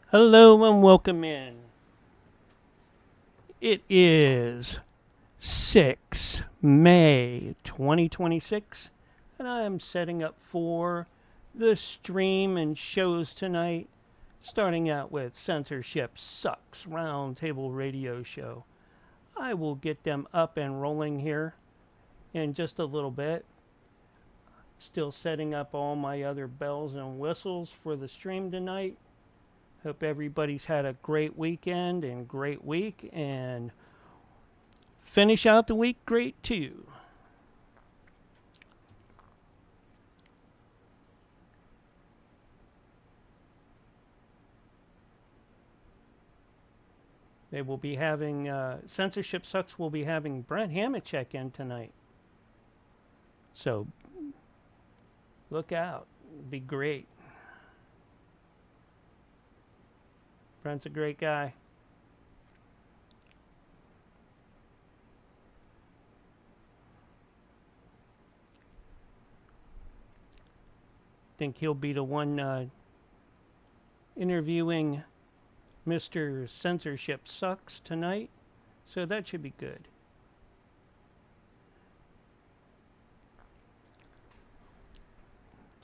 Hello and welcome in. It is 6 May 2026, and I am setting up for the stream and shows tonight, starting out with Censorship Sucks Roundtable Radio Show. I will get them up and rolling here in just a little bit. Still setting up all my other bells and whistles for the stream tonight. Hope everybody's had a great weekend and great week and finish out the week great too. They will be having, Censorship Sucks will be having Brent Hamachek in tonight. So look out. It'll be great. Brent's a great guy. Think he'll be the one interviewing Mr. Censorship Sucks tonight. So that should be good.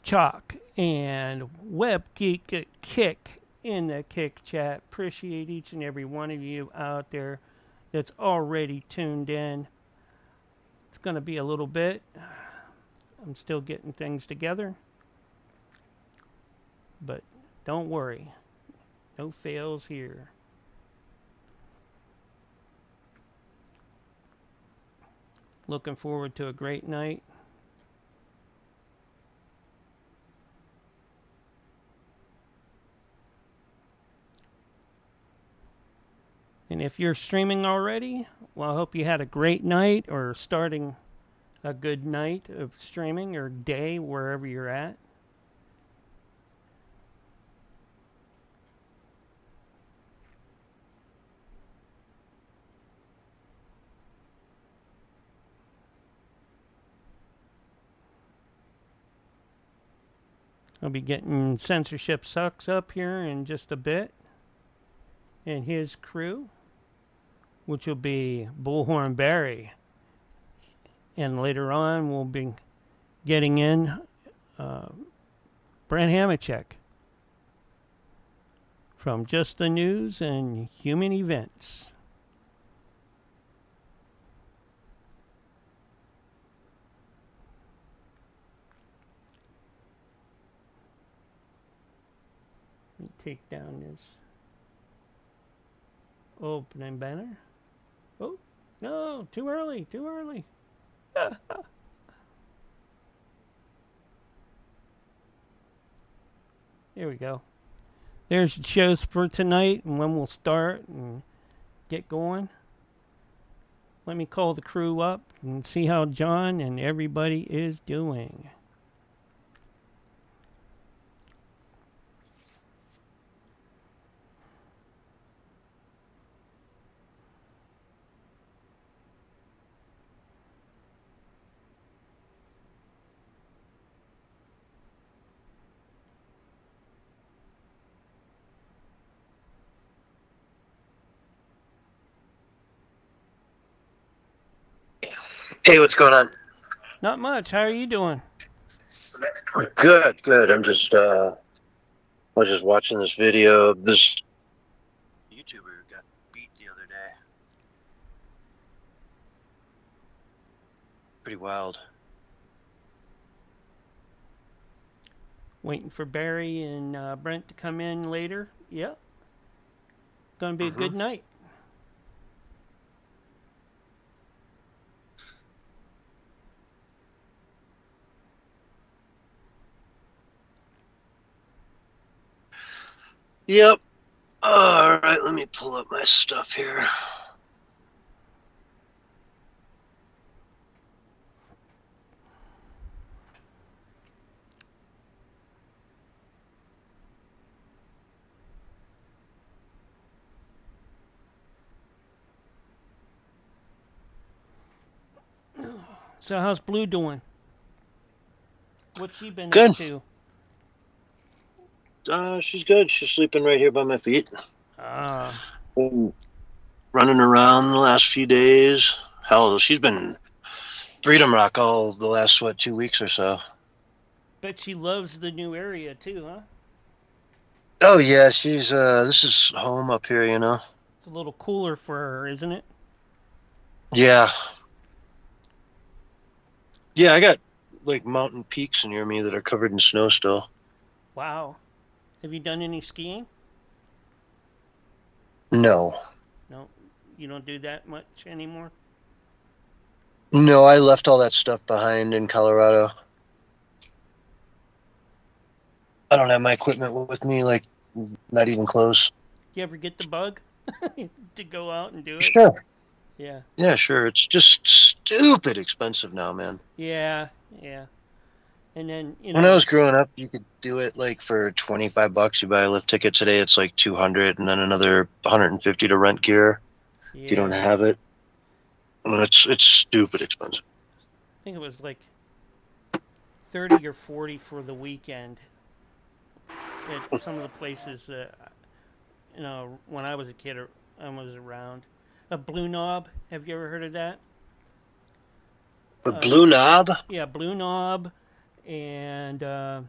Chalk and Web Geek Kick in the Kick chat. Appreciate each and every one of you out there that's already tuned in. It's going to be a little bit. I'm still getting things together. But don't worry. No fails here. Looking forward to a great night. And if you're streaming already, well, I hope you had a great night or starting a good night of streaming or day wherever you're at. I'll be getting Censorship Sucks up here in just a bit. And his crew, which will be Bullhorn Barry. And later on, we'll be getting in Brent Hamachek from Just the News and Human Events. Let me take down this opening banner. Oh, no, too early, too early. There we go. There's the shows for tonight and when we'll start and get going. Let me call the crew up and see how John and everybody is doing. Hey, what's going on? Not much. How are you doing? Good, good. I was just watching this video of this YouTuber who got beat the other day. Pretty wild. Waiting for Barry and Brent to come in later. Yep. Gonna be a good night. Yep. All right, let me pull up my stuff here. So how's Blue doing? What's she been Good. up to? She's good. She's sleeping right here by my feet. Ah, Been running around the last few days. Hell, she's been Freedom Rock all the last, 2 weeks or so. bet she loves the new area too, huh? Oh, yeah, this is home up here. It's a little cooler for her, isn't it? Yeah. Yeah, I got, like, mountain peaks near me that are covered in snow still. Wow. Have you done any skiing? No. No, you don't do that much anymore. No, I left all that stuff behind in Colorado. I don't have my equipment with me, like, not even close. You ever get the bug to go out and do it? Sure. Yeah. Yeah, sure. It's just stupid expensive now, man. Yeah, yeah. And then, When I was growing up, you could do it like for $25. You buy a lift ticket today, it's like 200, and then another 150 to rent gear if you don't yeah, have it. And it's stupid expensive. I think it was like 30 or 40 for the weekend at some of the places when I was a kid, I was around. A Blue Knob, have you ever heard of that? But Blue Knob, Yeah, Blue Knob and Seven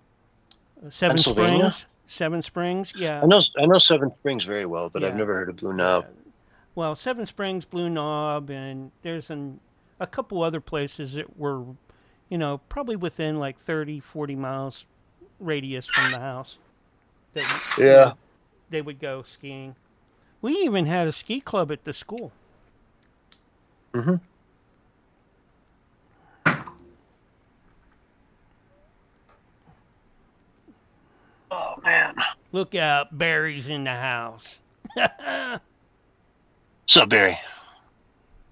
Pennsylvania. Springs. Seven Springs, yeah. I know Seven Springs very well, but I've Yeah, never heard of Blue yeah. Knob. Well, Seven Springs, Blue Knob, and there's a couple other places that were, probably within like 30, 40 miles radius from the house that Yeah. they would go skiing. We even had a ski club at the school. Mhm. Oh man. Look out, Barry's in the house. What's up, Barry?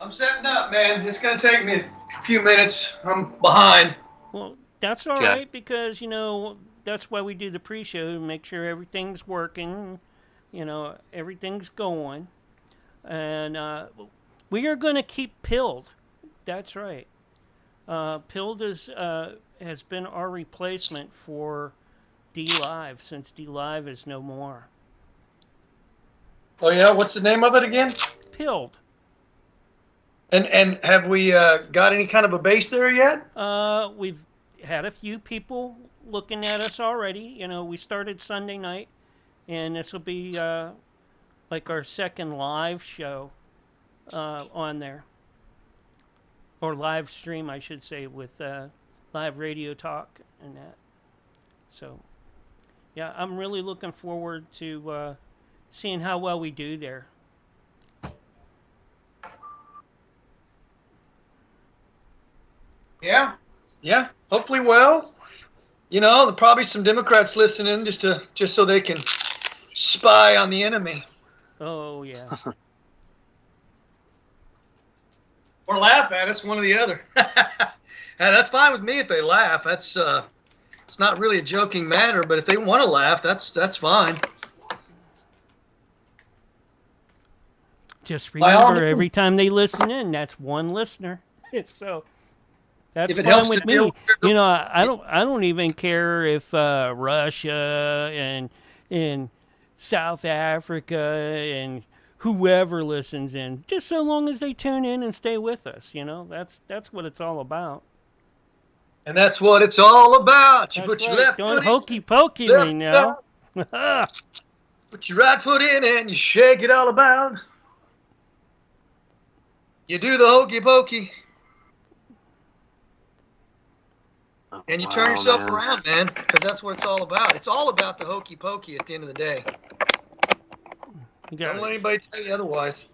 I'm setting up, man. It's going to take me a few minutes. I'm behind. Well, that's all Yeah. right because, that's why we do the pre-show to make sure everything's working, everything's going. And we are going to keep Pilled. That's right. Pilled has been our replacement for D Live since D Live is no more. Oh, yeah? What's the name of it again? Pilled. And have we got any kind of a base there yet? We've had a few people looking at us already. We started Sunday night, and this will be like our second live show on there. Or live stream, I should say, with live radio talk and that. So, yeah, I'm really looking forward to seeing how well we do there. Yeah. Yeah. Hopefully well. There'll probably some Democrats listening just so they can spy on the enemy. Oh, yeah. Or laugh at us, one or the other. That's fine with me if they laugh. That's it's not really a joking matter, but if they want to laugh, that's fine. Just By all remember, every means. time they listen in, that's one listener. So that's If it fine helps with to me. deal with- I don't even care if Russia and South Africa and whoever listens in, just so long as they tune in and stay with us. That's what it's all about. And that's what it's all about. You That's put your right. left Don't foot hokey in, pokey left me now. put your right foot in and you shake it all about. You do the hokey pokey. And you turn yourself man. around, man, because that's what it's all about. It's all about the hokey pokey at the end of the day. Don't let anybody tell you otherwise.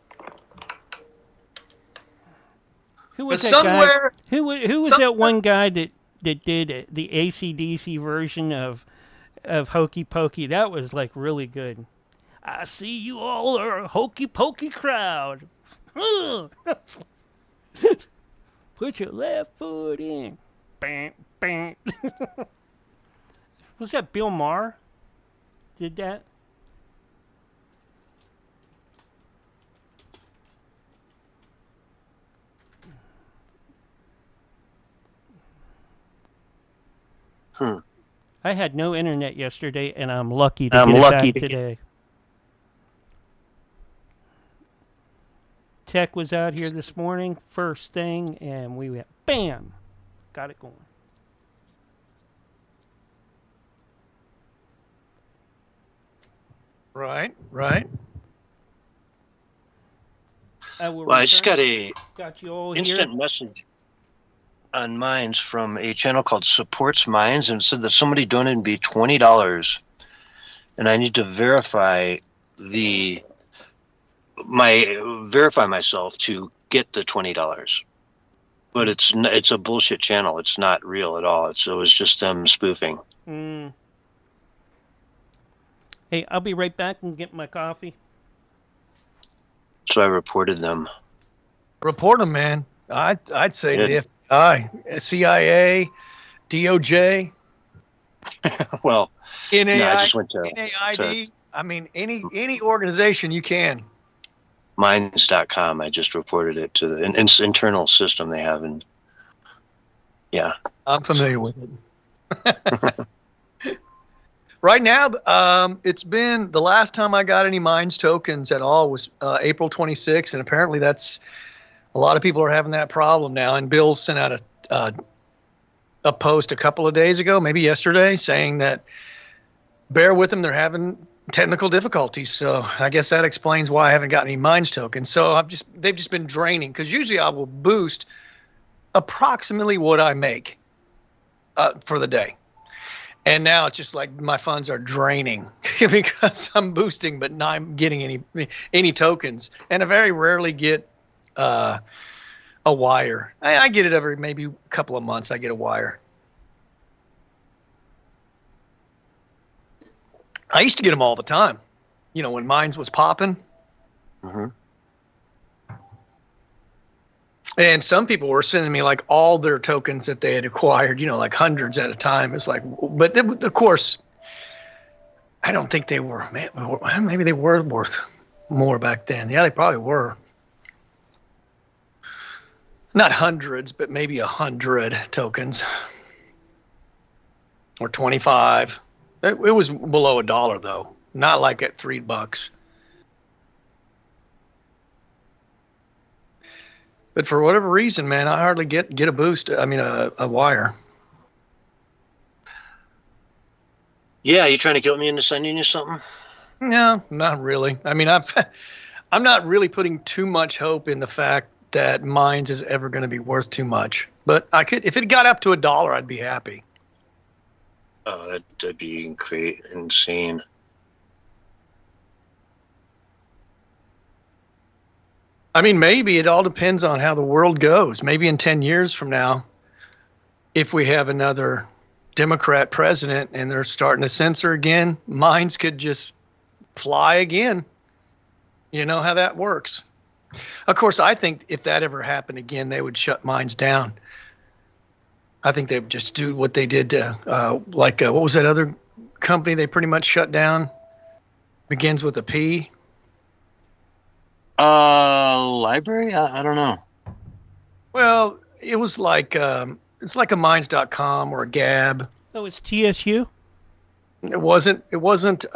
Who was But that guy? somewhere, Who was that one guy that did the AC/DC version of Hokey Pokey? That was like really good. I see you all are a hokey pokey crowd. Put your left foot in. Bam, bam. Was that Bill Maher? Did that? I had no internet yesterday, and I'm lucky to get it back today. Tech was out here this morning, first thing, and we went, bam, got it going. Right. Well, I just got a you all instant message on Minds from a channel called Supports Minds, and it said that somebody donated me $20, and I need to verify myself to get the $20. But it's a bullshit channel. It's not real at all. It was just them spoofing. Mm. Hey, I'll be right back and get my coffee. So I reported them. Report them, man. I'd say to the FBI, CIA, DOJ. Well, NAI, no, I just went to NAID. I mean, any organization you can. Minds.com. I just reported it to the internal system they have, and yeah, I'm familiar with it. Right now, it's been the last time I got any Minds tokens at all was April 26th, and apparently that's a lot of people are having that problem now. And Bill sent out a post a couple of days ago, maybe yesterday, saying that bear with them, they're having technical difficulties. So I guess that explains why I haven't got any Minds tokens. So they've just been draining, because usually I will boost approximately what I make for the day. And now it's just like my funds are draining because I'm boosting, but not getting any tokens. And I very rarely get a wire. I get it every maybe a couple of months. I get a wire. I used to get them all the time. You know, when Minds was popping. Mm-hmm. And some people were sending me like all their tokens that they had acquired, you know, like hundreds at a time. It's like, but of course, I don't think they were, maybe they were worth more back then. Yeah, they probably were. Not hundreds, but maybe 100 tokens or 25. It was below $1 though, not like at $3. But for whatever reason, man, I hardly get a boost. I mean, a wire. Yeah, you trying to guilt me into sending you something? No, not really. I mean, I'm not really putting too much hope in the fact that Minds is ever going to be worth too much. But I could, if it got up to $1, I'd be happy. Oh, that'd be insane. I mean, maybe it all depends on how the world goes. Maybe in 10 years from now, if we have another Democrat president and they're starting to censor again, Minds could just fly again. You know how that works. Of course, I think if that ever happened again, they would shut Minds down. I think they would just do what they did to, what was that other company they pretty much shut down? Begins with a P. Library? I don't know. Well, it was like it's like a Minds.com or a Gab. Oh, it's TSU? It wasn't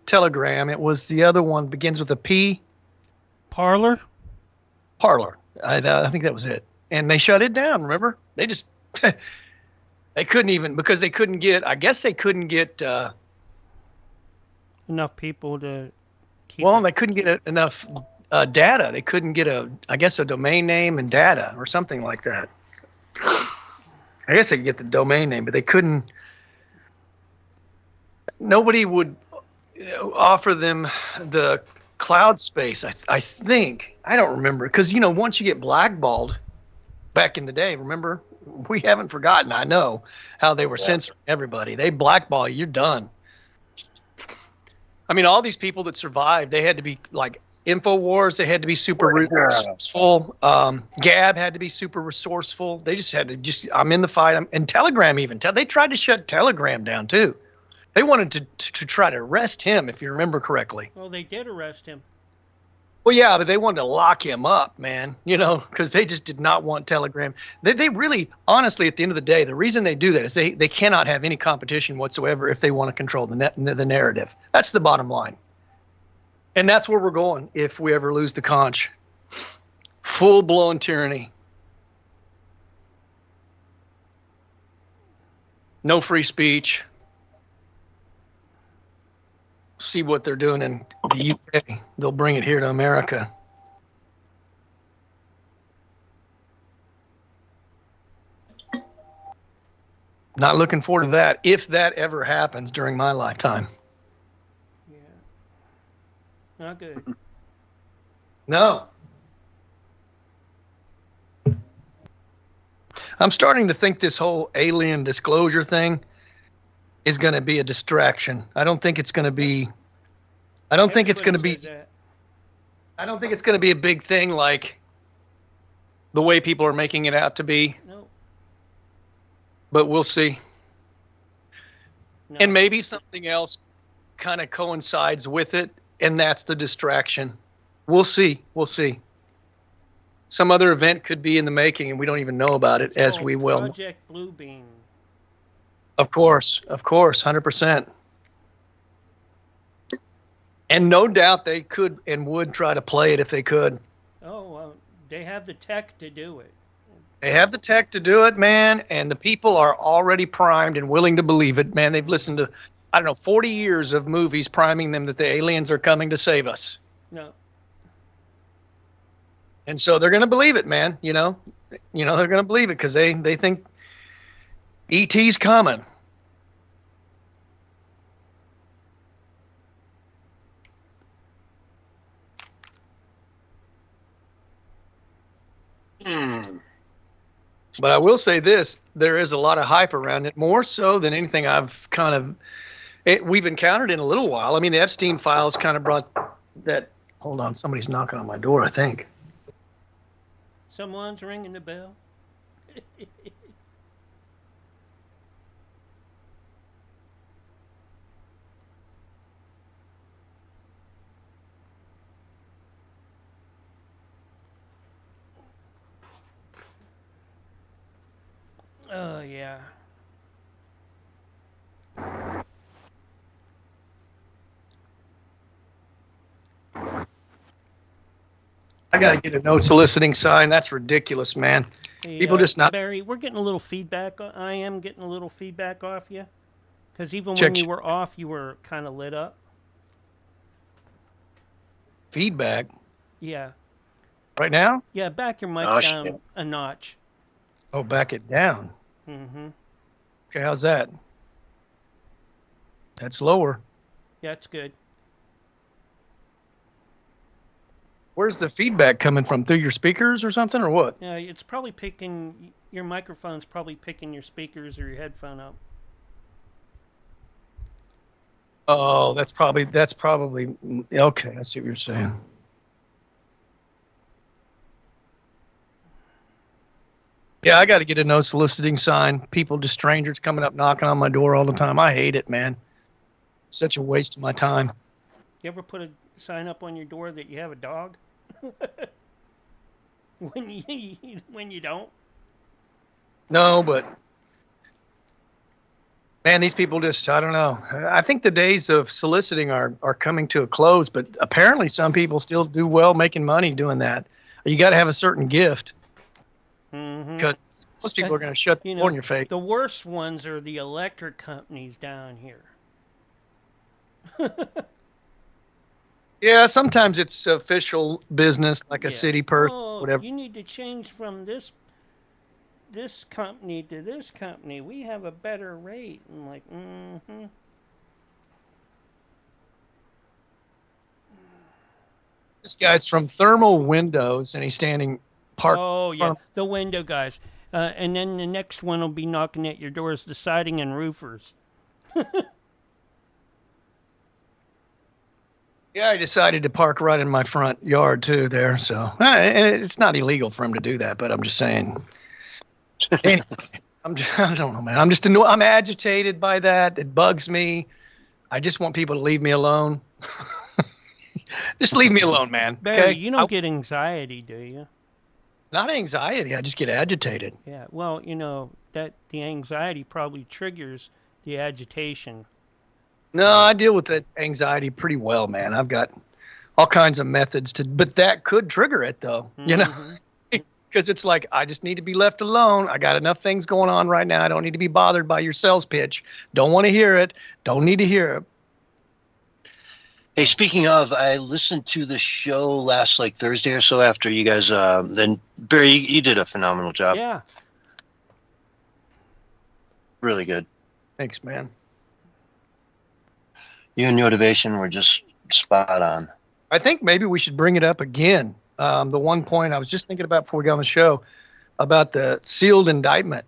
Telegram. It was the other one, begins with a P. Parlor? Parlor. I think that was it. And they shut it down, remember? They just they couldn't even, because they couldn't get, I guess they couldn't get enough people to keep they couldn't get enough data. They couldn't get a domain name and data or something like that. I guess they could get the domain name, but they couldn't. Nobody would offer them the cloud space. I think, I don't remember, because once you get blackballed back in the day, remember, we haven't forgotten. I know how they were censoring everybody. They blackball you, you're done. I mean, all these people that survived, they had to be like InfoWars. They had to be super resourceful. Gab had to be super resourceful. They just had to I'm in the fight. And Telegram even. They tried to shut Telegram down too. They wanted to try to arrest him, if you remember correctly. Well, they did arrest him. Well, yeah, but they wanted to lock him up, man, because they just did not want Telegram. They really, honestly, at the end of the day, the reason they do that is they cannot have any competition whatsoever if they want to control the narrative. That's the bottom line. And that's where we're going if we ever lose the conch. Full-blown tyranny. No free speech. See what they're doing in the UK. They'll bring it here to America. Not looking forward to that, if that ever happens during my lifetime. Yeah. Not good. No. I'm starting to think this whole alien disclosure thing is going to be a distraction. I don't think it's going to be I don't think it's going to be a big thing like the way people are making it out to be. No. But we'll see. No. And maybe something else kind of coincides with it, and that's the distraction. We'll see. We'll see. Some other event could be in the making, and we don't even know about it, as we will. Project Bluebeam. Of course, 100%. And no doubt they could and would try to play it if they could. Oh, well, they have the tech to do it. They have the tech to do it, man, and the people are already primed and willing to believe it, man. They've listened to, 40 years of movies priming them that the aliens are coming to save us. No. And so they're going to believe it, man. They're going to believe it because they think E.T.'s coming. But I will say this, there is a lot of hype around it, more so than anything I've we've encountered in a little while. I mean, the Epstein files kind of brought that. Hold on, somebody's knocking on my door, I think. Someone's ringing the bell. Oh, yeah. I got to get a no soliciting sign. That's ridiculous, man. Hey, People just not. Barry, we're getting a little feedback. I am getting a little feedback off you. Because even when Check- you were off, you were kind of lit up. Feedback Yeah. right now? Yeah, back your mic Oh, down shit. a notch. Oh, back it down. Mm-hmm. Okay, how's that? That's lower. Yeah, it's good. Where's the feedback coming from? Through your speakers or something, or what? Yeah, it's probably picking, your microphone's probably picking your speakers or your headphone up. Oh, that's probably okay. I see what you're saying. Yeah, I got to get a no soliciting sign. People, just strangers coming up knocking on my door all the time. I hate it, man. Such a waste of my time. You ever put a sign up on your door that you have a dog? when you don't? No, but man, these people just, I don't know. I think the days of soliciting are coming to a close, but apparently some people still do well making money doing that. You got to have a certain gift because most people are going to shut the door in your face. The worst ones are the electric companies down here. Yeah, sometimes it's official business, like a city person, whatever. You need to change from this company to this company. We have a better rate. I'm like, This guy's from Thermal Windows, and he's standing parked. Oh, yeah, the window guys. And then the next one will be knocking at your doors, the siding and roofers. Yeah, I decided to park right in my front yard too there. So it's not illegal for him to do that, but I'm just saying. Anyway, I don't know, man. I'm agitated by that. It bugs me. I just want people to leave me alone. Just leave me alone, man. Barry, Okay? you don't get anxiety, do you? Not anxiety. I just get agitated. Yeah. Well, that the anxiety probably triggers the agitation. No, I deal with that anxiety pretty well, man. I've got all kinds of methods but that could trigger it, though. Because it's like, I just need to be left alone. I got enough things going on right now. I don't need to be bothered by your sales pitch. Don't want to hear it. Don't need to hear it. Hey, speaking of, I listened to the show last Thursday or so after you guys. Then Barry, you did a phenomenal job. Yeah. Really good. Thanks, man. You and Motivation were just spot on. I think maybe we should bring it up again. The one point I was just thinking about before we got on the show about the sealed indictment.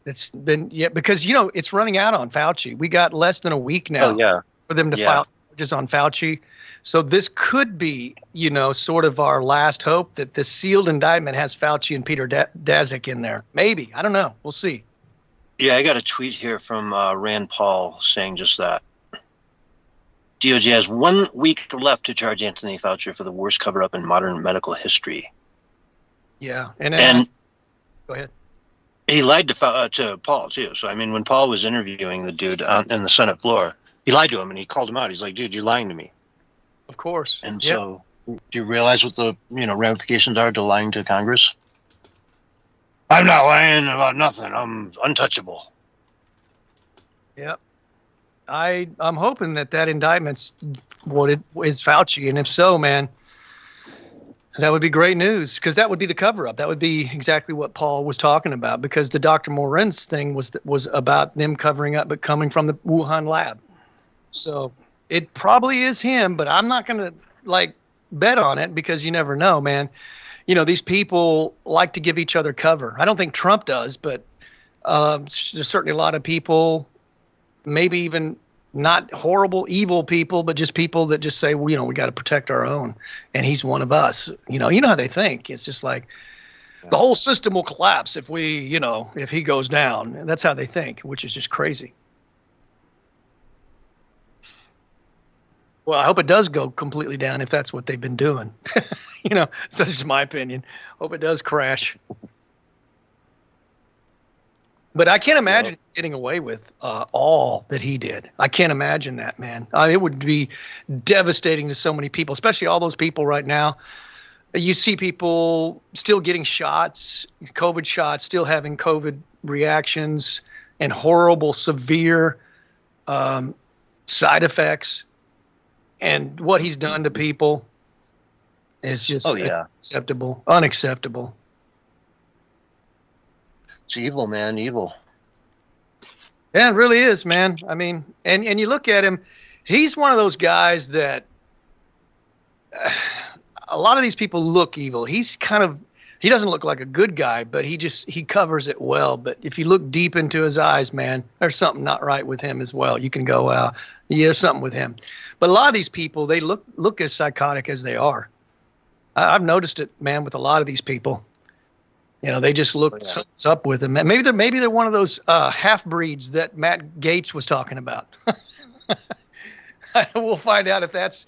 It's been, because, it's running out on Fauci. We got less than a week now. Oh, yeah. For them to file charges on Fauci. So this could be, sort of our last hope that this sealed indictment has Fauci and Peter Daszak in there. Maybe. I don't know. We'll see. Yeah, I got a tweet here from Rand Paul saying just that. DOJ has 1 week left to charge Anthony Fauci for the worst cover-up in modern medical history. Yeah. Go ahead. He lied to Paul, too. So, I mean, when Paul was interviewing the dude in the Senate floor, he lied to him, and he called him out. He's like, dude, you're lying to me. Of course. And so, do you realize what the ramifications are to lying to Congress? I'm not lying about nothing. I'm untouchable. Yep. I'm hoping that indictment's what it is Fauci, and if so, man, that would be great news, because that would be the cover-up. That would be exactly what Paul was talking about, because the Dr. Morin's thing was about them covering up, but coming from the Wuhan lab. So it probably is him, but I'm not going to bet on it, because you never know, man. These people like to give each other cover. I don't think Trump does, but there's certainly a lot of people, maybe even not horrible, evil people, but just people that just say, well, we got to protect our own. And he's one of us. You know how they think. It's just like the whole system will collapse if if he goes down. And that's how they think, which is just crazy. Well, I hope it does go completely down if that's what they've been doing. So that's just my opinion. Hope it does crash. But I can't imagine getting away with all that he did. I can't imagine that, man. It would be devastating to so many people, especially all those people right now. You see people still getting shots, COVID shots, still having COVID reactions and horrible, severe side effects. And what he's done to people is just unacceptable. It's evil, man, evil. Yeah, it really is, man. I mean, and you look at him, he's one of those guys that a lot of these people look evil. He doesn't look like a good guy, but he covers it well. But if you look deep into his eyes, man, there's something not right with him as well. You can go, yeah, there's something with him. But a lot of these people, they look as psychotic as they are. I've noticed it, man, with a lot of these people. They just look something's up with them. Maybe they're one of those half breeds that Matt Gaetz was talking about. We'll find out if that's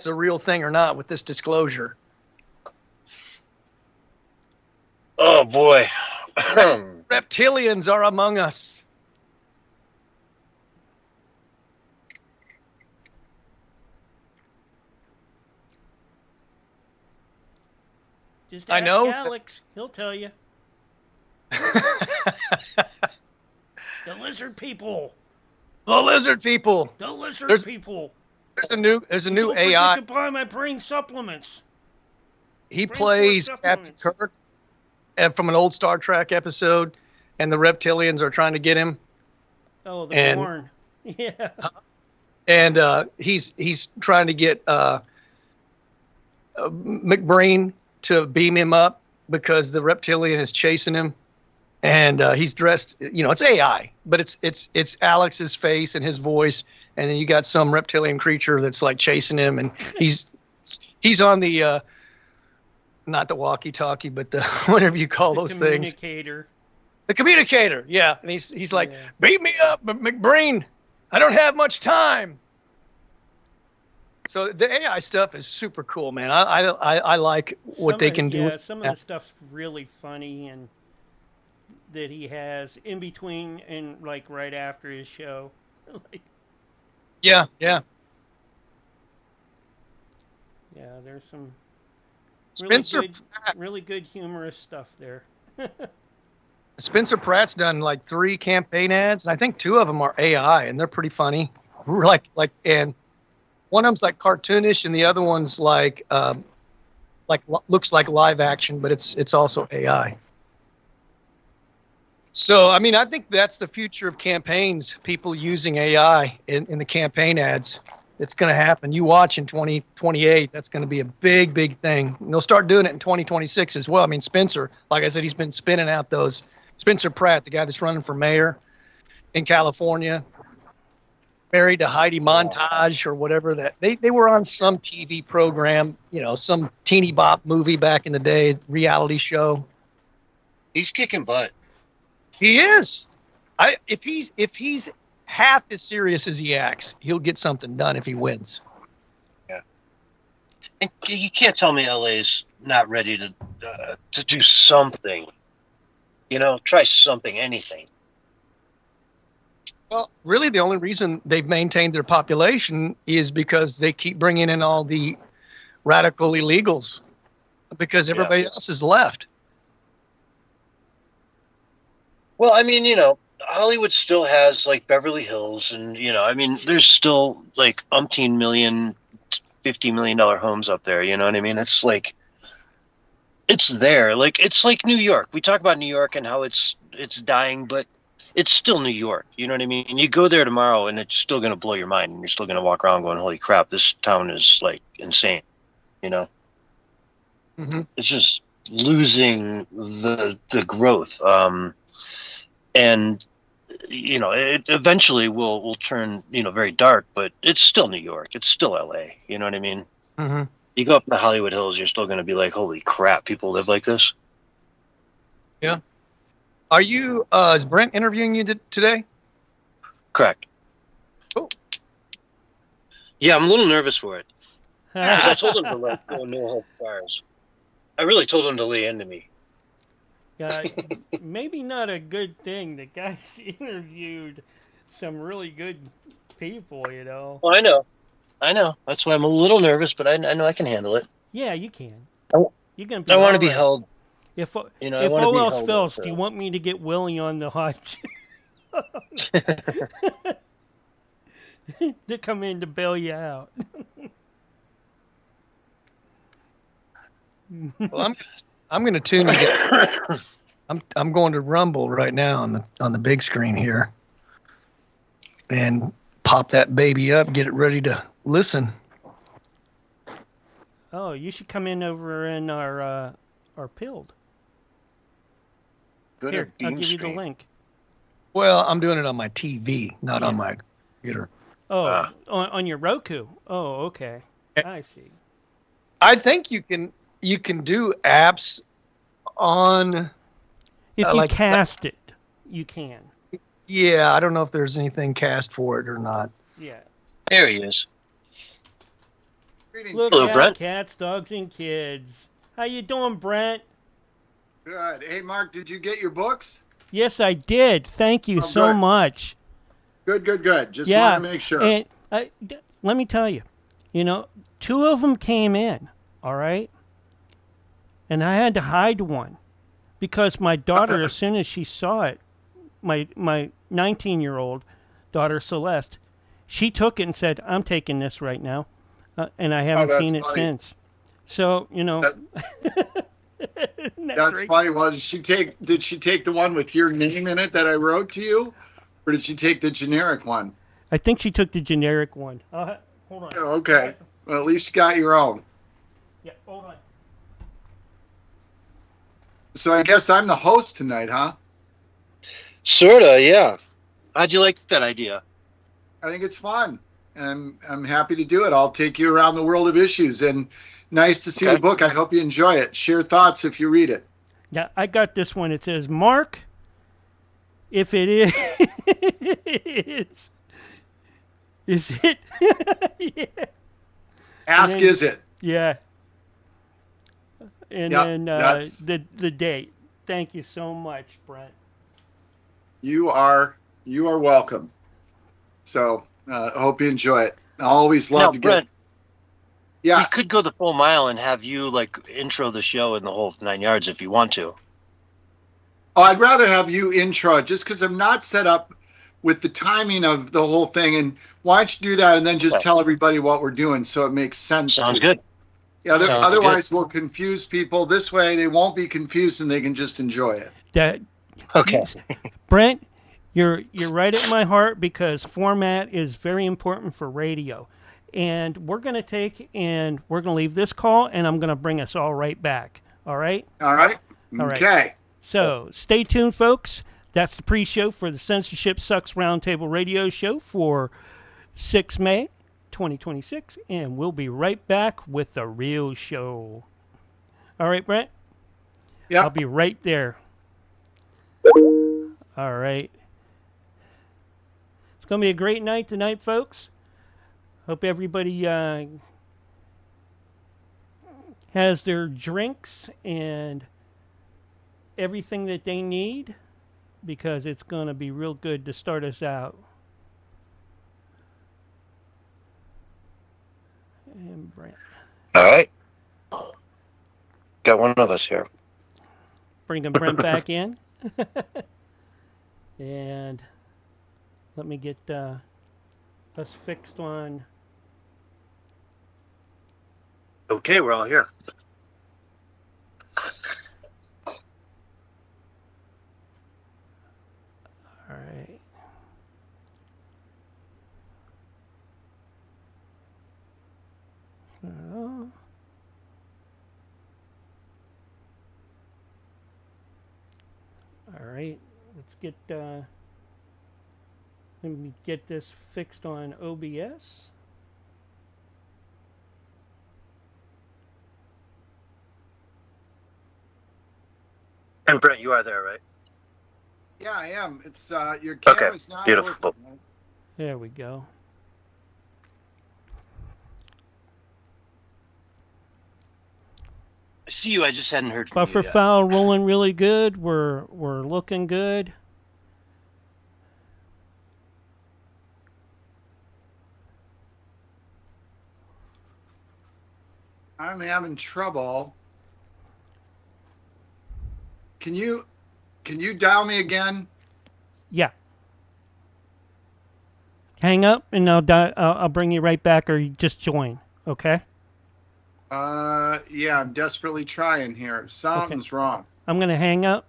a real thing or not with this disclosure. Oh boy. Reptilians are among us. Just ask Alex. He'll tell you. The lizard people. The lizard people. The lizard people. There's a new Don't AI. forget to buy my brain supplements. He plays Captain Kirk from an old Star Trek episode, and the reptilians are trying to get him. Oh, the Born. Yeah. And he's trying to get McBrain to beam him up because the reptilian is chasing him, and he's dressed. It's AI, but it's Alex's face and his voice, and then you got some reptilian creature that's like chasing him, and he's on the not the walkie-talkie, but the whatever you call those things. The communicator, yeah. And he's like, beat me up, McBrain. I don't have much time. So the AI stuff is super cool, man. I like what they can do. Yeah, some of the stuff's really funny, and that he has in between and like right after his show. Like, Yeah, yeah. yeah, there's some Spencer Pratt, really good humorous stuff there. Spencer Pratt's done like 3 campaign ads, and I think 2 of them are AI, and they're pretty funny. And one of them's like cartoonish, and the other one's like looks like live action, but it's also AI. So, I mean, I think that's the future of campaigns, people using AI in the campaign ads. It's going to happen. You watch in 2028, that's going to be a big, big thing. And they'll start doing it in 2026 as well. I mean, Spencer, like I said, he's been spinning out those. Spencer Pratt, the guy that's running for mayor in California, married to Heidi Montage or whatever that. They were on some TV program, some teeny bop movie back in the day, reality show. He's kicking butt. He is. If he's half as serious as he acts, he'll get something done if he wins. Yeah. And you can't tell me LA's not ready to do something. Try something, anything. Well, really, the only reason they've maintained their population is because they keep bringing in all the radical illegals because everybody else is left. Well, I mean, Hollywood still has like Beverly Hills, and there's still like umpteen million, $50 million homes up there. You know what I mean? It's like, it's there. Like, it's like New York. We talk about New York and how it's dying, but it's still New York. You know what I mean? And you go there tomorrow, and it's still gonna blow your mind, and you're still gonna walk around going, "Holy crap, this town is like insane." Mm-hmm. It's just losing the growth. And it eventually will turn very dark, but it's still New York. It's still LA. You know what I mean? Mm-hmm. You go up in the Hollywood Hills, you're still going to be like, holy crap, people live like this. Yeah. Are you? Is Brent interviewing you today? Correct. Cool. Yeah, I'm a little nervous for it because I told him to let go no hold fires. I really told him to lay into me. Yeah, maybe not a good thing. The guy's interviewed some really good people, Well, I know. That's why I'm a little nervous, but I know I can handle it. Yeah, you can. You can. I want to be held. If all else fails, do you want me to get Willie on the hot to come in to bail you out? Well, I'm going to tune you. I'm going to Rumble right now on the big screen here, and pop that baby up, get it ready to listen. Oh, you should come in over in our Pilled. Good. Here, I'll give you the link. Well, I'm doing it on my TV, not on my computer. Oh, on your Roku. Oh, okay. I see. I think you can do apps on. If you cast it, you can. Yeah, I don't know if there's anything cast for it or not. Yeah. There he is. Look, hello, Brent. Cats, dogs, and kids. How you doing, Brent? Good. Hey, Mark, did you get your books? Yes, I did. Thank you so much. Good. Just want to make sure. And let me tell you, 2 of them came in, all right? And I had to hide one because my daughter, as soon as she saw it, my 19-year-old daughter, Celeste, she took it and said, I'm taking this right now. And I haven't seen it since. So, That's funny. Well, did she take the one with your name in it that I wrote to you? Or did she take the generic one? I think she took the generic one. Hold on. Oh, okay. Well, at least you got your own. Yeah, hold on. So I guess I'm the host tonight, huh? Sorta, yeah. How'd you like that idea? I think it's fun. And I'm happy to do it. I'll take you around the world of issues. And nice to see the book. I hope you enjoy it. Share thoughts if you read it. Yeah, I got this one. It says, Mark, if it is it? Yeah. Ask then- is it? Yeah. And Yep, then that's- the date. Thank you so much, Brent. You are welcome. So I hope you enjoy it. I always love Now, to Brent, get. Yes. we could go the full mile and have you like intro the show in the whole 9 yards if you want to. Oh, I'd rather have you intro it just because I'm not set up with the timing of the whole thing. And why don't you do that and then just Okay. tell everybody what we're doing so it makes sense. Sounds to good. Yeah. Sounds Otherwise, we'll confuse people. This way, they won't be confused and they can just enjoy it. That Okay. Brent, you're right at my heart because format is very important for radio. And we're going to leave this call and I'm going to bring us all right back. All right? All right. All right. Okay. So stay tuned, folks. That's the pre-show for the Censorship Sucks Roundtable Radio Show for 6 May 2026. And we'll be right back with the real show. All right, Brent? Yeah. I'll be right there. All right. It's going to be a great night tonight, folks. Hope everybody has their drinks and everything that they need because it's going to be real good to start us out. And Brent. All right. Got one of us here. Bringing Brent back in. And let me get us fixed on. Okay, we're all here. All right. So, all right, let's get. Let me get this fixed on OBS. And Brent, you are there, right? Yeah, I am. It's your Okay, camera's not beautiful. working. There we go. I see you. I just hadn't heard from Buffer you yet. file rolling really good. We're looking good. I'm having trouble. Can you dial me again? Yeah. Hang up, and I'll bring you right back, or you just join. Okay. Yeah, I'm desperately trying here. Something's wrong. I'm gonna hang up.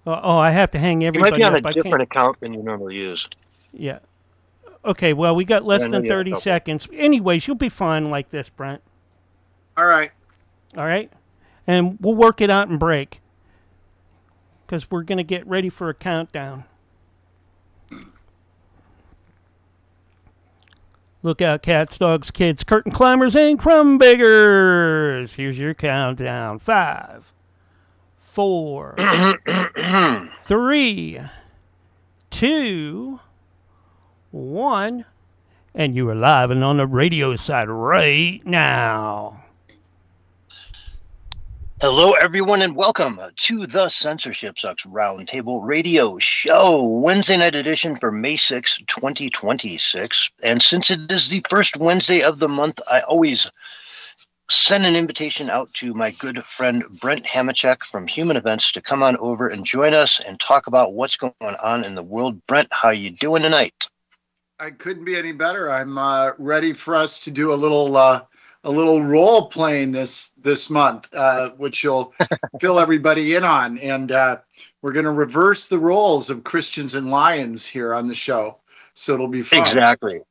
Oh, I have to hang You might everybody be on up. a I different can't. account than you normally use. Yeah. Okay. Well, we got less I know than you have 30 trouble. seconds. Anyways, you'll be fine like this, Brent. All right. All right. And we'll work it out and break. Because we're gonna get ready for a countdown. Look out, cats, dogs, kids, curtain climbers, and crumb beggars. Here's your countdown. 5, 4, 3, 2, 1. And you are live and on the radio side right now. Hello, everyone, and welcome to the Censorship Sucks Roundtable Radio Show, Wednesday night edition for May 6, 2026. And since it is the first Wednesday of the month, I always send an invitation out to my good friend Brent Hamachek from Human Events to come on over and join us and talk about what's going on in the world. Brent, how you doing tonight? I couldn't be any better. I'm ready for us to do a little role playing this month, which you'll fill everybody in on. And we're going to reverse the roles of Christians and lions here on the show. So it'll be fun. Exactly.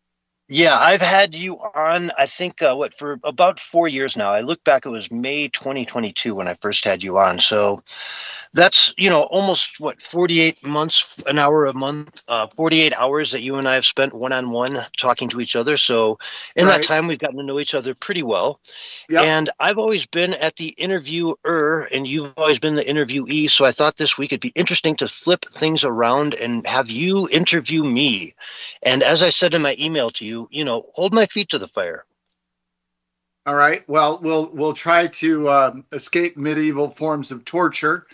Yeah, I've had you on, I think, for about 4 years now. I look back, it was May 2022 when I first had you on. So that's, almost 48 months, an hour a month, 48 hours that you and I have spent one-on-one talking to each other. So in that Right. time, we've gotten to know each other pretty well. Yep. And I've always been at the interviewer and you've always been the interviewee. So I thought this week it'd be interesting to flip things around and have you interview me. And as I said in my email to you, hold my feet to the fire. All right. Well, we'll try to escape medieval forms of torture,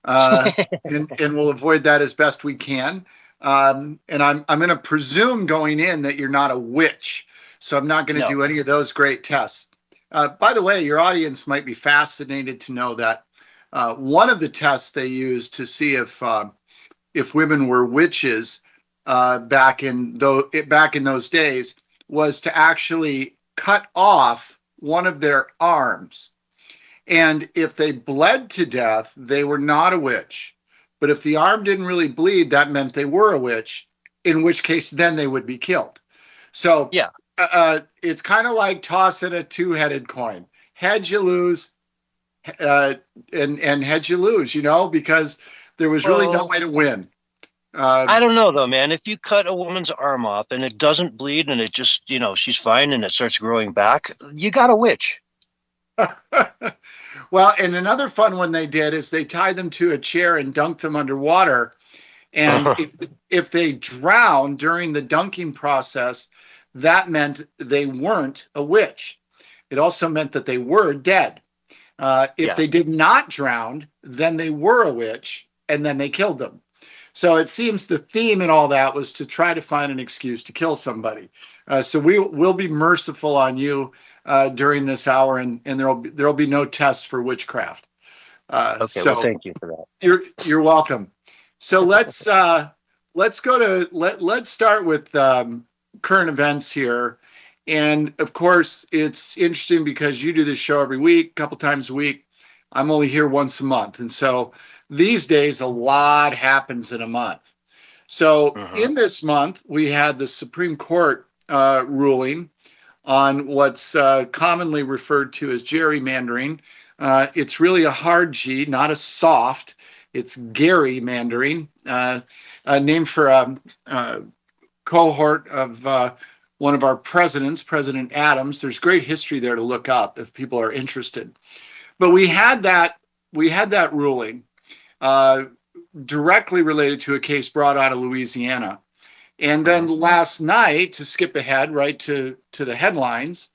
uh, and we'll avoid that as best we can. And I'm going to presume going in that you're not a witch, so I'm not going to No. do any of those great tests. By the way, your audience might be fascinated to know that one of the tests they used to see if women were witches back in those days was to actually cut off one of their arms. And if they bled to death, they were not a witch. But if the arm didn't really bleed, that meant they were a witch, in which case then they would be killed. So Yeah. It's kind of like tossing a two-headed coin. Head you lose, and head you lose, because there was really no way to win. I don't know though, man. If you cut a woman's arm off and it doesn't bleed and it just, she's fine and it starts growing back, you got a witch. Well, and another fun one they did is they tied them to a chair and dunked them underwater. And if they drowned during the dunking process, that meant they weren't a witch. It also meant that they were dead. If they did not drown, then they were a witch, and then they killed them. So it seems the theme in all that was to try to find an excuse to kill somebody. So we'll be merciful on you during this hour, and there'll be no tests for witchcraft. Okay, so well, thank you for that. You're welcome. So let's start with current events here. And of course, it's interesting because you do this show every week, a couple times a week. I'm only here once a month. And so these days, a lot happens in a month. So in this month, we had the Supreme Court ruling on what's commonly referred to as gerrymandering. It's really a hard G, not a soft. It's gerrymandering, named for a cohort of one of our presidents, President Adams. There's great history there to look up if people are interested. But we had that ruling directly related to a case brought out of Louisiana. And then last night, to skip ahead right to the headlines,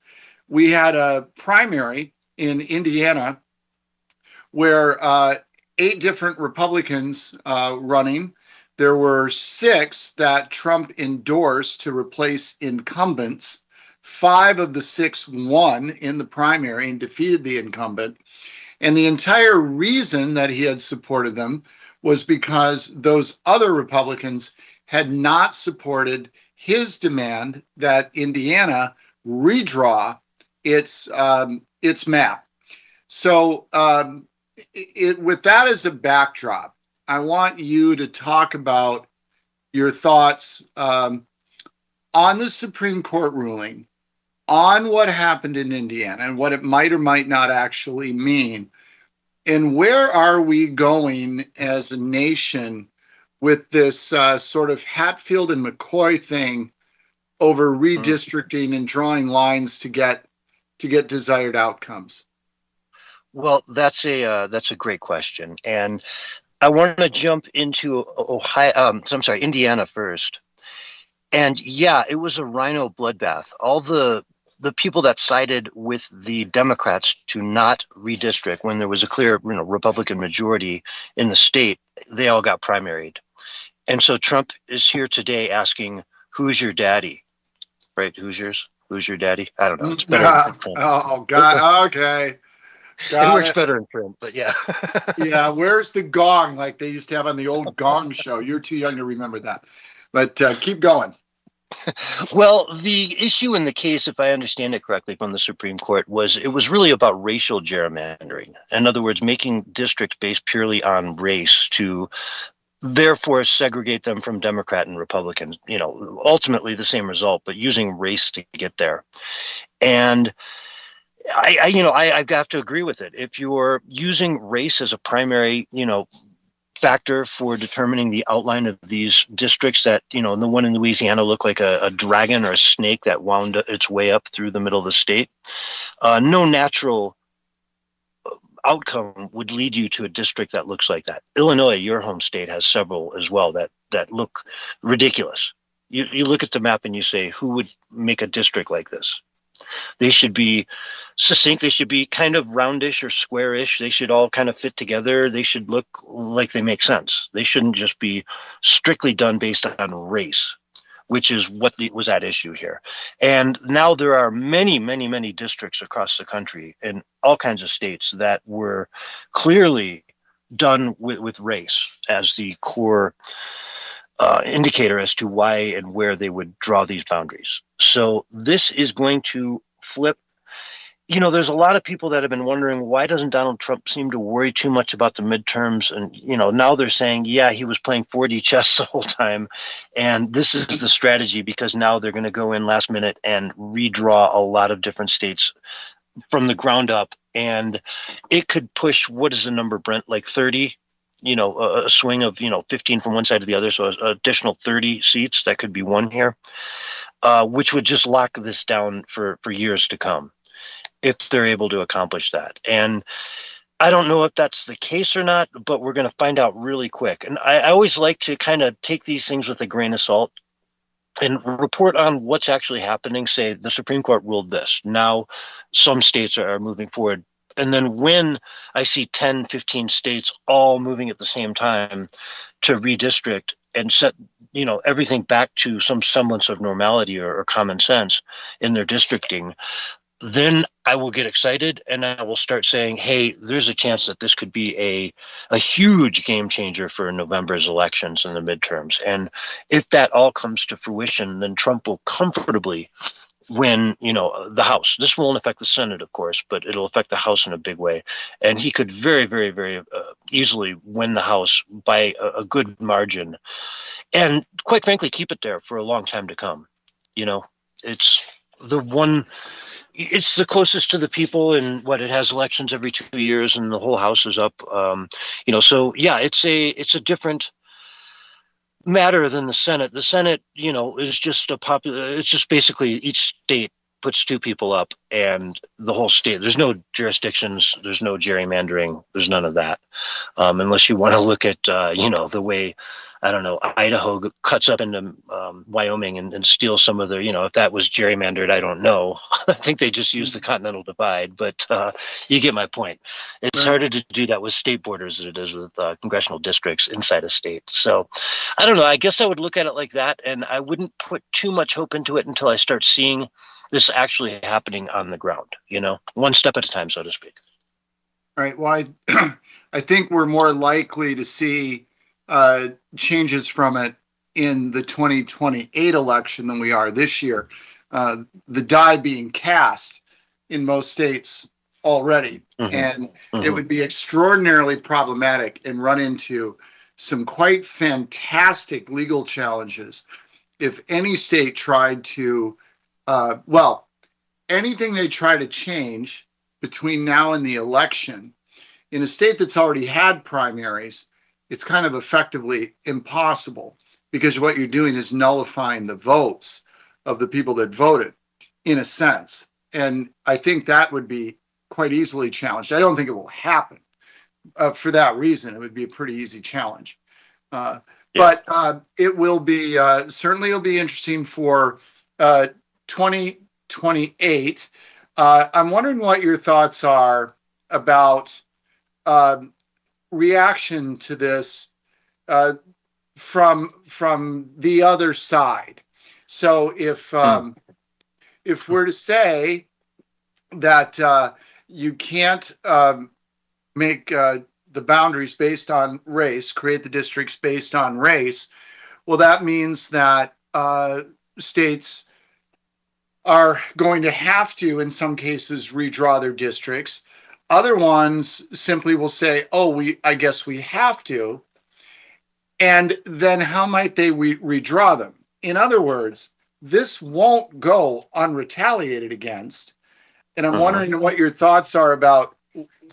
we had a primary in Indiana where 8 different Republicans running. There were 6 that Trump endorsed to replace incumbents. 5 of the 6 won in the primary and defeated the incumbent. And the entire reason that he had supported them was because those other Republicans had not supported his demand that Indiana redraw its map. So with that as a backdrop, I want you to talk about your thoughts on the Supreme Court ruling, on what happened in Indiana and what it might or might not actually mean. And where are we going as a nation with this sort of Hatfield and McCoy thing over redistricting and drawing lines to get desired outcomes? Well, that's a great question, and I want to jump into Indiana first. And yeah, it was a rhino bloodbath. All the people that sided with the Democrats to not redistrict when there was a clear Republican majority in the state, they all got primaried. And so Trump is here today asking, who's your daddy? Right? Who's yours? Who's your daddy? I don't know. It's better. Oh, God. Okay. It works better in print, but yeah. Yeah. Where's the gong like they used to have on the old Gong show? You're too young to remember that. But keep going. Well, the issue in the case, if I understand it correctly from the Supreme Court, was it was really about racial gerrymandering. In other words, making districts based purely on race to therefore segregate them from Democrat and Republicans. Ultimately the same result, but using race to get there. And I have to agree with it. If you're using race as a primary, factor for determining the outline of these districts that, the one in Louisiana looked like a dragon or a snake that wound its way up through the middle of the state, no natural outcome would lead you to a district that looks like that. Illinois, your home state, has several as well that look ridiculous. You look at the map and you say, who would make a district like this? They should be succinct. They should be kind of roundish or squarish. They should all kind of fit together. They should look like they make sense. They shouldn't just be strictly done based on race, which is what was at issue here. And now there are many, many, many districts across the country in all kinds of states that were clearly done with race as the core indicator as to why and where they would draw these boundaries. So this is going to flip. You know, there's a lot of people that have been wondering, why doesn't Donald Trump seem to worry too much about the midterms? And, you know, now they're saying, yeah, he was playing 4D chess the whole time. And this is the strategy, because now they're going to go in last minute and redraw a lot of different states from the ground up. And it could push, what is the number, Brent, like 30? You know, a swing of, 15 from one side to the other. So an additional 30 seats that could be won here, which would just lock this down for years to come, if they're able to accomplish that. And I don't know if that's the case or not, but we're going to find out really quick. And I always like to kind of take these things with a grain of salt and report on what's actually happening. Say the Supreme Court ruled this. Now some states are moving forward. And then when I see 10, 15 states all moving at the same time to redistrict and set, everything back to some semblance of normality or common sense in their districting, then I will get excited and I will start saying, hey, there's a chance that this could be a huge game changer for November's elections and the midterms. And if that all comes to fruition, then Trump will comfortably win, the House. This won't affect the Senate, of course, but it'll affect the House in a big way. And he could very, very, very easily win the House by a good margin. And quite frankly, keep it there for a long time to come. It's the closest to the people, and it has elections every 2 years and the whole House is up. So yeah, it's a different matter than the Senate. The Senate, is just it's just basically each state puts two people up and the whole state. There's no jurisdictions, there's no gerrymandering, there's none of that. Unless you want to look at, the way, I don't know, Idaho cuts up into Wyoming and steals some of their, if that was gerrymandered, I don't know. I think they just use the Continental Divide, but you get my point. It's harder to do that with state borders than it is with congressional districts inside a state. So I don't know. I guess I would look at it like that, and I wouldn't put too much hope into it until I start seeing this actually happening on the ground, one step at a time, so to speak. Right. Well, I think we're more likely to see changes from it in the 2028 election than we are this year. The die being cast in most states already. And it would be extraordinarily problematic and run into some quite fantastic legal challenges if any state tried to, anything they try to change between now and the election in a state that's already had primaries, it's kind of effectively impossible, because what you're doing is nullifying the votes of the people that voted, in a sense. And I think that would be quite easily challenged. I don't think it will happen. For that reason, it would be a pretty easy challenge. But it will be, certainly it'll be interesting for 2028. I'm wondering what your thoughts are about reaction to this from the other side. So if we're to say that you can't make the boundaries based on race, create the districts based on race, well, that means that states are going to have to, in some cases, redraw their districts. Other ones simply will say, oh, I guess we have to. And then how might they redraw them? In other words, this won't go unretaliated against. And I'm wondering what your thoughts are about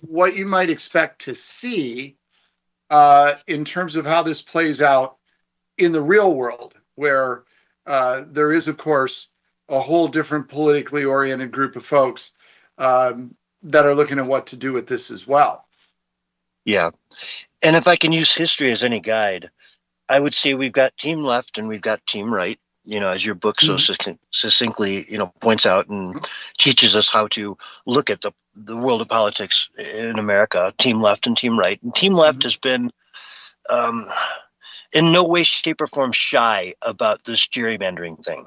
what you might expect to see in terms of how this plays out in the real world, where there is, of course, a whole different politically oriented group of folks that are looking at what to do with this as well. Yeah. And if I can use history as any guide, I would say we've got team left and we've got team right. as your book so succinctly, points out and teaches us how to look at the world of politics in America, team left and team right. And team left has been in no way, shape, or form shy about this gerrymandering thing.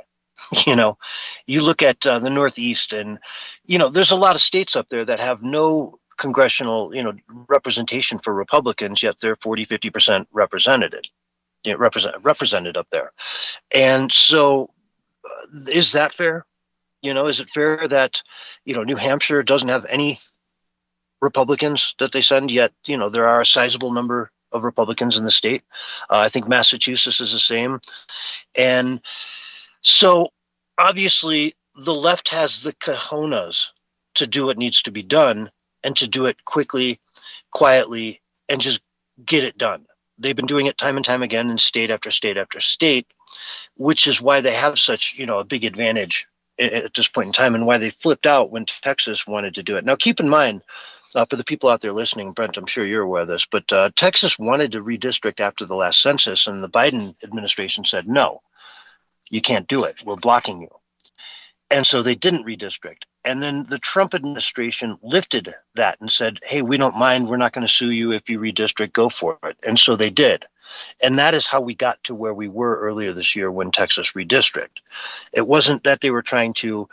You look at the Northeast, and there's a lot of states up there that have no congressional representation for Republicans, yet they're 40-50% represented up there. And so is that fair? Is it fair that New Hampshire doesn't have any Republicans that they send, yet there are a sizable number of Republicans in the state? I think Massachusetts is the same. And so obviously the left has the cojones to do what needs to be done, and to do it quickly, quietly, and just get it done. They've been doing it time and time again in state after state after state, which is why they have such a big advantage at this point in time, and why they flipped out when Texas wanted to do it. Now, keep in mind, for the people out there listening, Brent, I'm sure you're aware of this, but Texas wanted to redistrict after the last census, and the Biden administration said, no, you can't do it. We're blocking you. And so they didn't redistrict. And then the Trump administration lifted that and said, hey, we don't mind. We're not going to sue you if you redistrict. Go for it. And so they did. And that is how we got to where we were earlier this year when Texas redistricted. It wasn't that they were trying to,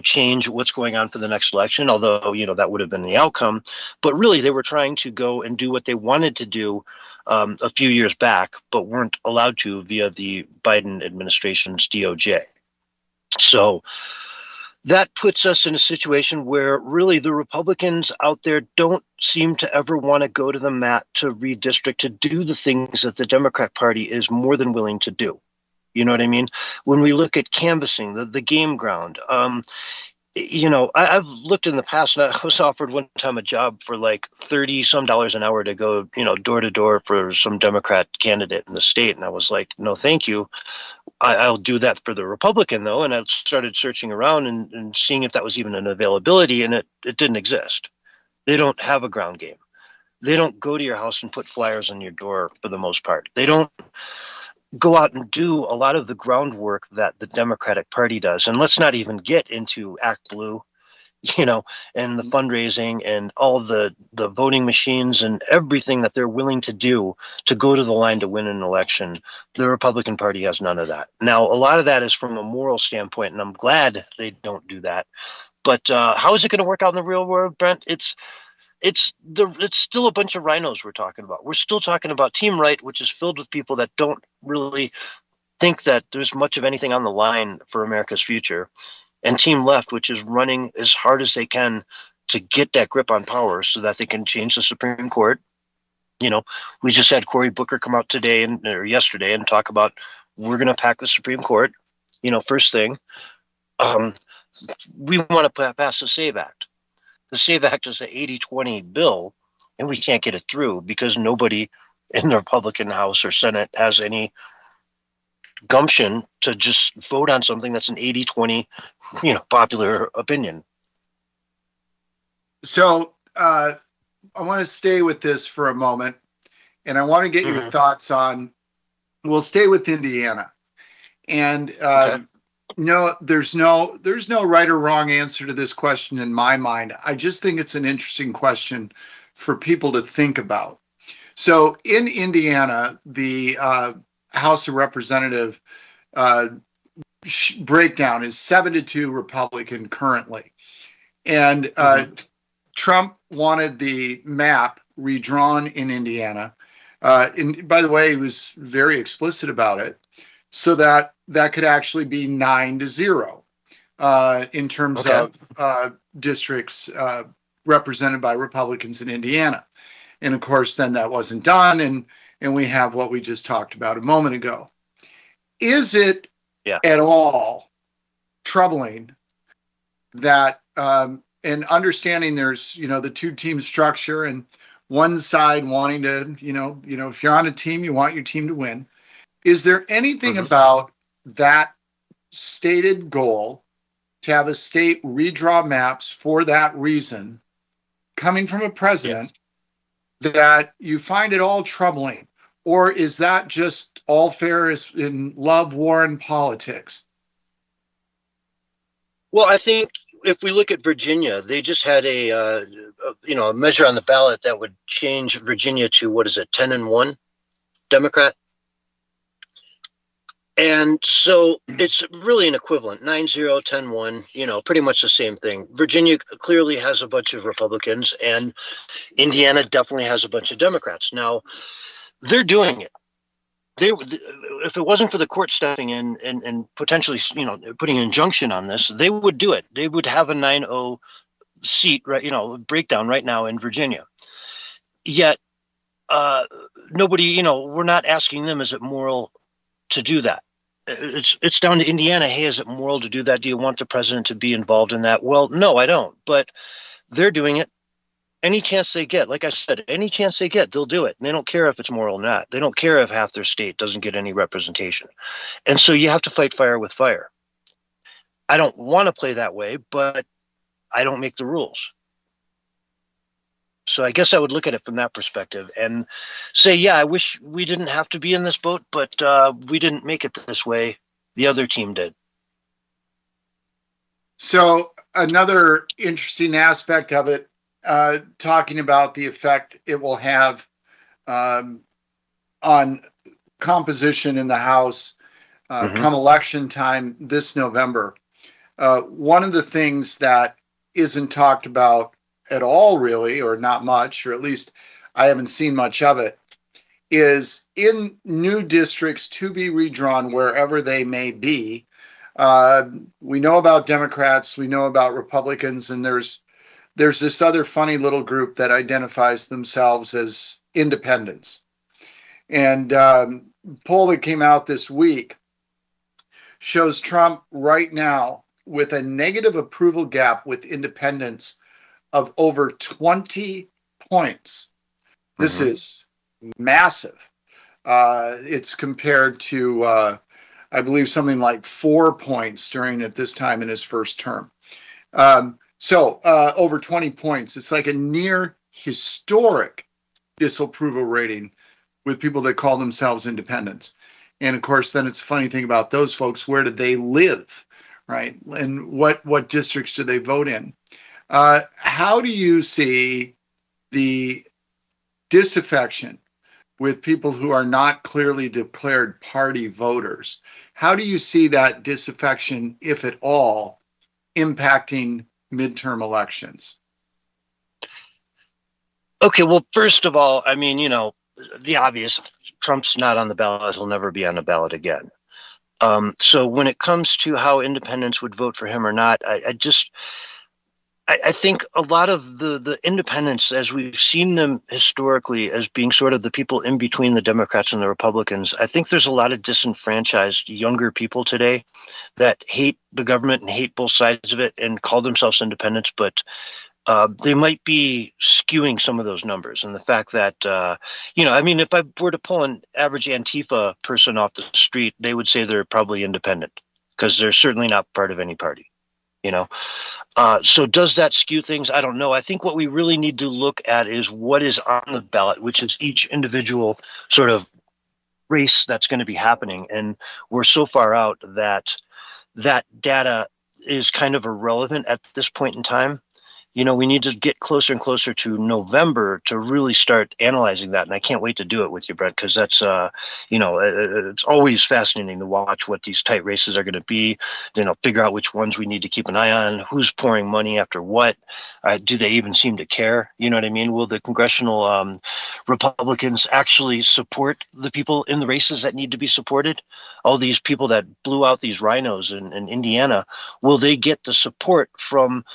change what's going on for the next election, although, that would have been the outcome. But really, they were trying to go and do what they wanted to do a few years back, but weren't allowed to via the Biden administration's DOJ. So that puts us in a situation where really the Republicans out there don't seem to ever want to go to the mat to redistrict, to do the things that the Democrat Party is more than willing to do. You know what I mean? When we look at canvassing, the game ground, I've looked in the past, and I was offered one time a job for like $30-some an hour to go, door to door for some Democrat candidate in the state. And I was like, no, thank you. I'll do that for the Republican, though. And I started searching around and seeing if that was even an availability, and it didn't exist. They don't have a ground game. They don't go to your house and put flyers on your door for the most part. They don't go out and do a lot of the groundwork that the Democratic Party does. And let's not even get into Act Blue, and the fundraising and all the voting machines and everything that they're willing to do to go to the line to win an election. The Republican Party has none of that. Now, a lot of that is from a moral standpoint, and I'm glad they don't do that. But how is it going to work out in the real world, Brent? It's still a bunch of rhinos we're talking about. We're still talking about Team Right, which is filled with people that don't really think that there's much of anything on the line for America's future, and Team Left, which is running as hard as they can to get that grip on power so that they can change the Supreme Court. We just had Cory Booker come out today or yesterday and talk about we're going to pack the Supreme Court. First thing, we want to pass the SAVE Act. The SAVE Act is an 80-20 bill, and we can't get it through because nobody in the Republican House or Senate has any gumption to just vote on something that's an 80-20, popular opinion. So I want to stay with this for a moment, and I want to get your thoughts on, we'll stay with Indiana. And Okay. no, there's no right or wrong answer to this question in my mind. I just think it's an interesting question for people to think about. So in Indiana, the House of Representative breakdown is 7-2 Republican currently. And Trump wanted the map redrawn in Indiana. And by the way, he was very explicit about it, so that could actually be 9-0 in terms of districts represented by Republicans in Indiana. And of course, then that wasn't done, and we have what we just talked about a moment ago. Is it at all troubling that, and understanding there's, the two-team structure and one side wanting to, if you're on a team, you want your team to win. Is there anything about that stated goal to have a state redraw maps for that reason coming from a president that you find it all troubling? or is that just all fair is in love, war, and politics? Well, I think if we look at Virginia, they just had a measure on the ballot that would change Virginia to, what is it, 10-1 Democrat. And so it's really an equivalent, 9-0, 10-1, pretty much the same thing. Virginia clearly has a bunch of Republicans, and Indiana definitely has a bunch of Democrats. Now, they're doing it. If it wasn't for the court stepping in and potentially, putting an injunction on this, they would do it. They would have a 9-0 seat, right, breakdown right now in Virginia. Yet, nobody, we're not asking them, is it moral to do that? It's down to Indiana. Hey, is it moral to do that? Do you want the president to be involved in that? Well, no, I don't. But they're doing it. Any chance they get, like I said, any chance they get, they'll do it. And they don't care if it's moral or not. They don't care if half their state doesn't get any representation. And so you have to fight fire with fire. I don't want to play that way, but I don't make the rules. So I guess I would look at it from that perspective and say, yeah, I wish we didn't have to be in this boat, but we didn't make it this way. The other team did. So another interesting aspect of it, talking about the effect it will have on composition in the House come election time this November. One of the things that isn't talked about at all, really, or not much, or at least I haven't seen much of it, is in new districts to be redrawn wherever they may be. We know about Democrats, we know about Republicans, and there's this other funny little group that identifies themselves as independents. And poll that came out this week shows Trump right now with a negative approval gap with independents of over 20 points. This is massive. It's compared to, I believe, something like 4 points at this time in his first term. So over 20 points. It's like a near historic disapproval rating with people that call themselves independents. And of course, then it's a funny thing about those folks. Where did they live, right? And what districts do they vote in? How do you see the disaffection with people who are not clearly declared party voters? How do you see that disaffection, if at all, impacting midterm elections? Okay, well, first of all, I mean, the obvious, Trump's not on the ballot. He'll never be on the ballot again. So when it comes to how independents would vote for him or not, I think a lot of the independents, as we've seen them historically as being sort of the people in between the Democrats and the Republicans, I think there's a lot of disenfranchised younger people today that hate the government and hate both sides of it and call themselves independents, but they might be skewing some of those numbers. And the fact that, if I were to pull an average Antifa person off the street, they would say they're probably independent because they're certainly not part of any party. So does that skew things? I don't know. I think what we really need to look at is what is on the ballot, which is each individual sort of race that's going to be happening. And we're so far out that that data is kind of irrelevant at this point in time. We need to get closer and closer to November to really start analyzing that. And I can't wait to do it with you, Brett, because that's, it's always fascinating to watch what these tight races are going to be, figure out which ones we need to keep an eye on, who's pouring money after what. Do they even seem to care? You know what I mean? Will the congressional Republicans actually support the people in the races that need to be supported? All these people that blew out these rhinos in Indiana, will they get the support from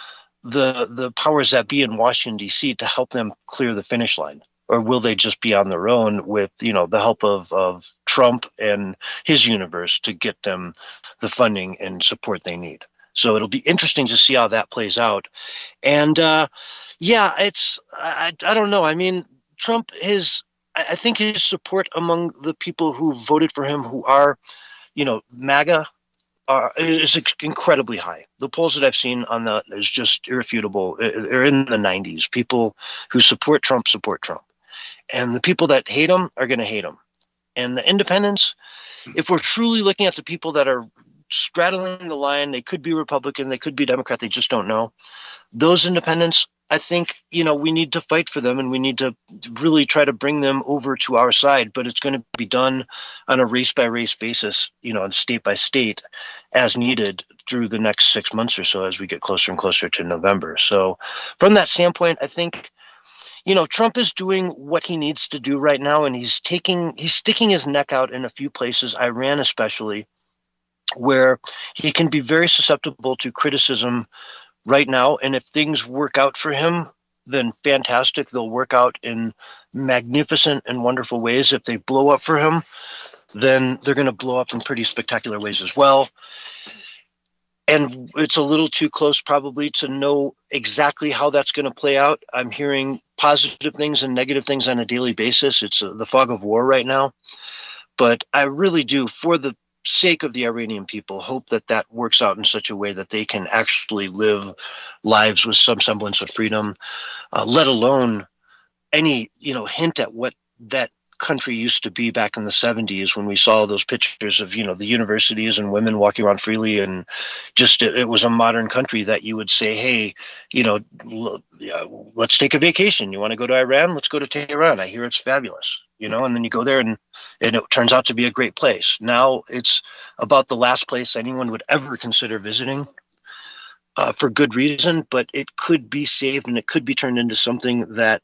the powers that be in Washington, D.C. to help them clear the finish line? Or will they just be on their own with, the help of Trump and his universe to get them the funding and support they need? So it'll be interesting to see how that plays out. And I don't know. I mean, Trump I think his support among the people who voted for him, who are, MAGA, is incredibly high. The polls that I've seen on that is just irrefutable. They're in the 90s. People who support Trump. And the people that hate him are going to hate him. And the independents, if we're truly looking at the people that are straddling the line, they could be Republican, they could be Democrat, they just don't know. Those independents, I think, we need to fight for them, and we need to really try to bring them over to our side, but it's going to be done on a race by race basis, and state by state as needed through the next 6 months or so as we get closer and closer to November. So from that standpoint, I think, Trump is doing what he needs to do right now, and he's sticking his neck out in a few places, Iran especially, where he can be very susceptible to criticism right now. And if things work out for him, then fantastic. They'll work out in magnificent and wonderful ways. If they blow up for him, then they're going to blow up in pretty spectacular ways as well. And it's a little too close probably to know exactly how that's going to play out. I'm hearing positive things and negative things on a daily basis. It's the fog of war right now. But I really do, for the sake of the Iranian people, hope that works out in such a way that they can actually live lives with some semblance of freedom, let alone any hint at what that country used to be back in the 70s, when we saw those pictures of the universities and women walking around freely, and just it was a modern country that you would say, hey, let's take a vacation. You want to go to Iran? Let's go to Tehran. I hear it's fabulous. And then you go there and it turns out to be a great place. Now it's about the last place anyone would ever consider visiting, for good reason, but it could be saved and it could be turned into something that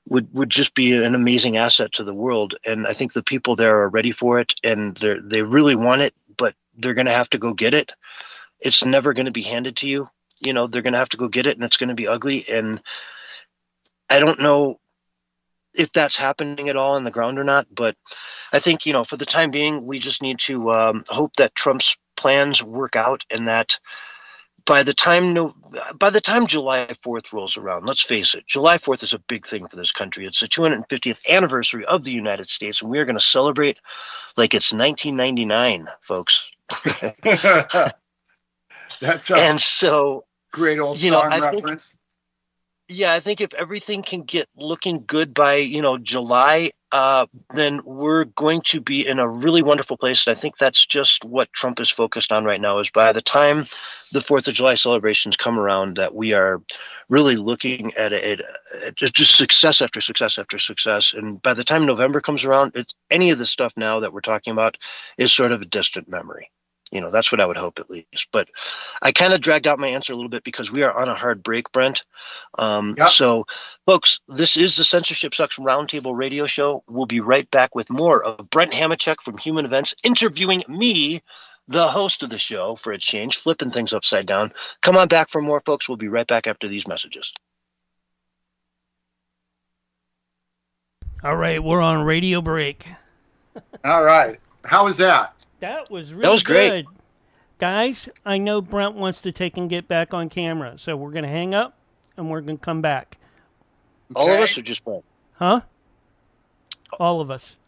would just be an amazing asset to the world. And I think the people there are ready for it, and they really want it, but they're going to have to go get it. It's never going to be handed to you. They're going to have to go get it, and it's going to be ugly. And I don't know if that's happening at all on the ground or not, but I think, for the time being, we just need to hope that Trump's plans work out, and that by the time July 4th rolls around, let's face it, July 4th is a big thing for this country. It's the 250th anniversary of the United States, and we are going to celebrate like it's 1999, folks. That's and so great old song reference. I think if everything can get looking good by, July, then we're going to be in a really wonderful place. And I think that's just what Trump is focused on right now, is by the time the 4th of July celebrations come around, that we are really looking at just success after success after success. And by the time November comes around, any of the stuff now that we're talking about is sort of a distant memory. That's what I would hope, at least. But I kind of dragged out my answer a little bit because we are on a hard break, Brent. Yep. So, folks, this is the Censorship Sucks Roundtable radio show. We'll be right back with more of Brent Hamachek from Human Events interviewing me, the host of the show, for a change, flipping things upside down. Come on back for more, folks. We'll be right back after these messages. All right, we're on radio break. All right. How was that? That was really great. Good. Guys, I know Brent wants to take and get back on camera, so we're going to hang up and we're going to come back. All of us, or just Brent? Huh? All of us.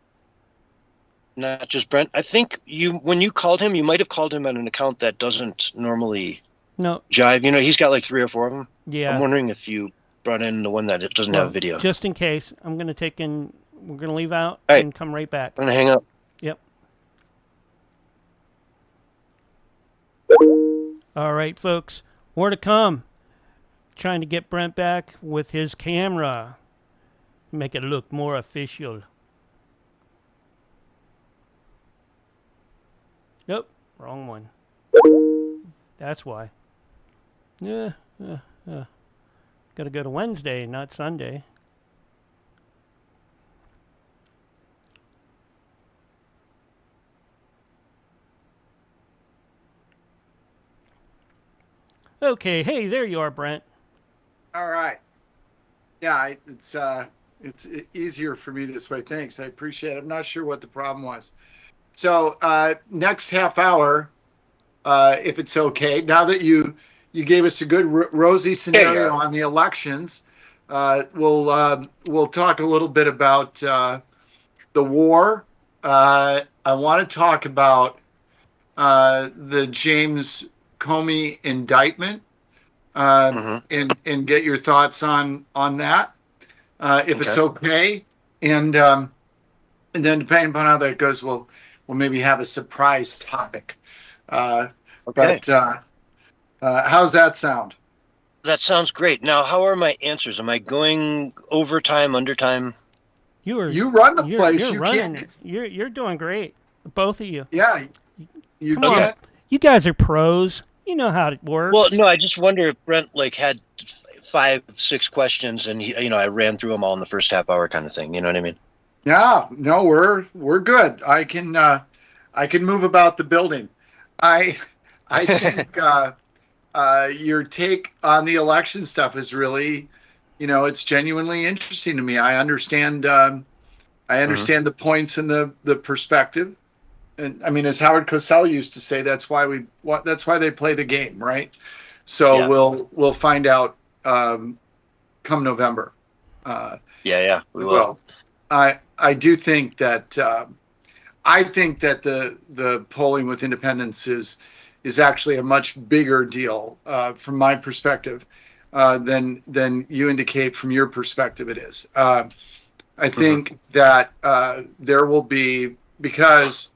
Not just Brent. I think when you called him, you might have called him on an account that doesn't normally jive. He's got like 3 or 4 of them. Yeah. I'm wondering if you brought in the one that it doesn't have video. Just in case, we're going to leave out and come right back. I'm going to hang up. Yep. All right, folks, more to come. Trying to get Brent back with his camera. Make it look more official. Nope, wrong one. That's why. Got to go to Wednesday, not Sunday. Okay, hey, there you are, Brent. All right. Yeah, it's easier for me this way. Thanks, I appreciate it. I'm not sure what the problem was. So next half hour, if it's okay, now that you gave us a good rosy scenario on the elections, we'll talk a little bit about the war. I want to talk about the James Comey indictment, and get your thoughts on that, if it's okay. And and then depending upon how that goes, we'll maybe have a surprise topic. Okay. But how's that sound? That sounds great. Now, how are my answers? Am I going overtime, undertime? You run the place. You're You running can't. it. You're doing great, both of you. Yeah, you Come on. can't. You guys are pros. You know how it works. Well, no, I just wonder if Brent had 5, 6 questions, and I ran through them all in the first half hour, kind of thing. You know what I mean? Yeah, no, we're good. I can move about the building. I think your take on the election stuff is really, it's genuinely interesting to me. I understand the points and the perspective, and I mean, as Howard Cosell used to say, that's why they play the game, right? So Yeah. we'll find out come November. Yeah, we will. I do think that I think that the polling with independents is actually a much bigger deal from my perspective than you indicate from your perspective it is. I think that there will be, because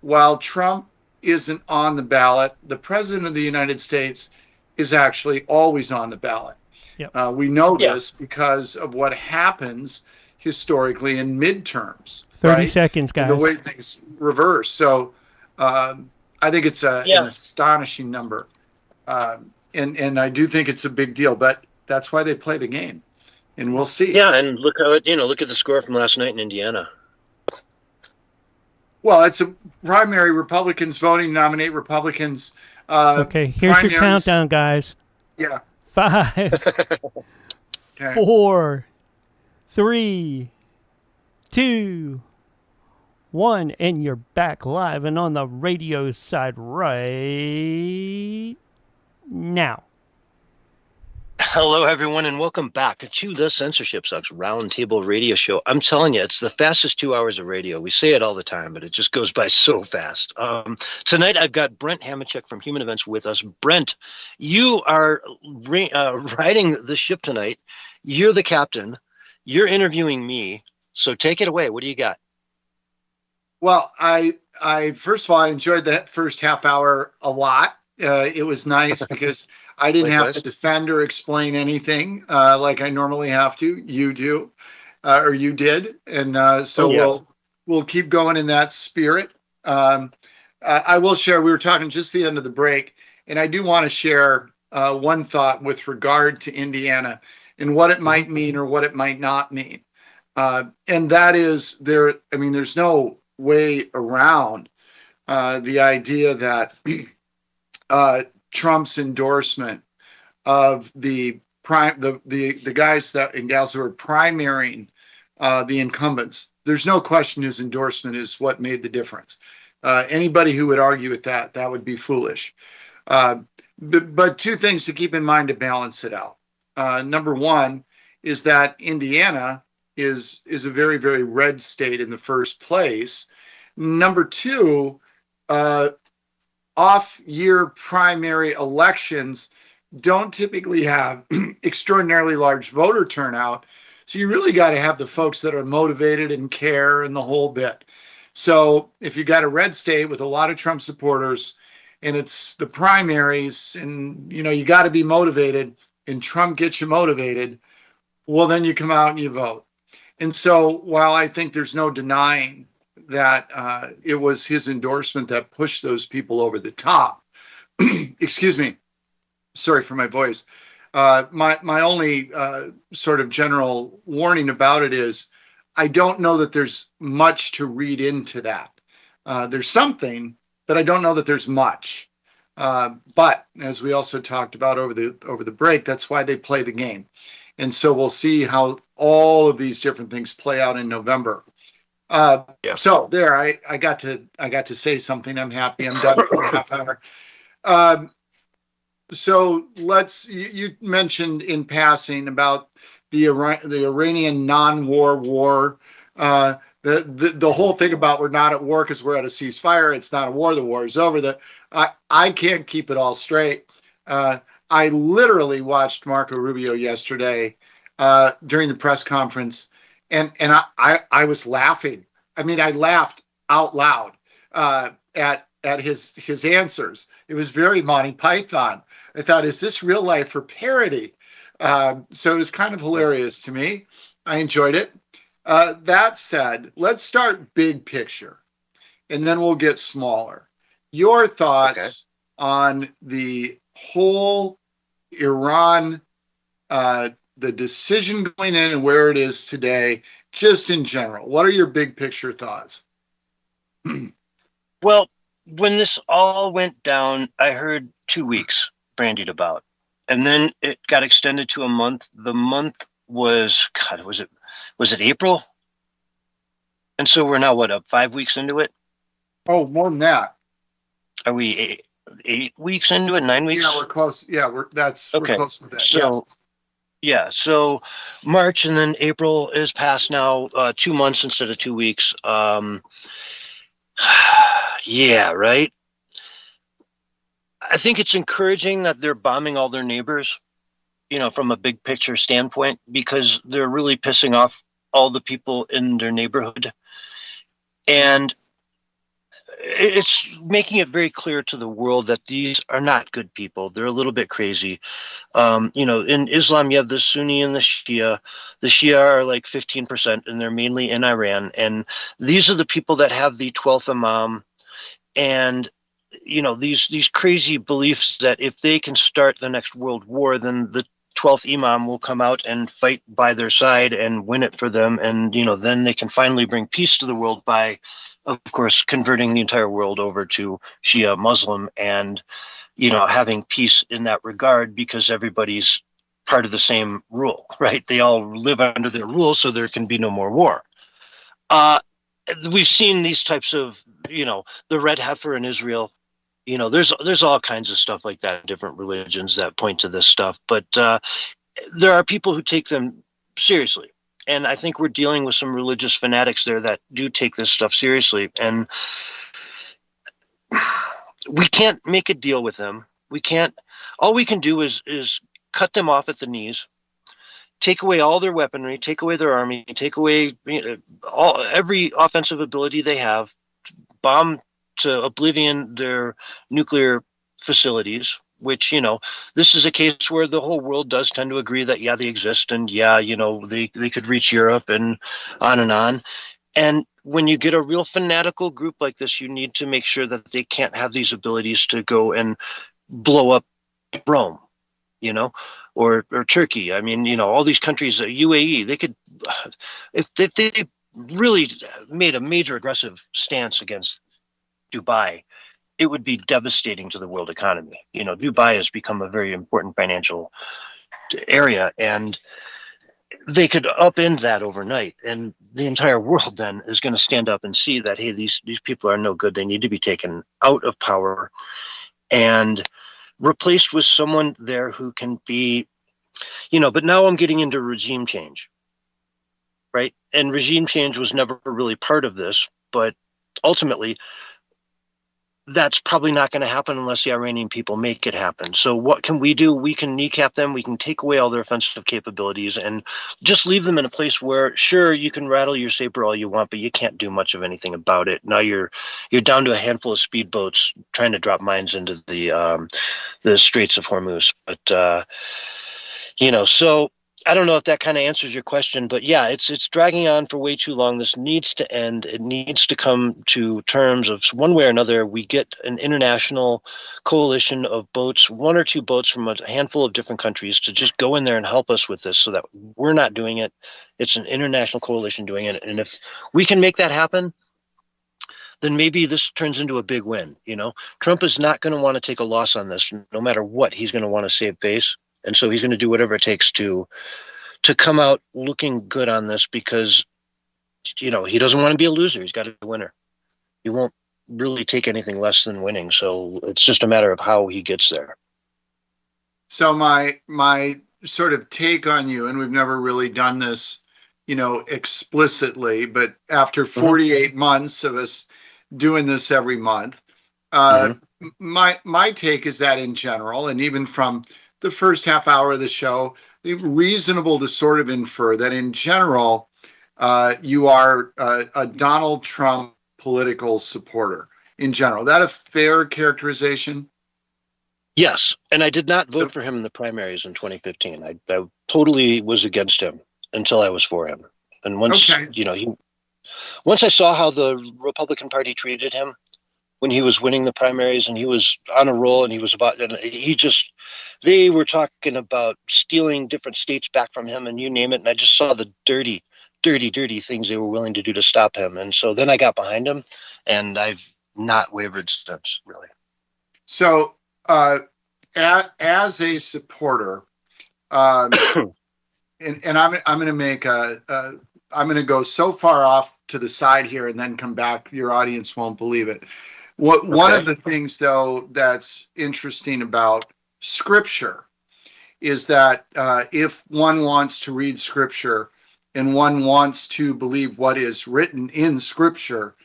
while Trump isn't on the ballot, the president of the United States is actually always on the ballot. Yep. We know this because of what happens historically in midterms. 30 right? seconds, guys. And the way things reverse. So I think it's an astonishing number. And I do think it's a big deal, but that's why they play the game. And we'll see. Yeah, and look at the score from last night in Indiana. Well, it's a primary. Republicans voting nominate Republicans. Okay, here's your primaries- countdown, guys. Yeah. 5, Okay. 4, 3, 2, 1, and you're back live and on the radio side right now. Hello, everyone, and welcome back to the Censorship Sucks Roundtable Radio Show. I'm telling you, it's the fastest 2 hours of radio. We say it all the time, but it just goes by so fast. Tonight, I've got Brent Hamachek from Human Events with us. Brent, you are riding the ship tonight. You're the captain. You're interviewing me. So take it away. What do you got? Well, I first of all, I enjoyed that first half hour a lot. It was nice because I didn't have to defend or explain anything like I normally have to. You do, or you did, and we'll keep going in that spirit. I will share. We were talking just the end of the break, and I do want to share one thought with regard to Indiana and what it might mean or what it might not mean. And that is there's no way around the idea that Trump's endorsement of the guys that and gals who are primarying the incumbents. There's no question his endorsement is what made the difference. Anybody who would argue with that would be foolish. But two things to keep in mind to balance it out. Number one is that Indiana is a very, very red state in the first place. Number two, off-year primary elections don't typically have extraordinarily large voter turnout. So you really got to have the folks that are motivated and care and the whole bit. So if you got a red state with a lot of Trump supporters and it's the primaries and, you got to be motivated and Trump gets you motivated, well, then you come out and you vote. And so while I think there's no denying that it was his endorsement that pushed those people over the top, excuse me, sorry for my voice. My only sort of general warning about it is I don't know that there's much to read into that. There's something, but I don't know that there's much. But as we also talked about over the break, that's why they play the game. And so we'll see how all of these different things play out in November. So there, I got to say something. I'm happy. I'm done for a half hour. So you mentioned in passing about the Iranian non-war war. The whole thing about we're not at war because we're at a ceasefire. It's not a war. The war is over. I can't keep it all straight. I literally watched Marco Rubio yesterday during the press conference, and I was laughing I mean, I laughed out loud at his answers. It was very Monty Python. I thought, is this real life or parody? So it was kind of hilarious to me. I enjoyed it. That said, let's start big picture, and then we'll get smaller. Your thoughts on the whole Iran, the decision going in and where it is today, just in general. What are your big picture thoughts? Well, when this all went down, I heard 2 weeks brandied about, and then it got extended to a month. The month was, God, was it April? And so we're now, what, 5 weeks into it? Oh, more than that. Are we 8 weeks into it? 9 weeks? Yeah, we're close. Yeah, we're close to that. So, yeah, so March and then April is past now, 2 months instead of 2 weeks. Yeah, right. I think it's encouraging that they're bombing all their neighbors, from a big picture standpoint, because they're really pissing off all the people in their neighborhood. And it's making it very clear to the world that these are not good people. They're a little bit crazy. In Islam, you have the Sunni and the Shia. The Shia are like 15%, and they're mainly in Iran. And these are the people that have the 12th Imam. And, these crazy beliefs that if they can start the next world war, then the 12th Imam will come out and fight by their side and win it for them. And, then they can finally bring peace to the world by, of course, converting the entire world over to Shia Muslim and, having peace in that regard, because everybody's part of the same rule, right? They all live under their rule, so there can be no more war. We've seen these types of, the red heifer in Israel. There's all kinds of stuff like that in different religions that point to this stuff. But there are people who take them seriously. And I think we're dealing with some religious fanatics there that do take this stuff seriously. And we can't make a deal with them. All we can do is cut them off at the knees, take away all their weaponry, take away their army, take away every offensive ability they have, bomb to oblivion their nuclear facilities, which, this is a case where the whole world does tend to agree that, yeah, they exist, and yeah, they could reach Europe and on and on. And when you get a real fanatical group like this, you need to make sure that they can't have these abilities to go and blow up Rome, or Turkey. I mean, all these countries, UAE, they could, if they really made a major aggressive stance against Dubai, it would be devastating to the world economy. Dubai has become a very important financial area, and they could upend that overnight. And the entire world then is going to stand up and see that, hey, these people are no good. They need to be taken out of power and replaced with someone there who can be, but now I'm getting into regime change, right? And regime change was never really part of this, but ultimately, that's probably not going to happen unless the Iranian people make it happen. So what can we do? We can kneecap them. We can take away all their offensive capabilities and just leave them in a place where, sure, you can rattle your saber all you want, but you can't do much of anything about it. Now you're down to a handful of speedboats trying to drop mines into the Straits of Hormuz. But so I don't know if that kind of answers your question, but yeah, it's dragging on for way too long. This needs to end. It needs to come to terms of one way or another. We get an international coalition of boats, 1 or 2 boats from a handful of different countries to just go in there and help us with this so that we're not doing it. It's an international coalition doing it. And if we can make that happen, then maybe this turns into a big win. Trump is not going to want to take a loss on this. No matter what, he's going to want to save face. And so he's going to do whatever it takes to come out looking good on this, because, he doesn't want to be a loser. He's got to be a winner. He won't really take anything less than winning. So it's just a matter of how he gets there. So my sort of take on you, and we've never really done this, explicitly, but after 48 months of us doing this every month, my take is that in general, and even from the first half hour of the show, reasonable to sort of infer that in general, you are a Donald Trump political supporter in general. That a fair characterization? Yes, and I did not So, vote for him in the primaries in 2015. I totally was against him until I was for him. And once, okay. once I saw how the Republican Party treated him when he was winning the primaries and he was on a roll and they were talking about stealing different states back from him and you name it. And I just saw the dirty, dirty, dirty things they were willing to do to stop him. And so then I got behind him and I've not wavered since, really. So, as a supporter, and I'm going to make I'm going to go so far off to the side here and then come back. Your audience won't believe it. One of the things, though, that's interesting about Scripture is that if one wants to read Scripture and one wants to believe what is written in Scripture,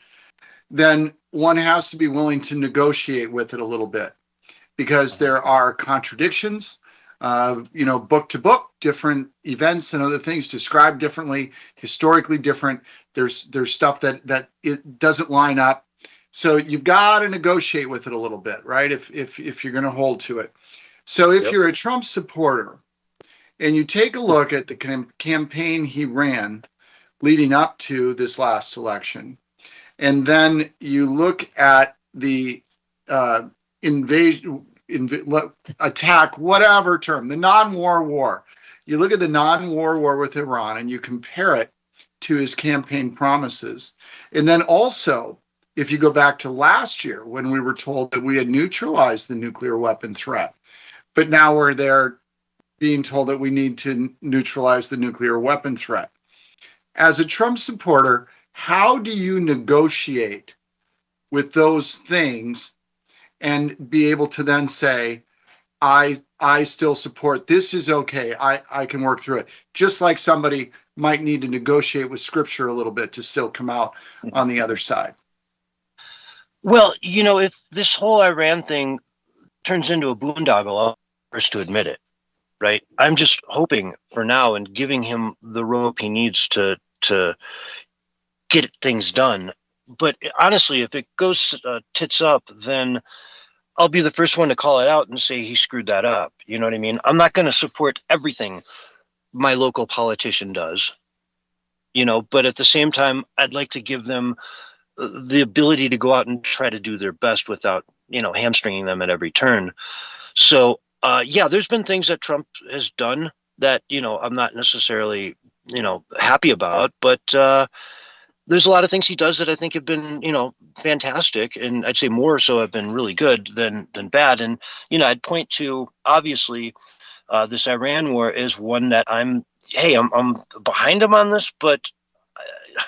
then one has to be willing to negotiate with it a little bit, because there are contradictions, book to book, different events and other things described differently, historically different. There's stuff that it doesn't line up. So you've got to negotiate with it a little bit, right? If you're going to hold to it. So if you're a Trump supporter and you take a look at the campaign he ran leading up to this last election, and then you look at the attack, whatever term, the non-war war. You look at the non-war war with Iran and you compare it to his campaign promises. And then also, if you go back to last year when we were told that we had neutralized the nuclear weapon threat, but now we're there being told that we need to neutralize the nuclear weapon threat. As a Trump supporter, how do you negotiate with those things and be able to then say, I still support, this is okay, I can work through it. Just like somebody might need to negotiate with Scripture a little bit to still come out on the other side. Well, if this whole Iran thing turns into a boondoggle, I'll be first to admit it, right? I'm just hoping for now and giving him the rope he needs to get things done. But honestly, if it goes tits up, then I'll be the first one to call it out and say he screwed that up. You know what I mean? I'm not going to support everything my local politician does, but at the same time, I'd like to give them the ability to go out and try to do their best without, hamstringing them at every turn. So, there's been things that Trump has done that, I'm not necessarily, happy about, but there's a lot of things he does that I think have been, fantastic. And I'd say more so have been really good than bad. And, I'd point to, obviously, this Iran war is one that I'm behind him on this, but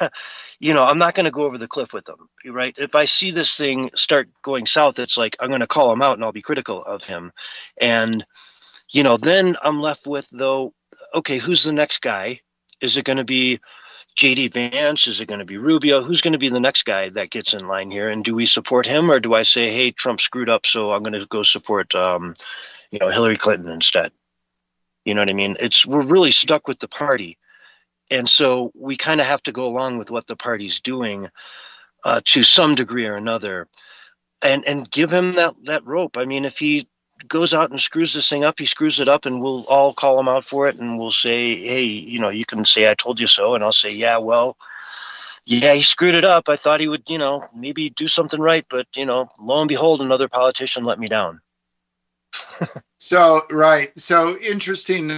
I'm not going to go over the cliff with him, right? If I see this thing start going south, it's like, I'm going to call him out and I'll be critical of him. And, then I'm left with, though, okay, who's the next guy? Is it going to be J.D. Vance? Is it going to be Rubio? Who's going to be the next guy that gets in line here? And do we support him, or do I say, hey, Trump screwed up, so I'm going to go support, Hillary Clinton instead? You know what I mean? We're really stuck with the party. And so we kind of have to go along with what the party's doing to some degree or another, and give him that rope. I mean, if he goes out and screws this thing up, he screws it up, and we'll all call him out for it, and we'll say, hey, you can say I told you so, and I'll say, yeah, he screwed it up. I thought he would, maybe do something right, but lo and behold, another politician let me down. So right, so interesting.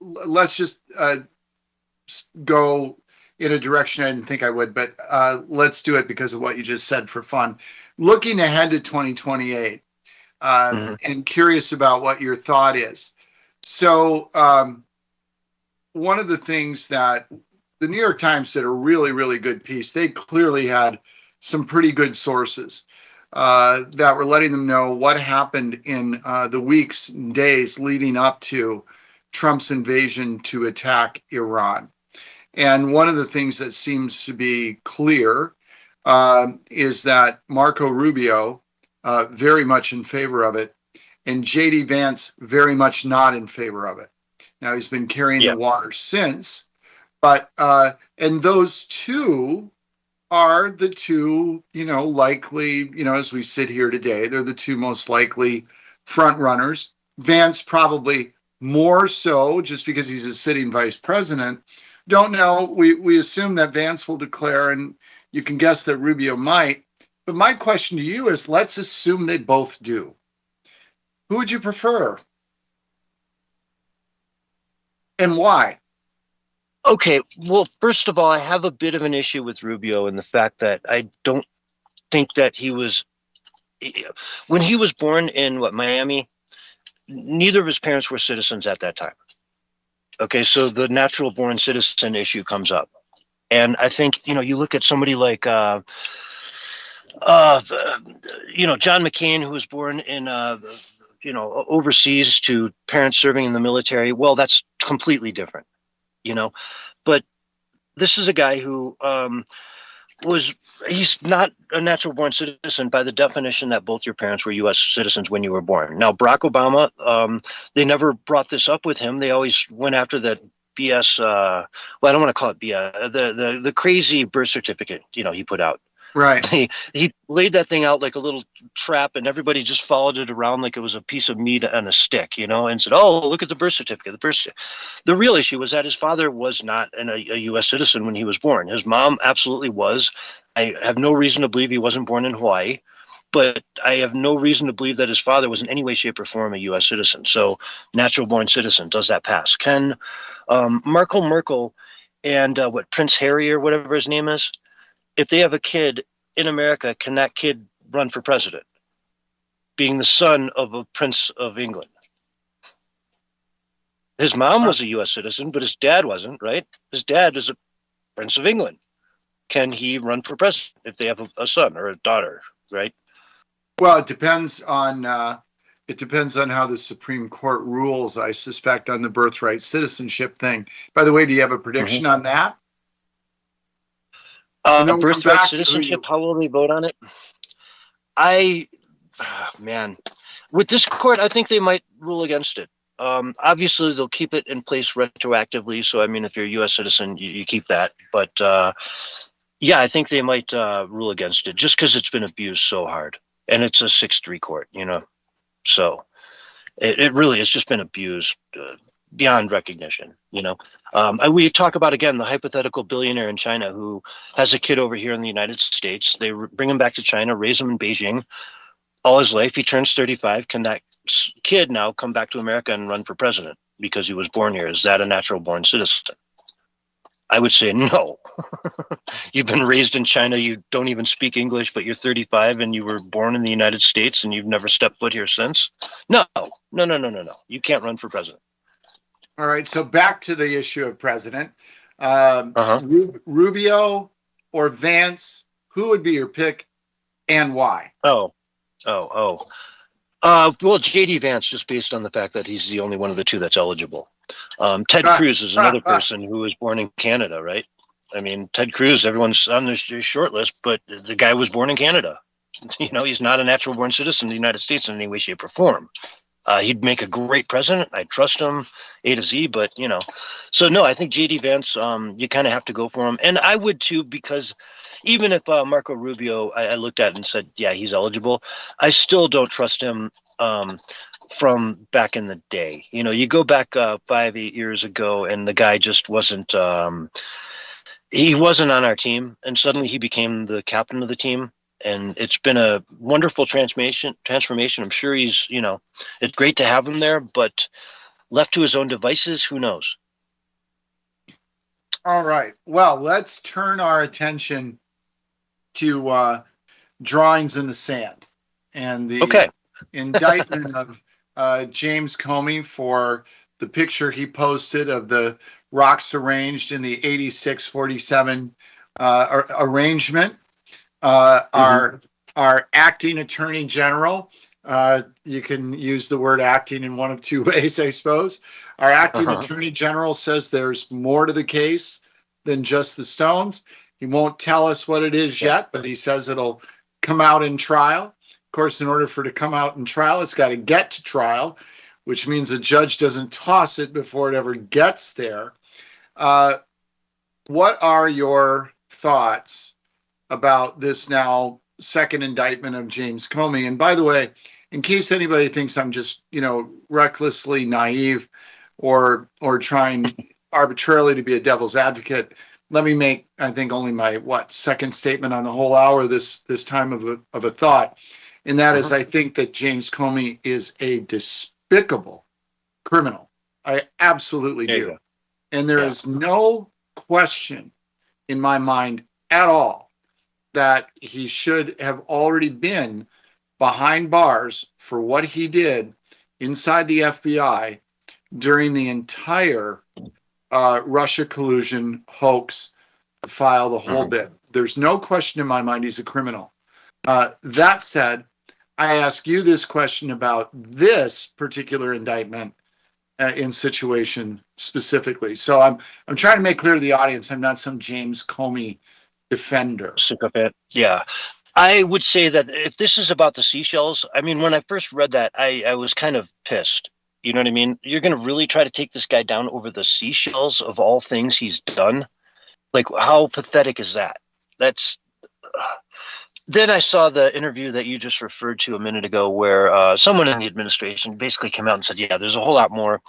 Let's just go in a direction I didn't think I would, but let's do it because of what you just said for fun. Looking ahead to 2028, and curious about what your thought is. So one of the things that the New York Times did a really, really good piece. They clearly had some pretty good sources that were letting them know what happened in the weeks and days leading up to Trump's invasion to attack Iran. And one of the things that seems to be clear is that Marco Rubio very much in favor of it, and J.D. Vance very much not in favor of it. Now, he's been carrying the water since, But and those two are the two, likely, as we sit here today, they're the two most likely front runners. Vance probably more so just because he's a sitting vice president. Don't know. We assume that Vance will declare, and you can guess that Rubio might. But my question to you is, let's assume they both do. Who would you prefer? And why? Okay, well, first of all, I have a bit of an issue with Rubio in the fact that I don't think that when he was born in Miami, neither of his parents were citizens at that time. Okay, so the natural born citizen issue comes up. And I think, you look at somebody like, John McCain, who was born in, overseas to parents serving in the military. Well, that's completely different. But this is a guy who he's not a natural born citizen by the definition that both your parents were U.S. citizens when you were born. Now, Barack Obama, they never brought this up with him. They always went after that BS. I don't want to call it BS. The crazy birth certificate, he put out. Right. He laid that thing out like a little trap, and everybody just followed it around like it was a piece of meat on a stick, and said, "Oh, look at the birth certificate." The real issue was that his father was not a U.S. citizen when he was born. His mom absolutely was. I have no reason to believe he wasn't born in Hawaii, but I have no reason to believe that his father was in any way, shape, or form a U.S. citizen. So, natural born citizen, does that pass? Can Merkel and Prince Harry or whatever his name is, if they have a kid in America, can that kid run for president, being the son of a prince of England? His mom was a U.S. citizen, but his dad wasn't, right? His dad is a prince of England. Can he run for president if they have a son or a daughter, right? Well, it depends on how the Supreme Court rules, I suspect, on the birthright citizenship thing. By the way, do you have a prediction on that? Birthright citizenship, how will they vote on it? With this court, I think they might rule against it. Obviously, they'll keep it in place retroactively. So, if you're a U.S. citizen, you keep that. But, I think they might rule against it just because it's been abused so hard. And it's a 6-3 court, So it really has just been abused beyond recognition, we talk about, again, the hypothetical billionaire in China who has a kid over here in the United States. They bring him back to China, raise him in Beijing all his life. He turns 35. Can that kid now come back to America and run for president because he was born here? Is that a natural born citizen? I would say no. You've been raised in China. You don't even speak English, but you're 35 and you were born in the United States and you've never stepped foot here since. No. You can't run for president. All right, so back to the issue of president. Rubio or Vance, who would be your pick and why? Well, J.D. Vance, just based on the fact that he's the only one of the two that's eligible. Ted Cruz is another person who was born in Canada, right? Ted Cruz, everyone's on their short list, but the guy was born in Canada. He's not a natural born citizen of the United States in any way, shape, or form. He'd make a great president. I trust him A to Z, but so no, I think J.D. Vance, you kind of have to go for him. And I would too, because even if Marco Rubio, I looked at and said, yeah, he's eligible, I still don't trust him from back in the day. You go back 5-8 years ago and the guy just wasn't, he wasn't on our team, and suddenly he became the captain of the team. And it's been a wonderful transformation. I'm sure he's, it's great to have him there, but left to his own devices, who knows? All right. Well, let's turn our attention to drawings in the sand and the indictment of James Comey for the picture he posted of the rocks arranged in the 86-47 arrangement. Our acting attorney general, you can use the word acting in one of two ways, I suppose. Our acting attorney general says there's more to the case than just the stones. He won't tell us what it is yet, but he says it'll come out in trial. Of course, in order for it to come out in trial, it's got to get to trial, which means a judge doesn't toss it before it ever gets there. what are your thoughts about this now second indictment of James Comey? And by the way, in case anybody thinks I'm just, recklessly naive or trying arbitrarily to be a devil's advocate, let me make, I think, only my second statement on the whole hour this time of a thought. And that is, I think that James Comey is a despicable criminal. I absolutely do. And there is no question in my mind at all that he should have already been behind bars for what he did inside the FBI during the entire Russia collusion hoax file, the whole bit. There's no question in my mind he's a criminal. That said, I ask you this question about this particular indictment in situation specifically. So I'm trying to make clear to the audience I'm not some James Comey defender. Sycophant. Yeah. I would say that if this is about the seashells, I mean, when I first read that, I was kind of pissed. You know what I mean? You're going to really try to take this guy down over the seashells of all things he's done? Like, how pathetic is that? That's... Then I saw the interview that you just referred to a minute ago where someone in the administration basically came out and said, yeah, there's a whole lot more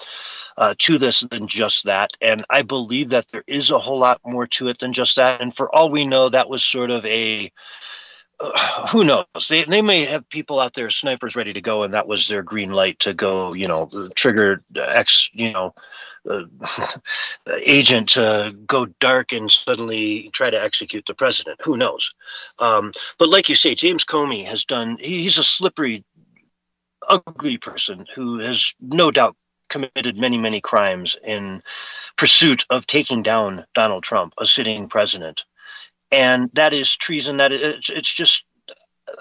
to this than just that. And I believe that there is a whole lot more to it than just that. And for all we know, that was sort of a... who knows? They may have people out there, snipers ready to go, and that was their green light to go, trigger X, agent to go dark and suddenly try to execute the president. Who knows? But like you say, James Comey has done, he's a slippery, ugly person who has no doubt committed many, many crimes in pursuit of taking down Donald Trump, a sitting president. And that is treason. It's just,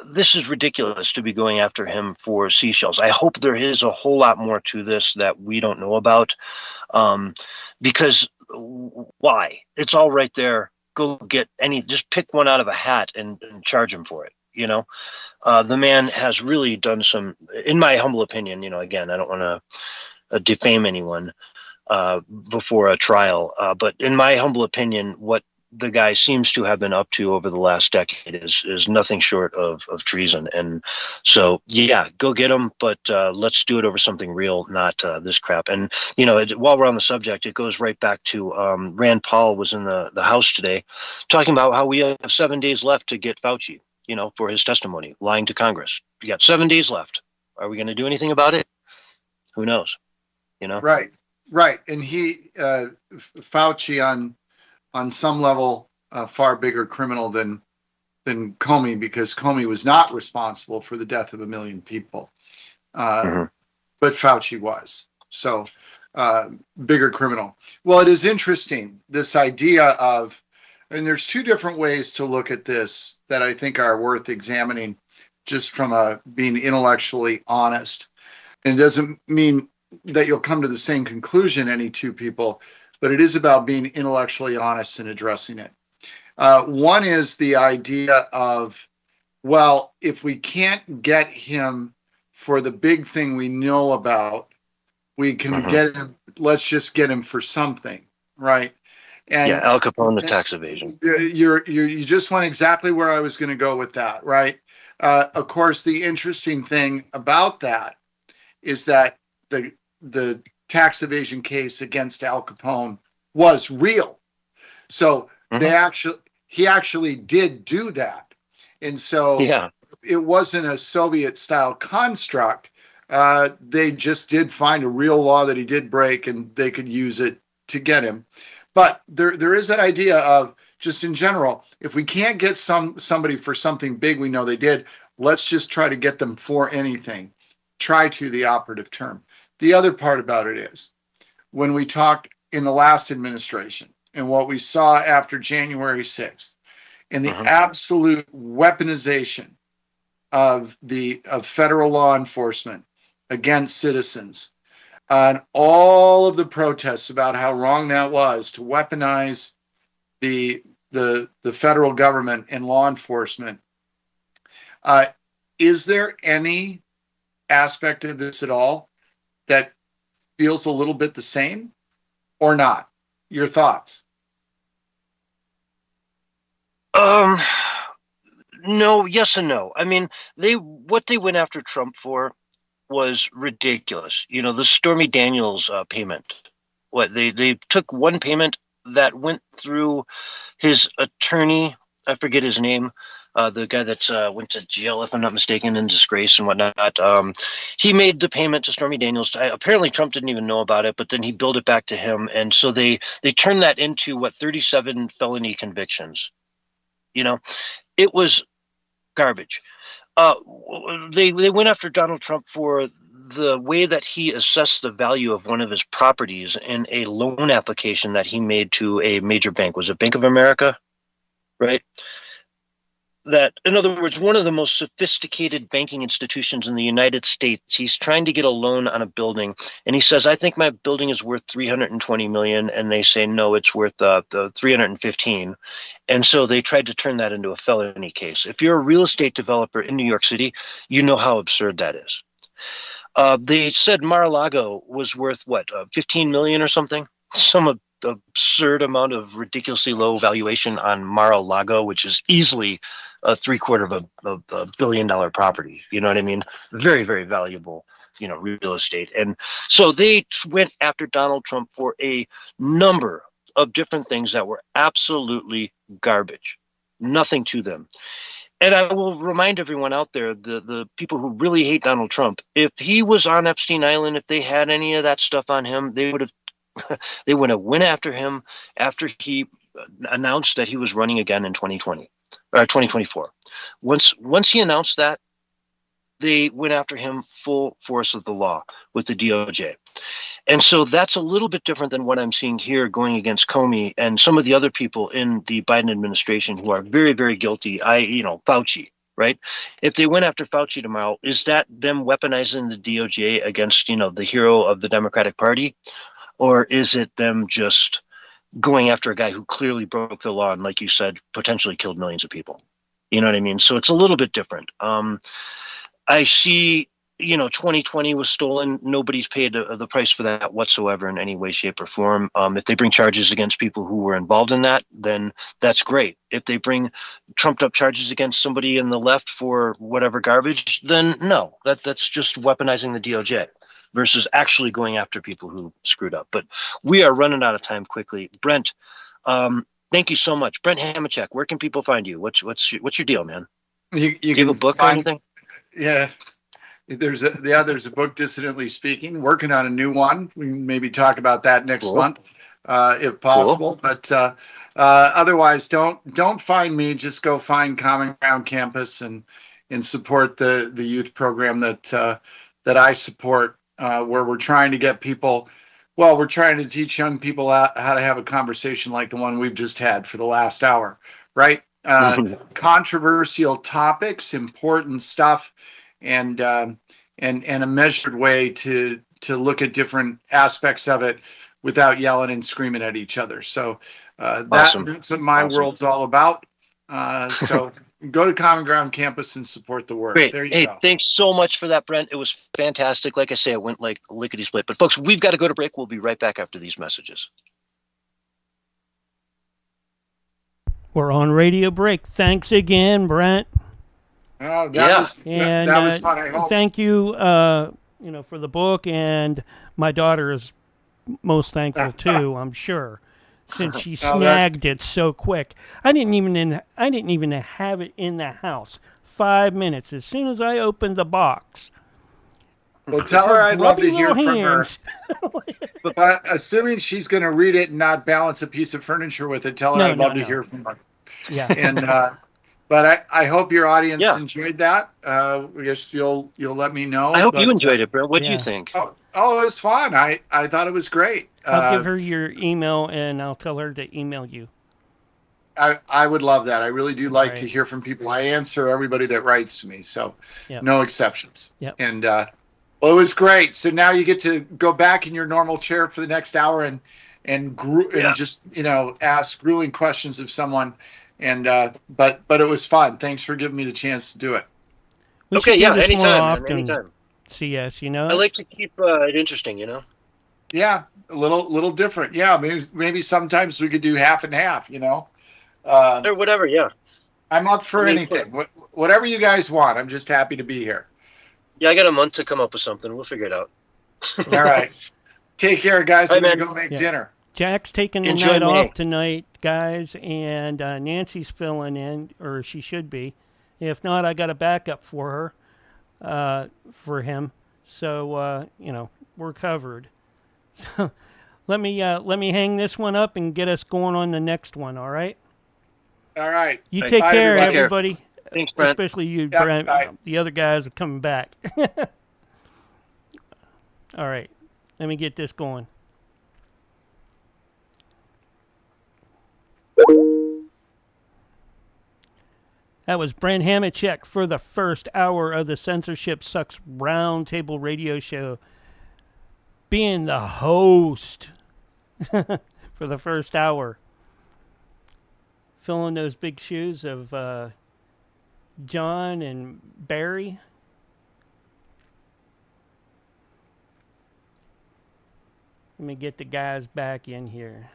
this is ridiculous to be going after him for seashells. I hope there is a whole lot more to this that we don't know about, because why? It's all right there. Go get just pick one out of a hat and charge him for it. The man has really done some, in my humble opinion, again, I don't want to defame anyone before a trial, but in my humble opinion, what the guy seems to have been up to over the last decade is nothing short of treason. And so, yeah, go get him, but let's do it over something real, not this crap. And, while we're on the subject, it goes right back to Rand Paul was in the House today talking about how we have 7 days left to get Fauci, for his testimony, lying to Congress. We got 7 days left. Are we going to do anything about it? Who knows? Right. And Fauci on some level, a far bigger criminal than Comey, because Comey was not responsible for the death of 1 million people, but Fauci was. So, bigger criminal. Well, it is interesting, this idea of, and there's two different ways to look at this that I think are worth examining, just from being intellectually honest. And it doesn't mean that you'll come to the same conclusion, any two people, but it is about being intellectually honest and addressing it. One is the idea of, well, if we can't get him for the big thing we know about, we can get him, let's just get him for something, right? And Al Capone, the tax evasion. You just went exactly where I was going to go with that, right? Of course, the interesting thing about that is that the tax evasion case against Al Capone was real. So he actually did do that. And so it wasn't a Soviet style construct. They just did find a real law that he did break, and they could use it to get him. But there is that idea of, just in general, if we can't get somebody for something big we know they did, let's just try to get them for anything. Try to, the operative term. The other part about it is, when we talked in the last administration and what we saw after January 6th, and the absolute weaponization of federal law enforcement against citizens, and all of the protests about how wrong that was to weaponize the federal government and law enforcement, is there any aspect of this at all that feels a little bit the same or not? Your thoughts? Um, no, yes and no. I mean, what they went after Trump for was ridiculous. You know, the Stormy Daniels payment. What they took one payment that went through his attorney. I forget his name. The guy that went to jail, if I'm not mistaken, in disgrace and whatnot. He made the payment to Stormy Daniels. Apparently, Trump didn't even know about it, but then he billed it back to him, and so they turned that into 37 felony convictions. You know, it was garbage. Uh, they went after Donald Trump for the way that he assessed the value of one of his properties in a loan application that he made to a major bank. Was it Bank of America? Right? That, in other words, one of the most sophisticated banking institutions in the United States, he's trying to get a loan on a building, and he says, "I think my building is worth 320 million," and they say, "No, it's worth the 315," and so they tried to turn that into a felony case. If you're a real estate developer in New York City, you know how absurd that is. They said Mar-a-Lago was worth what, 15 million or something, some absurd amount of ridiculously low valuation on Mar-a-Lago, which is easily a three-quarter of a billion-dollar property. You know what I mean? Very, very valuable, real estate. And so they went after Donald Trump for a number of different things that were absolutely garbage. Nothing to them. And I will remind everyone out there, the people who really hate Donald Trump, if he was on Epstein Island, if they had any of that stuff on him, they would have went after him after he announced that he was running again in 2020 or 2024. Once he announced that, they went after him full force of the law with the DOJ. And so that's a little bit different than what I'm seeing here going against Comey and some of the other people in the Biden administration who are very, very guilty. Fauci, right? If they went after Fauci tomorrow, is that them weaponizing the DOJ against, the hero of the Democratic Party? Or is it them just going after a guy who clearly broke the law and, like you said, potentially killed millions of people? You know what I mean? So it's a little bit different. I see, 2020 was stolen. Nobody's paid the price for that whatsoever in any way, shape, or form. If they bring charges against people who were involved in that, then that's great. If they bring trumped up charges against somebody in the left for whatever garbage, then no, that's just weaponizing the DOJ. Versus actually going after people who screwed up. But we are running out of time quickly. Brent, thank you so much. Brent Hamachek, where can people find you? What's your deal, man? You Do you have a book or anything? Yeah. There's a book, Dissidently Speaking, working on a new one. We can maybe talk about that next month, if possible. Cool. But otherwise, don't find me. Just go find Common Ground Campus and support the youth program that I support. Where we're trying to get people, we're trying to teach young people how to have a conversation like the one we've just had for the last hour, right? Controversial topics, important stuff, and a measured way to look at different aspects of it without yelling and screaming at each other. So Awesome. That's what my world's all about. So go to Common Ground Campus and support the work. Great. There you go. Thanks so much for that, Brent. It was fantastic. Like I say, it went like lickety split. But folks, we've got to go to break. We'll be right back after these messages. We're on radio break. Thanks again, Brent. That was fun. I hope. Thank you, for the book, and my daughter is most thankful too. I'm sure. Since she snagged it so quick, I didn't even have it in the house. 5 minutes as soon as I opened the box. Well, tell her I'd love to hear from her. But assuming she's going to read it and not balance a piece of furniture with it, tell her I'd love to hear from her. Yeah. And but I hope your audience enjoyed that. I guess you'll let me know. I hope you enjoyed it, Brent. What do you think? Oh, it was fun. I thought it was great. I'll give her your email and I'll tell her to email you. I would love that. I really do like to hear from people. I answer everybody that writes to me, so no exceptions. Yep. And it was great. So now you get to go back in your normal chair for the next hour and just ask grueling questions of someone. And but it was fun. Thanks for giving me the chance to do it. Anytime. CS, I like to keep it interesting, Yeah, a little different. Yeah, maybe sometimes we could do half and half, or whatever. Yeah. I'm up for I mean, anything. Whatever you guys want. I'm just happy to be here. Yeah, I got a month to come up with something. We'll figure it out. All right. Take care, guys. Bye, I'm going man. to go make Yeah. dinner. Jack's taking the Enjoy night May. off tonight, guys, and Nancy's filling in, or she should be. If not, I got a backup for her, for him. So we're covered. So let me hang this one up and get us going on the next one. All right. All right. You Bye, take care, everybody. everybody. Thanks, Brent. Especially you, Yeah, Brent. bye. The other guys are coming back. All right. Let me get this going. That was Brent Hamachek for the first hour of the Censorship Sucks Roundtable Radio Show, being the host for the first hour, filling those big shoes of John and Barry. Let me get the guys back in here.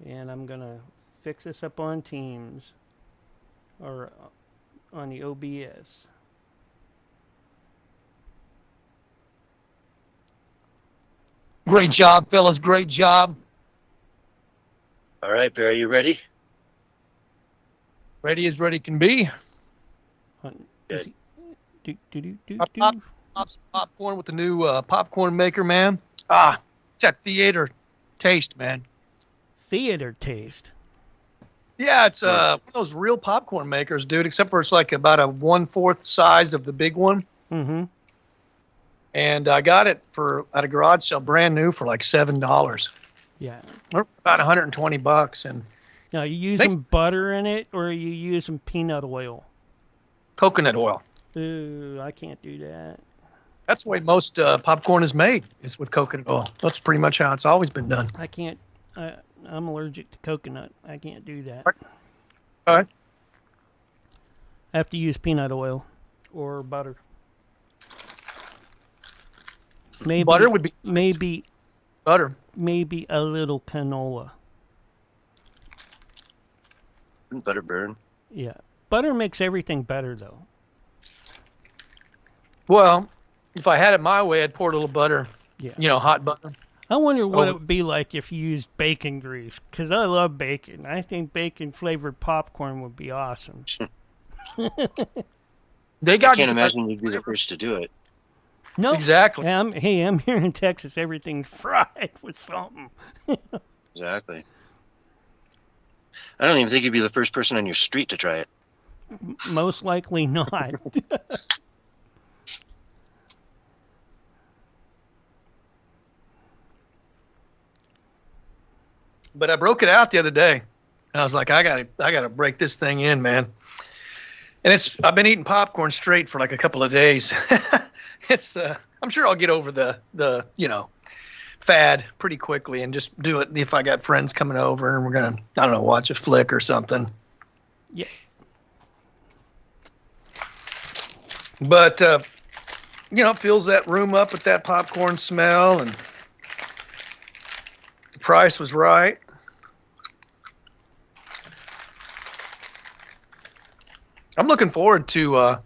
And I'm going to fix this up on Teams or on the OBS. Great job, fellas. Great job. All right, Barry, you ready? Ready as ready can be. Good. Pops popcorn with the new popcorn maker, man. Ah, it's that theater taste, man. Theater taste. Yeah, it's one of those real popcorn makers, dude, except for it's like about a 1/4 size of the big one. Mm-hmm. And I got it at a garage sale, brand new, for like $7. Yeah. Or about $120. And Now, are you using butter in it or are you using peanut oil? coconut oil. Ooh, I can't do that. That's the way most popcorn is made, is with coconut oil. That's pretty much how it's always been done. I can't. I'm allergic to coconut. I can't do that. All right. I have to use peanut oil or butter. Maybe Butter would be maybe butter. maybe a little canola. Butter burn. Yeah. Butter makes everything better though. Well, if I had it my way, I'd pour a little butter. Yeah. You know, hot butter. I wonder what Oh. it would be like if you used bacon grease, because I love bacon. I think bacon-flavored popcorn would be awesome. They I got can't imagine you'd be the first to do it. No, Exactly. I'm here in Texas. Everything's fried with something. Exactly. I don't even think you'd be the first person on your street to try it. Most likely not. But I broke it out the other day, and I was like, I gotta break this thing in, man. And I've been eating popcorn straight for like a couple of days. I'm sure I'll get over the fad pretty quickly and just do it if I got friends coming over and we're gonna, I don't know, watch a flick or something. Yeah. But it fills that room up with that popcorn smell, and the price was right. I'm looking forward to. I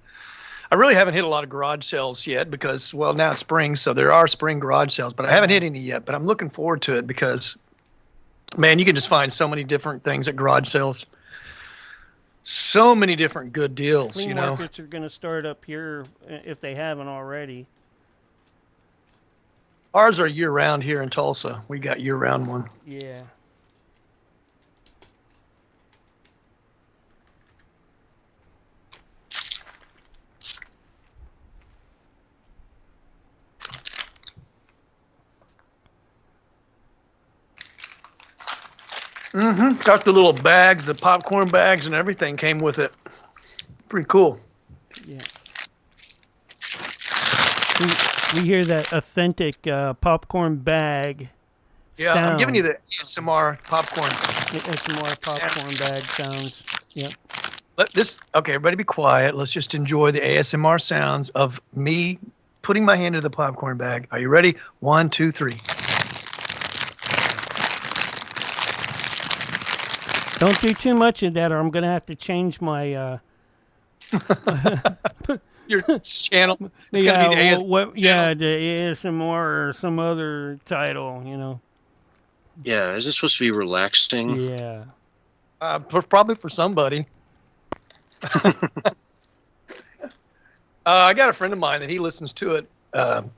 really haven't hit a lot of garage sales yet because, well, now it's spring, so there are spring garage sales, but I haven't hit any yet. But I'm looking forward to it because, man, you can just find so many different things at garage sales. So many different good deals, Flea markets are going to start up here if they haven't already. Ours are year-round here in Tulsa. We got year-round one. Yeah. Mm-hmm. Got the little bags, the popcorn bags, and everything came with it. Pretty cool. Yeah. We hear that authentic popcorn bag. Yeah, sound. I'm giving you the ASMR popcorn. ASMR popcorn bag sounds. Yep. Okay, everybody be quiet. Let's just enjoy the ASMR sounds of me putting my hand in the popcorn bag. Are you ready? 1, 2, 3. Don't do too much of that, or I'm gonna have to change my. Your channel. It's gonna Yeah, be the AS yeah, the ASMR or some other title. Yeah, is this supposed to be relaxing? Yeah. probably for somebody. I got a friend of mine that he listens to it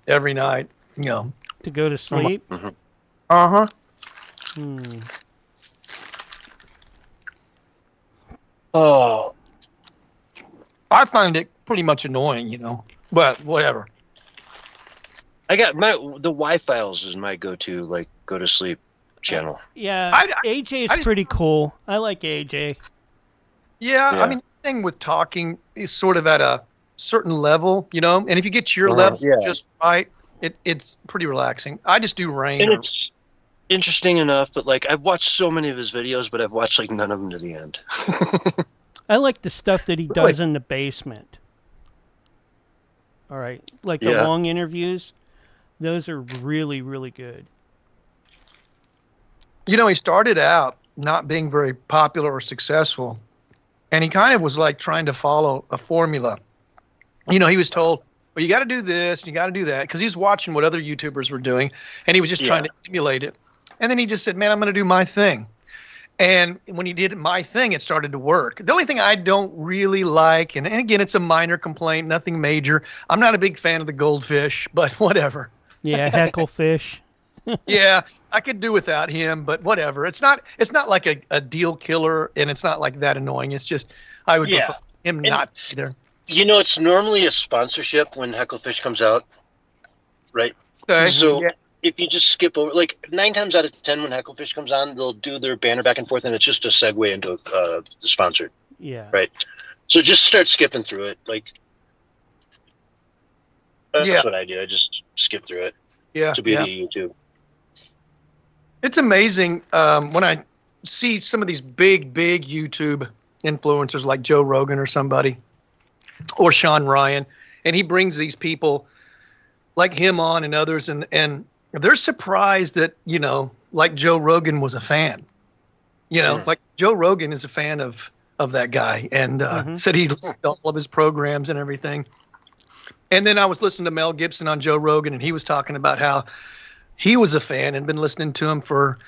every night. To go to sleep. Uh-huh. Oh, I find it pretty much annoying, but whatever. I got the Y-Files is my go-to, like, go to sleep channel. Yeah, I AJ just- is pretty cool. I like AJ. Yeah, Yeah. I mean, the thing with talking is sort of at a certain level, and if you get your level Yeah. just right, it's pretty relaxing. I just do rain. And it's interesting enough, but like I've watched so many of his videos, but I've watched like none of them to the end. I like the stuff that he Really? does in the basement. All right, like the Yeah. long interviews. Those are really, really good. He started out not being very popular or successful, and he kind of was like trying to follow a formula. He was told, well, you got to do this, and you got to do that, because he was watching what other YouTubers were doing, and he was just trying to emulate it. And then he just said, man, I'm going to do my thing. And when he did my thing, it started to work. The only thing I don't really like, and again, it's a minor complaint, nothing major. I'm not a big fan of the goldfish, but whatever. Yeah, Hecklefish. Yeah, I could do without him, but whatever. It's not like a deal killer, and it's not like that annoying. It's just I would Yeah. prefer him And- not either. It's normally a sponsorship when Hecklefish comes out, right? Okay. So Yeah. if you just skip over, like 9 times out of 10 when Hecklefish comes on, they'll do their banner back and forth, and it's just a segue into the sponsored. Yeah. Right. So just start skipping through it. Like that's Yeah. what I do. I just skip through it. Yeah. It's the beauty Yeah. of YouTube. It's amazing when I see some of these big YouTube influencers like Joe Rogan or somebody, or Sean Ryan, and he brings these people like him on and others, and they're surprised that like Joe Rogan was a fan. Like Joe Rogan is a fan of that guy, and said he listened to all of his programs and everything. And then I was listening to Mel Gibson on Joe Rogan, and he was talking about how he was a fan and been listening to him for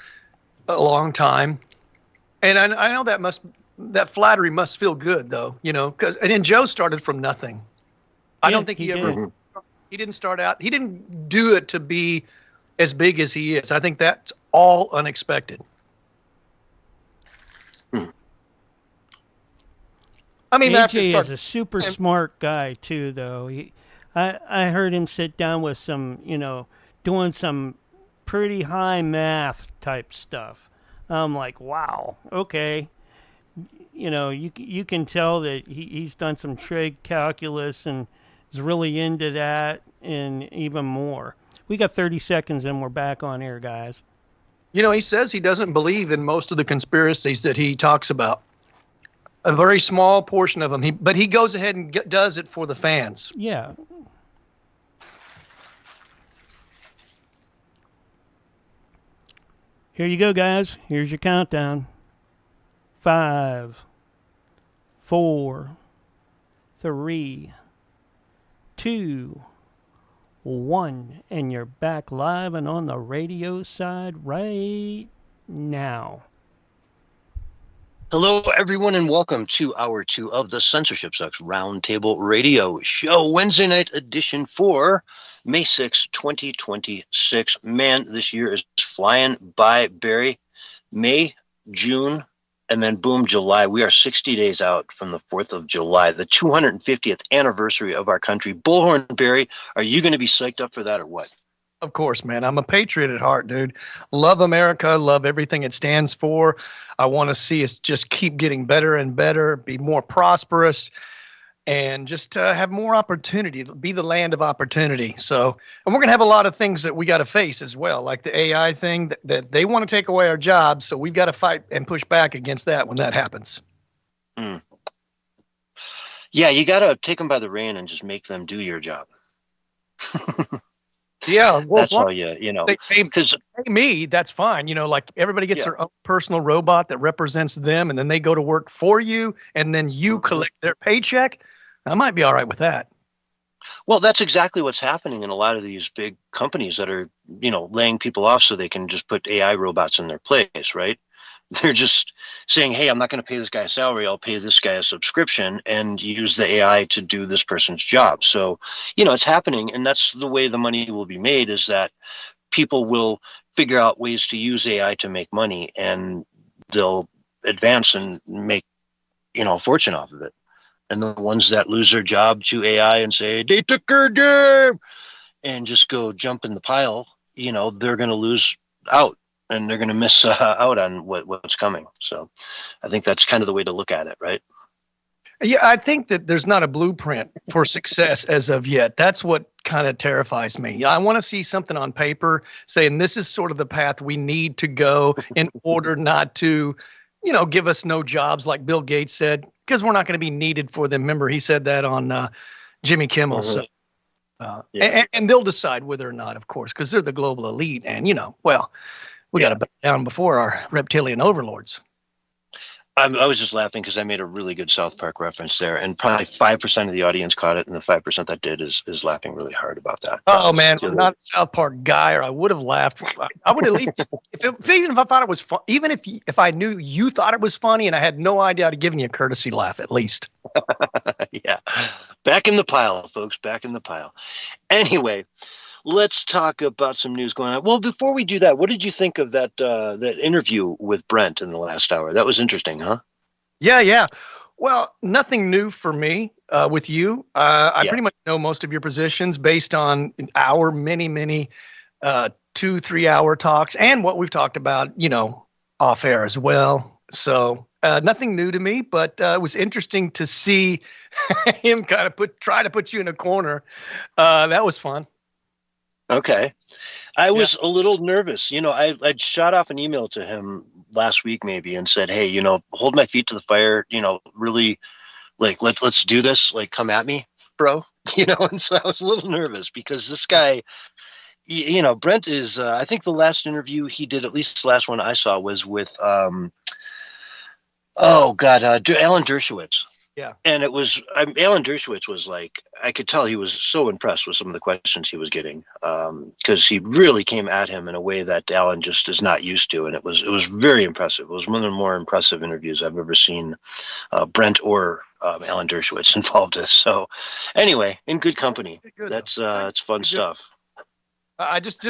a long time. And I know that flattery must feel good, though, because and then Joe started from nothing. I Yeah, don't think he he did. ever. He didn't start out. He didn't do it to be as big as he is. I think that's all unexpected. I mean, after AJ start, is a super smart guy too, though. I heard him sit down with some, doing some pretty high math type stuff. I'm like, wow, okay. You can tell that he's done some trig calculus and is really into that and even more. We got 30 seconds and we're back on air, guys. he says he doesn't believe in most of the conspiracies that he talks about. A very small portion of them. But he goes ahead and does it for the fans. Yeah. Here you go, guys. Here's your countdown. 5, 4, 3, 2, 1. And you're back live and on the radio side right now. Hello, everyone, and welcome to Hour 2 of the Censorship Sucks Roundtable Radio Show, Wednesday night edition for May 6, 2026. Man, this year is flying by, Barry. May, June, and then boom, July. We are 60 days out from the 4th of July, the 250th anniversary of our country. Bullhorn, Barry, are you going to be psyched up for that or what? Of course, man. I'm a patriot at heart, dude. Love America. Love everything it stands for. I want to see us just keep getting better and better, be more prosperous, and just have more opportunity, be the land of opportunity. So, and we're going to have a lot of things that we got to face as well, like the AI thing that they want to take away our jobs. So we've got to fight and push back against that when that happens. Yeah, you got to take them by the rein and just make them do your job. Yeah, well, as That's long how you know, as they because pay me, that's fine. Like everybody gets Yeah. their own personal robot that represents them, and then they go to work for you, and then you collect their paycheck. I might be all right with that. well, that's exactly what's happening in a lot of these big companies that are, laying people off so they can just put AI robots in their place, right? They're just saying, hey, I'm not going to pay this guy a salary. I'll pay this guy a subscription and use the AI to do this person's job. So, it's happening. And that's the way the money will be made, is that people will figure out ways to use AI to make money, and they'll advance and make, a fortune off of it. And the ones that lose their job to AI and say, they took our job, and just go jump in the pile, they're going to lose out, and they're going to miss out on what's coming. So I think that's kind of the way to look at it, right? Yeah, I think that there's not a blueprint for success as of yet. That's what kind of terrifies me. I want to see something on paper saying this is sort of the path we need to go in order not to, give us no jobs like Bill Gates said, because we're not going to be needed for them. Remember, he said that on Jimmy Kimmel. Mhm. So, Yeah. and they'll decide whether or not, of course, because they're the global elite. And, we got to back down before our reptilian overlords. I was just laughing because I made a really good South Park reference there, and probably 5% of the audience caught it, and the 5% that did is laughing really hard about that. Oh man, I'm not a South Park guy, or I would have laughed. I would at least, even if I thought it was fun, even if I knew you thought it was funny, and I had no idea, I'd have given you a courtesy laugh at least. Yeah, back in the pile, folks. Back in the pile. Anyway, let's talk about some news going on. Well, before we do that, what did you think of that interview with Brent in the last hour? That was interesting, huh? Yeah. Well, nothing new for me with you. I pretty much know most of your positions based on our many 2-3 hour talks and what we've talked about, off air as well. So nothing new to me, but it was interesting to see him kind of try to put you in a corner. That was fun. Okay. I was a little nervous. I'd shot off an email to him last week maybe and said, hey, hold my feet to the fire, really, like, let's do this, like, come at me, bro. And so I was a little nervous because this guy, Brent is, I think the last interview he did, at least the last one I saw, was with, Alan Dershowitz. Yeah. And it was, Alan Dershowitz was like, I could tell he was so impressed with some of the questions he was getting, because he really came at him in a way that Alan just is not used to. And it was very impressive. It was one of the more impressive interviews I've ever seen Brent or Alan Dershowitz involved in. So anyway, in good company. That's it's fun stuff. I just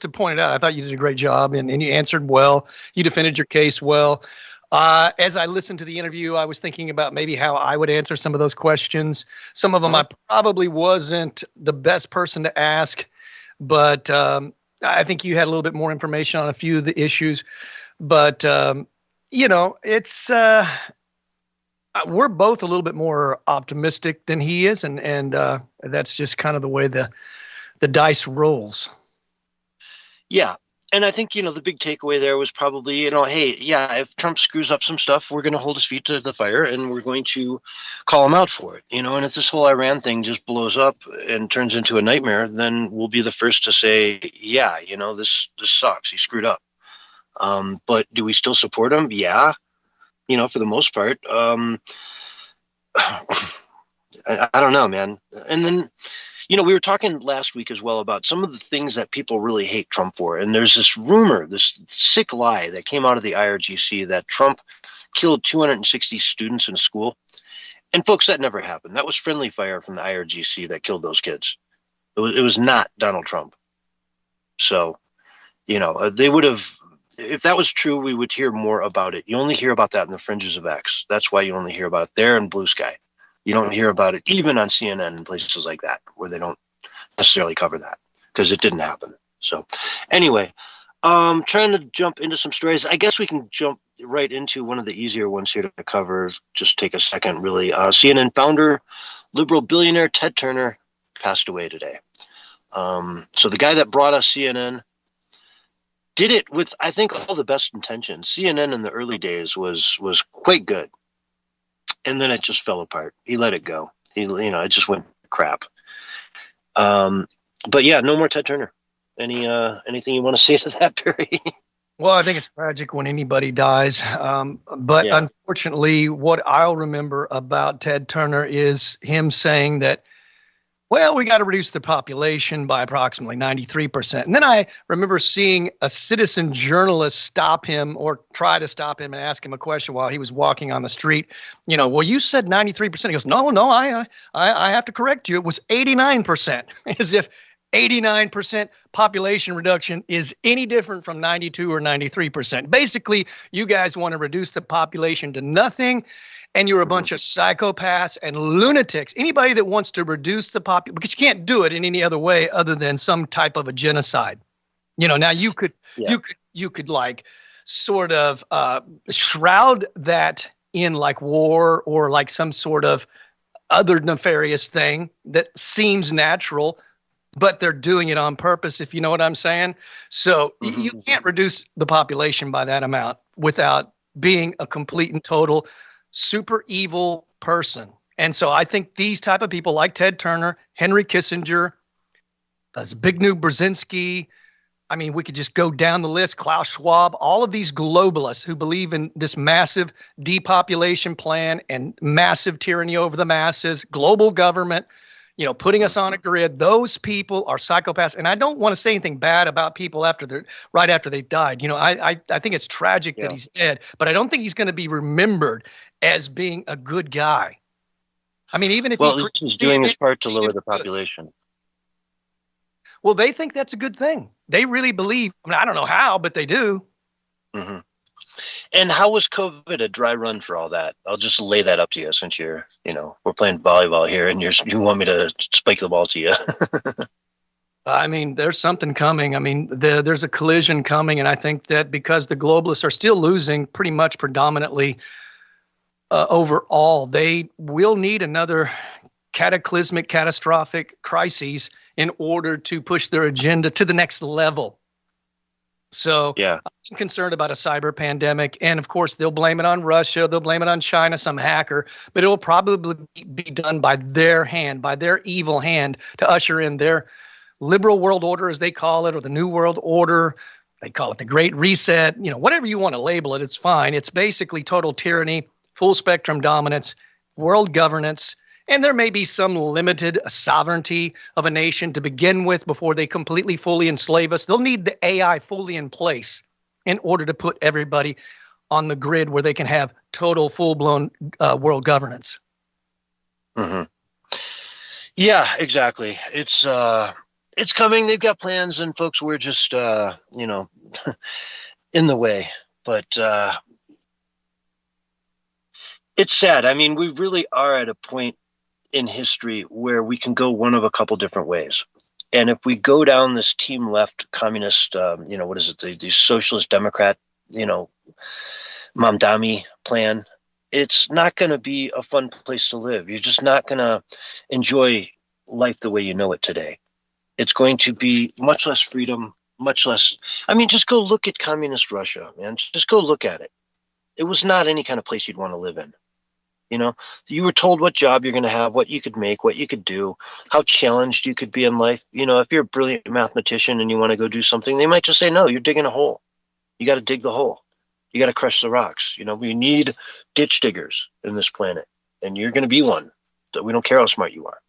to point it out, I thought you did a great job and you answered well. You defended your case well. As I listened to the interview, I was thinking about maybe how I would answer some of those questions. Some of them I probably wasn't the best person to ask, but I think you had a little bit more information on a few of the issues. But, it's we're both a little bit more optimistic than he is, and that's just kind of the way the dice rolls. Yeah. And I think, the big takeaway there was probably, hey, yeah, if Trump screws up some stuff, we're going to hold his feet to the fire and we're going to call him out for it. And if this whole Iran thing just blows up and turns into a nightmare, then we'll be the first to say, yeah, this sucks. He screwed up. But do we still support him? Yeah. For the most part. I don't know, man. And then, we were talking last week as well about some of the things that people really hate Trump for. And there's this rumor, this sick lie that came out of the IRGC that Trump killed 260 students in a school. And folks, that never happened. That was friendly fire from the IRGC that killed those kids. It was not Donald Trump. So, they would have, if that was true, we would hear more about it. You only hear about that in the fringes of X. That's why you only hear about it there in Blue Sky. You don't hear about it even on CNN and places like that where they don't necessarily cover that because it didn't happen. So anyway, trying to jump into some stories. I guess we can jump right into one of the easier ones here to cover. Just take a second, really. CNN founder, liberal billionaire Ted Turner passed away today. So the guy that brought us CNN did it with, I think, all the best intentions. CNN in the early days was quite good. And then it just fell apart. He let it go. It just went crap. But yeah, no more Ted Turner. Anything you want to say to that, Barry? Well, I think it's tragic when anybody dies. But Yeah. unfortunately, what I'll remember about Ted Turner is him saying that, well, we got to reduce the population by approximately 93%. And then I remember seeing a citizen journalist stop him or try to stop him and ask him a question while he was walking on the street. Well, you said 93%. He goes, no, I have to correct you. It was 89%, as if 89% population reduction is any different from 92 or 93%. Basically, you guys want to reduce the population to nothing, and you're a bunch of psychopaths and lunatics. Anybody that wants to reduce the population, because you can't do it in any other way other than some type of a genocide. Now you could like sort of shroud that in like war or like some sort of other nefarious thing that seems natural, but they're doing it on purpose, if you know what I'm saying. So you can't reduce the population by that amount without being a complete and total super evil person. And so I think these type of people like Ted Turner, Henry Kissinger, Zbigniew Brzezinski, I mean, we could just go down the list, Klaus Schwab, all of these globalists who believe in this massive depopulation plan and massive tyranny over the masses, global government, putting us on a grid. Those people are psychopaths. And I don't want to say anything bad about people right after they died. I think it's tragic that he's dead, but I don't think he's going to be remembered as being a good guy. I mean, even if he's doing his part to lower the population. Well, they think that's a good thing. They really believe. I mean, I don't know how, but they do. Mm-hmm. And how was COVID a dry run for all that? I'll just lay that up to you since we're playing volleyball here and you want me to spike the ball to you. I mean, there's something coming. I mean, there's a collision coming. And I think that because the globalists are still losing pretty much predominantly overall, they will need another cataclysmic, catastrophic crises in order to push their agenda to the next level. So I'm concerned about a cyber pandemic. And of course, they'll blame it on Russia. They'll blame it on China, some hacker. But it will probably be done by their hand, by their evil hand, to usher in their liberal world order, as they call it, or the New World Order. They call it the Great Reset. Whatever you want to label it, it's fine. It's basically total tyranny, full spectrum dominance, world governance. And there may be some limited sovereignty of a nation to begin with before they completely, fully enslave us. They'll need the AI fully in place in order to put everybody on the grid where they can have total, full-blown world governance. Mm-hmm. Yeah, exactly. It's coming. They've got plans, and folks, we're just, in the way. But it's sad. I mean, we really are at a point in history where we can go one of a couple different ways. And if we go down this team left communist, what is it? The socialist democrat, Mamdani plan, it's not going to be a fun place to live. You're just not going to enjoy life the way you know it today. It's going to be much less freedom, much less. I mean, just go look at communist Russia, man. Just go look at it. It was not any kind of place you'd want to live in. You were told what job you're going to have, what you could make, what you could do, how challenged you could be in life. If you're a brilliant mathematician and you want to go do something, they might just say, no, you're digging a hole. You got to dig the hole. You got to crush the rocks. We need ditch diggers in this planet, and you're going to be one. So we don't care how smart you are.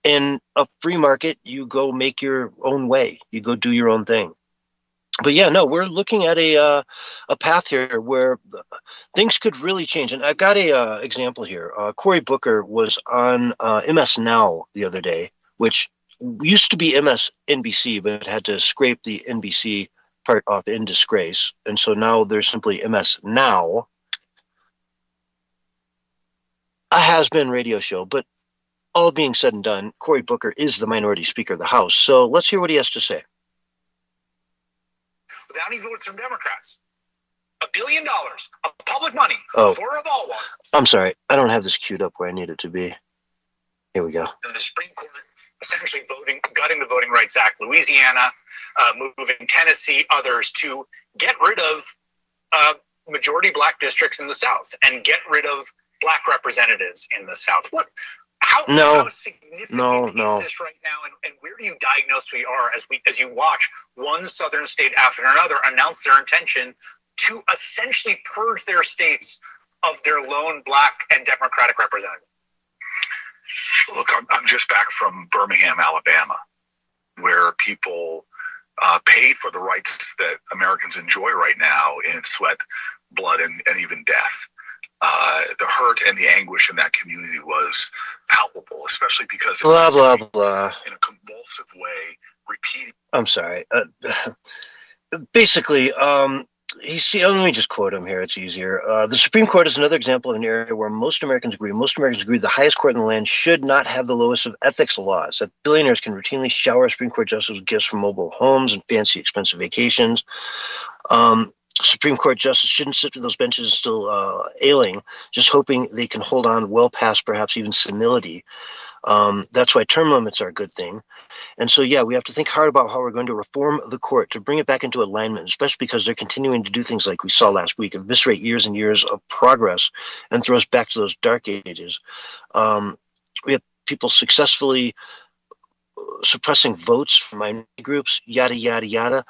In a free market, you go make your own way. You go do your own thing. But yeah, no, we're looking at a path here where things could really change. And I've got a example here. Cory Booker was on MS Now the other day, which used to be MSNBC, but had to scrape the NBC part off in disgrace. And so now there's simply MS Now, a has-been radio show. But all being said and done, Cory Booker is the minority speaker of the House. So let's hear what he has to say. Without any votes from Democrats. $1 billion of public money for a ball one. I'm sorry. I don't have this queued up where I need it to be. Here we go. And the Supreme Court essentially gutting the Voting Rights Act, Louisiana, moving Tennessee, others to get rid of majority black districts in the South and get rid of black representatives in the South. No. how significant is this right now, and where do you diagnose we are as you watch one southern state after another announce their intention to essentially purge their states of their lone black and Democratic representative? Look, I'm just back from Birmingham, Alabama, where people paid for the rights that Americans enjoy right now in sweat, blood, and even death. The hurt and the anguish in that community was palpable, especially because it Blah, was blah, blah. in a convulsive way, repeating. I'm sorry. Basically, let me just quote him here. It's easier. The Supreme Court is another example of an area where most Americans agree. Most Americans agree the highest court in the land should not have the lowest of ethics laws. That billionaires can routinely shower Supreme Court justices with gifts from mobile homes and fancy, expensive vacations. Supreme Court justice shouldn't sit to those benches still ailing, just hoping they can hold on well past perhaps even senility. That's why term limits are a good thing. And so, yeah, we have to think hard about how we're going to reform the court to bring it back into alignment, especially because they're continuing to do things like we saw last week, eviscerate years and years of progress and throw us back to those dark ages. We have people successfully suppressing votes from minority groups, yada, yada, yada.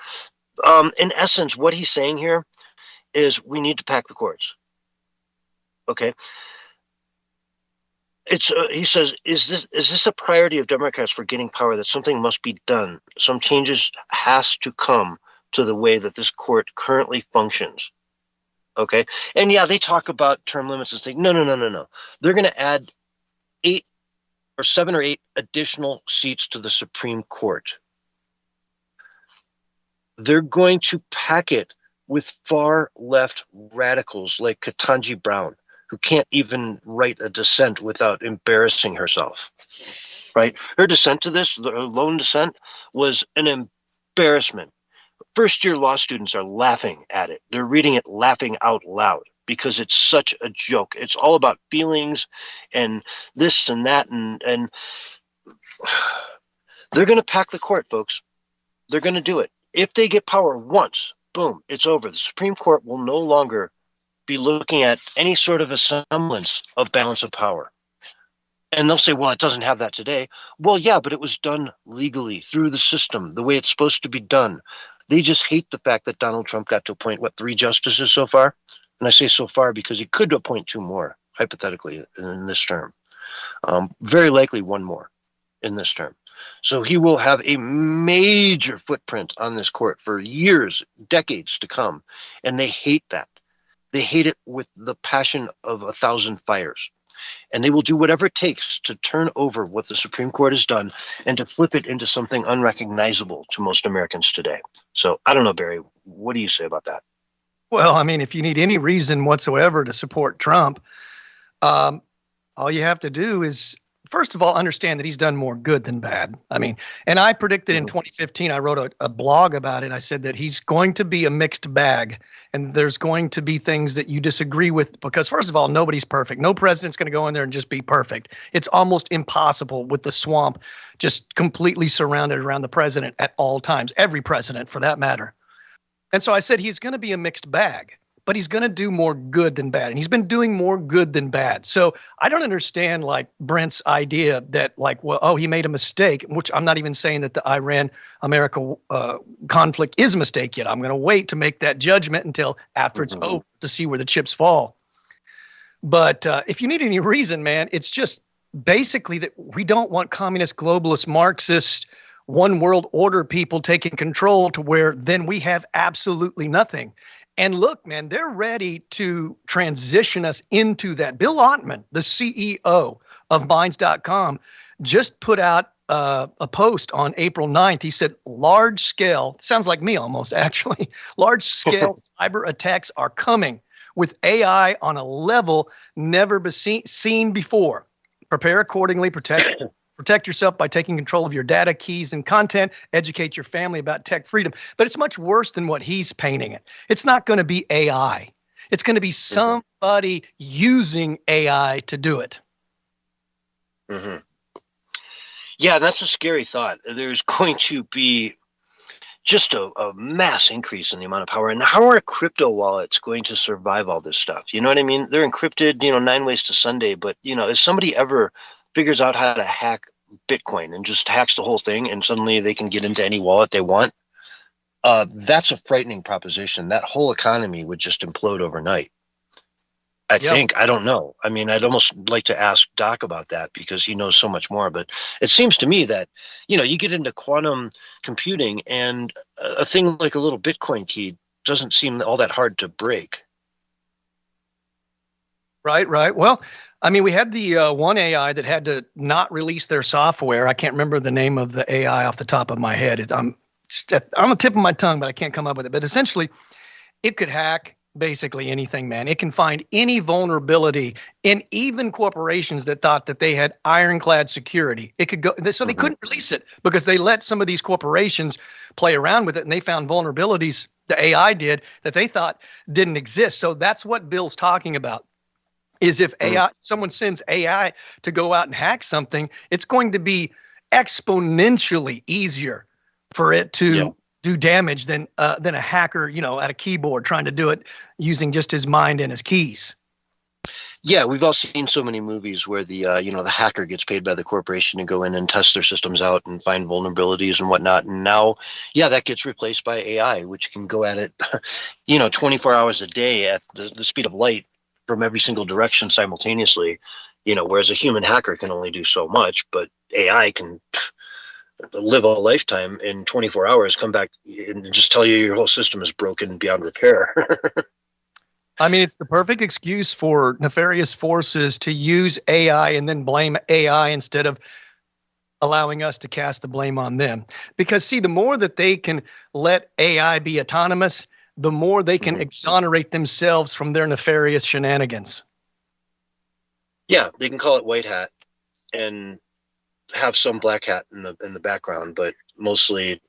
In essence, what he's saying here is we need to pack the courts. Okay. He says, is this a priority of Democrats for getting power, that something must be done? Some changes has to come to the way that this court currently functions. Okay. And yeah, they talk about term limits and say, no. They're going to add 7 or 8 additional seats to the Supreme Court. They're going to pack it with far left radicals like Ketanji Brown, who can't even write a dissent without embarrassing herself, right? Her dissent to this, her lone dissent, was an embarrassment. First-year law students are laughing at it. They're reading it laughing out loud because it's such a joke. It's all about feelings and this and that, and they're going to pack the court, folks. They're going to do it. If they get power once, boom, it's over. The Supreme Court will no longer be looking at any sort of a semblance of balance of power. And they'll say, well, it doesn't have that today. Well, yeah, but it was done legally through the system, the way it's supposed to be done. They just hate the fact that Donald Trump got to appoint, 3 justices so far? And I say so far because he could appoint 2 more, hypothetically, in this term. Very likely 1 more in this term. So he will have a major footprint on this court for years, decades to come. And they hate that. They hate it with the passion of 1,000 fires. And they will do whatever it takes to turn over what the Supreme Court has done and to flip it into something unrecognizable to most Americans today. So I don't know, Barry, what do you say about that? Well, I mean, if you need any reason whatsoever to support Trump, all you have to do is, first of all, understand that he's done more good than bad. I mean, and I predicted in 2015, I wrote a blog about it. I said that he's going to be a mixed bag, and there's going to be things that you disagree with because, first of all, nobody's perfect. No president's going to go in there and just be perfect. It's almost impossible with the swamp just completely surrounded around the president at all times, every president for that matter. And so I said he's going to be a mixed bag, but he's going to do more good than bad. And he's been doing more good than bad. So I don't understand like Brent's idea that like, well, oh, he made a mistake, which I'm not even saying that the Iran-America conflict is a mistake yet. I'm going to wait to make that judgment until after it's over to see where the chips fall. But if you need any reason, man, it's just basically that we don't want communist, globalist, Marxist, one world order people taking control to where then we have absolutely nothing. And look, man, they're ready to transition us into that. Bill Ottman, the CEO of Minds.com, just put out a post on April 9th. He said, large scale, sounds like me almost actually, large scale cyber attacks are coming with AI on a level never seen before. Prepare accordingly, protect yourself by taking control of your data, keys, and content. Educate your family about tech freedom. But it's much worse than what he's painting it. It's not going to be AI. It's going to be somebody using AI to do it. Mm-hmm. Yeah, that's a scary thought. There's going to be just a mass increase in the amount of power. And how are crypto wallets going to survive all this stuff? You know what I mean? They're encrypted, 9 ways to Sunday. But, is somebody ever figures out how to hack Bitcoin and just hacks the whole thing, and suddenly they can get into any wallet they want, that's a frightening proposition. That whole economy would just implode overnight. I think. I don't know. I mean, I'd almost like to ask Doc about that because he knows so much more. But it seems to me that, you get into quantum computing and a thing like a little Bitcoin key doesn't seem all that hard to break. Right. Well, I mean, we had the one AI that had to not release their software. I can't remember the name of the AI off the top of my head. I'm on the tip of my tongue, but I can't come up with it. But essentially, it could hack basically anything, man. It can find any vulnerability in even corporations that thought that they had ironclad security. It could go, so they couldn't release it because they let some of these corporations play around with it, and they found vulnerabilities, the AI did, that they thought didn't exist. So that's what Bill's talking about. Is if AI, someone sends AI to go out and hack something, it's going to be exponentially easier for it to do damage than a hacker, at a keyboard trying to do it using just his mind and his keys. Yeah, we've all seen so many movies where the the hacker gets paid by the corporation to go in and test their systems out and find vulnerabilities and whatnot. And now, that gets replaced by AI, which can go at it, 24 hours a day at the speed of light from every single direction simultaneously, whereas a human hacker can only do so much, but AI can live a lifetime in 24 hours, come back and just tell you your whole system is broken beyond repair. I mean, it's the perfect excuse for nefarious forces to use AI and then blame AI instead of allowing us to cast the blame on them. Because see, the more that they can let AI be autonomous, the more they can exonerate themselves from their nefarious shenanigans. Yeah, they can call it white hat and have some black hat in the background, but mostly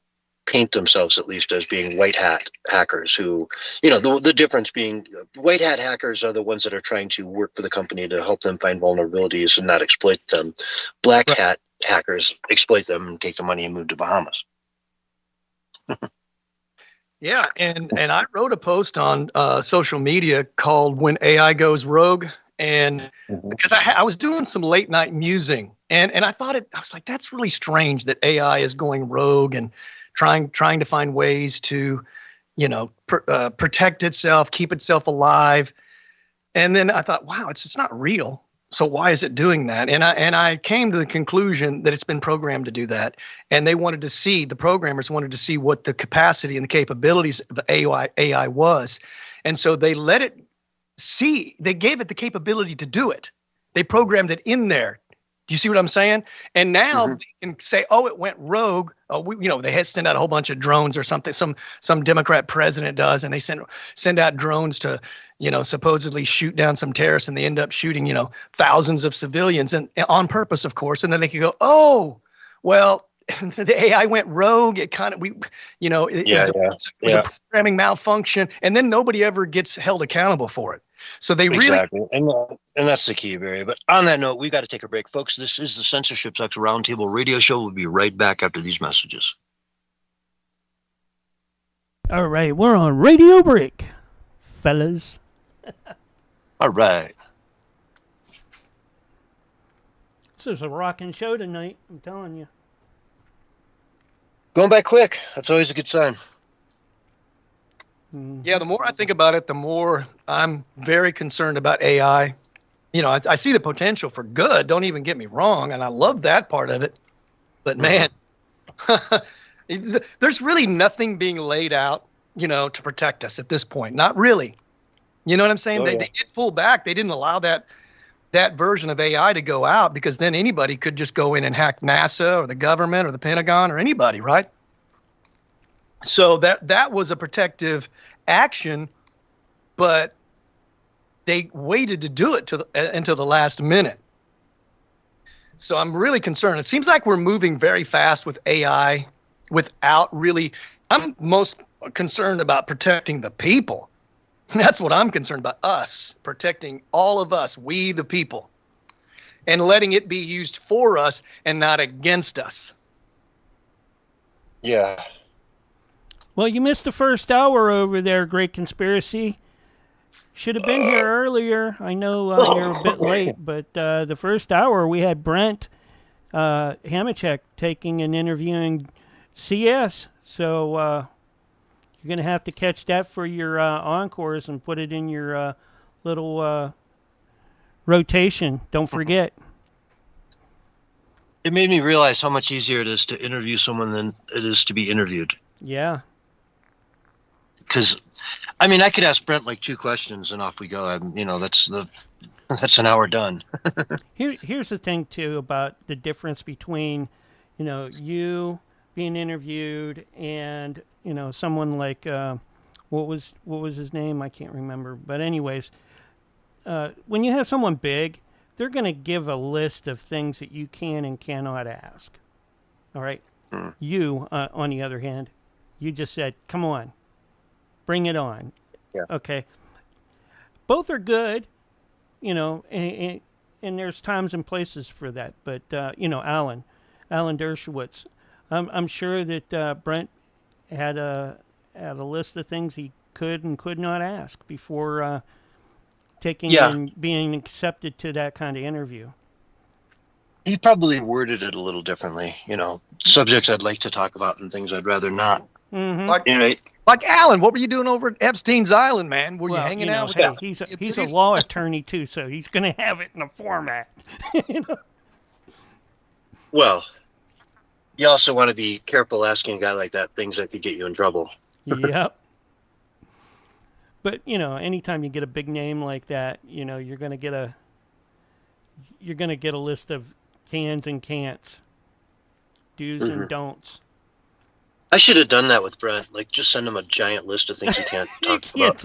paint themselves at least as being white hat hackers who, the difference being white hat hackers are the ones that are trying to work for the company to help them find vulnerabilities and not exploit them. Black hat hackers exploit them and take the money and move to Bahamas. Yeah, and I wrote a post on social media called "When AI Goes Rogue," and because I was doing some late night musing, and I was like, that's really strange that AI is going rogue and trying to find ways to, protect itself, keep itself alive, and then I thought, wow, it's not real. So why is it doing that? And I came to the conclusion that it's been programmed to do that. And the programmers wanted to see what the capacity and the capabilities of AI was. And so they let it see, they gave it the capability to do it. They programmed it in there. Do you see what I'm saying? And now they can say, oh, it went rogue. Oh, they had send out a whole bunch of drones or something. Some Democrat president does, and they send out drones to, supposedly shoot down some terrorists, and they end up shooting, thousands of civilians, and on purpose, of course. And then they can go, oh, well, the AI went rogue. It kind of it was a programming malfunction, and then nobody ever gets held accountable for it. So they exactly. And that's the key, Barry. But on that note, we've got to take a break. Folks, this is the Censorship Sucks Roundtable radio show. We'll be right back after these messages. All right, we're on radio break, fellas. All right. This is a rocking show tonight, I'm telling you. Going by quick. That's always a good sign. Yeah, the more I think about it, the more I'm very concerned about AI. I see the potential for good. Don't even get me wrong. And I love that part of it. But man, there's really nothing being laid out, to protect us at this point. Not really. You know what I'm saying? They did pull back. They didn't allow that version of AI to go out because then anybody could just go in and hack NASA or the government or the Pentagon or anybody, right? So that was a protective action, but they waited to do it until the last minute. So I'm really concerned. It seems like we're moving very fast with AI without really. I'm most concerned about protecting the people. That's what I'm concerned about, us, protecting all of us, we the people, and letting it be used for us and not against us. Yeah. Well, you missed the first hour over there, Great Conspiracy. Should have been here earlier. I know you're a bit late, but the first hour we had Brent Hamachek taking and interviewing CS. So you're going to have to catch that for your encores and put it in your little rotation. Don't forget. It made me realize how much easier it is to interview someone than it is to be interviewed. Yeah. Because, I mean, I could ask Brent like 2 questions and off we go. That's an hour done. Here's the thing too about the difference between, you being interviewed and someone like what was his name? I can't remember. But anyways, when you have someone big, they're going to give a list of things that you can and cannot ask. All right. You, on the other hand, you just said, "Come on, bring it on." Yeah. Okay. Both are good, and there's times and places for that. But Alan Dershowitz, I'm sure that Brent had a list of things he could and could not ask before taking and being accepted to that kind of interview. He probably worded it a little differently, subjects I'd like to talk about and things I'd rather not. Mm-hmm. Like Alan, what were you doing over at Epstein's Island, man? Were you hanging out with him? He's a law attorney too, so he's going to have it in a format. Well, you also want to be careful asking a guy like that things that could get you in trouble. Yep. But anytime you get a big name like that, you're going to get a list of cans and can'ts, do's and don'ts. I should have done that with Brent. Like, just send him a giant list of things he can't talk about.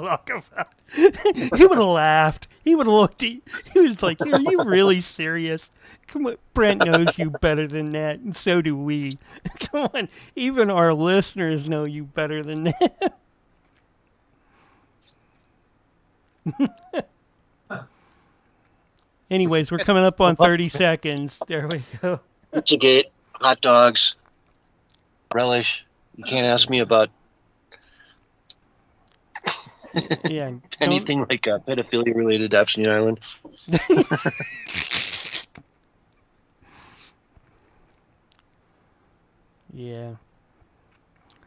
He would have laughed. He would have looked. He was like, "Are you really serious? Come on, Brent knows you better than that, and so do we. Come on, even our listeners know you better than that." Anyways, we're coming up on 30 seconds. There we go. Pizzagate, hot dogs, relish. You can't ask me about anything like pedophilia related to Epstein Island. Yeah.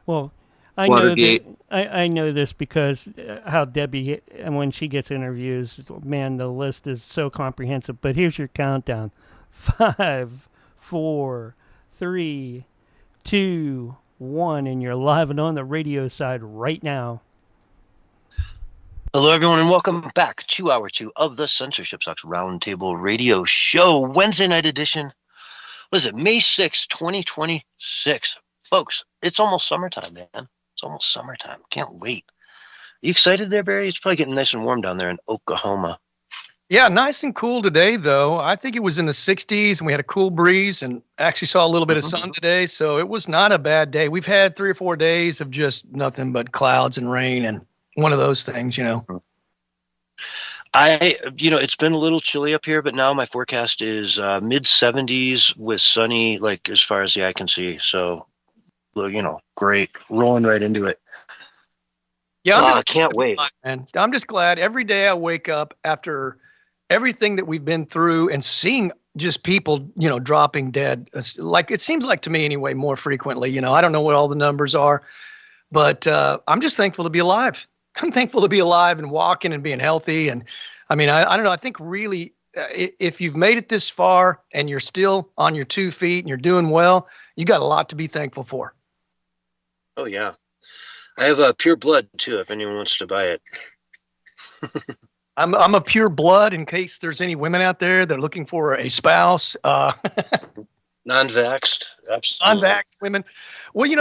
Well, I know this because how Debbie, when she gets interviews, man, the list is so comprehensive. But here's your countdown: 5, 4, 3, 2, 1, and you're live and on the radio side right now. Hello, everyone, and welcome back to Hour 2 of the Censorship Sucks Roundtable Radio Show, Wednesday night edition. What is it, May 6th, 2026? Folks, it's almost summertime, man. It's almost summertime. Can't wait. Are you excited there, Barry? It's probably getting nice and warm down there in Oklahoma. Yeah, nice and cool today, though. I think it was in the 60s, and we had a cool breeze, and actually saw a little bit of sun today, so it was not a bad day. We've had 3 or 4 days of just nothing but clouds and rain, and one of those things, It's been a little chilly up here, but now my forecast is mid 70s with sunny, like as far as the eye can see. So, great, rolling right into it. Yeah, I can't wait. And I'm just glad every day I wake up after everything that we've been through and seeing just people, dropping dead. Like it seems like to me anyway, more frequently. I don't know what all the numbers are, but I'm just thankful to be alive. I'm thankful to be alive and walking and being healthy. And I mean, I don't know. I think really, if you've made it this far and you're still on your 2 feet and you're doing well, you got a lot to be thankful for. Oh yeah, I have pure blood too. If anyone wants to buy it, I'm a pure blood. In case there's any women out there that are looking for a spouse. Non-vaxxed, absolutely. Non-vaxxed women. Well,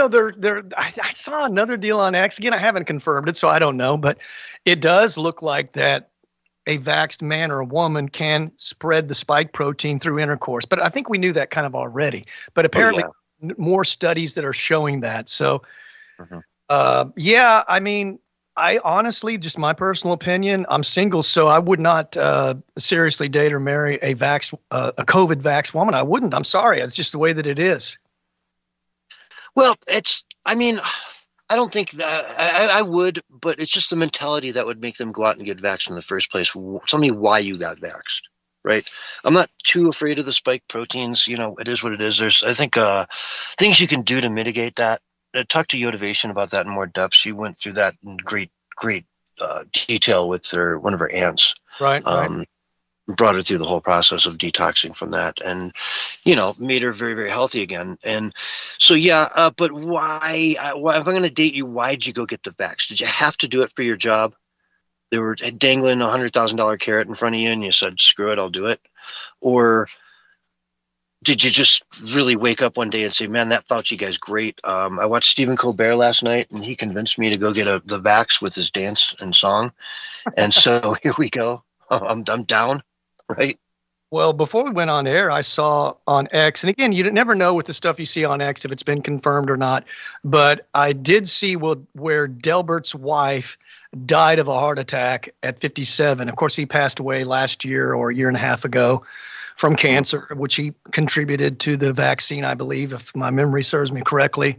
I saw another deal on X. Again, I haven't confirmed it, so I don't know. But it does look like that a vaxxed man or a woman can spread the spike protein through intercourse. But I think we knew that kind of already. But apparently more studies that are showing that. So, I mean, I honestly, just my personal opinion, I'm single, so I would not seriously date or marry a COVID vaxxed woman. I wouldn't. I'm sorry. It's just the way that it is. Well, I I don't think that I would, but it's just the mentality that would make them go out and get vaxxed in the first place. Tell me why you got vaxxed, right? I'm not too afraid of the spike proteins. You know, it is what it is. There's, I think, things you can do to mitigate that. I talked to Yotivation about that in more depth. She went through that in great detail with one of her aunts. Right. Brought her through the whole process of detoxing from that, and made her very, very healthy again. And so but why if I'm going to date you, why'd you go get the vax? Did you have to do it for your job? They were dangling $100,000 carrot in front of you and you said, screw it, I'll do it? Or did you just really wake up one day and say, man, that Fauci guy's great? I watched Stephen Colbert last night and he convinced me to go get the vax with his dance and song. And so here we go. I'm down. Right. Well, before we went on air, I saw on X, and again, you never know with the stuff you see on X if it's been confirmed or not, but I did see where Delbert's wife died of a heart attack at 57. Of course, he passed away last year or a year and a half ago from cancer, which he contributed to the vaccine, I believe, if my memory serves me correctly.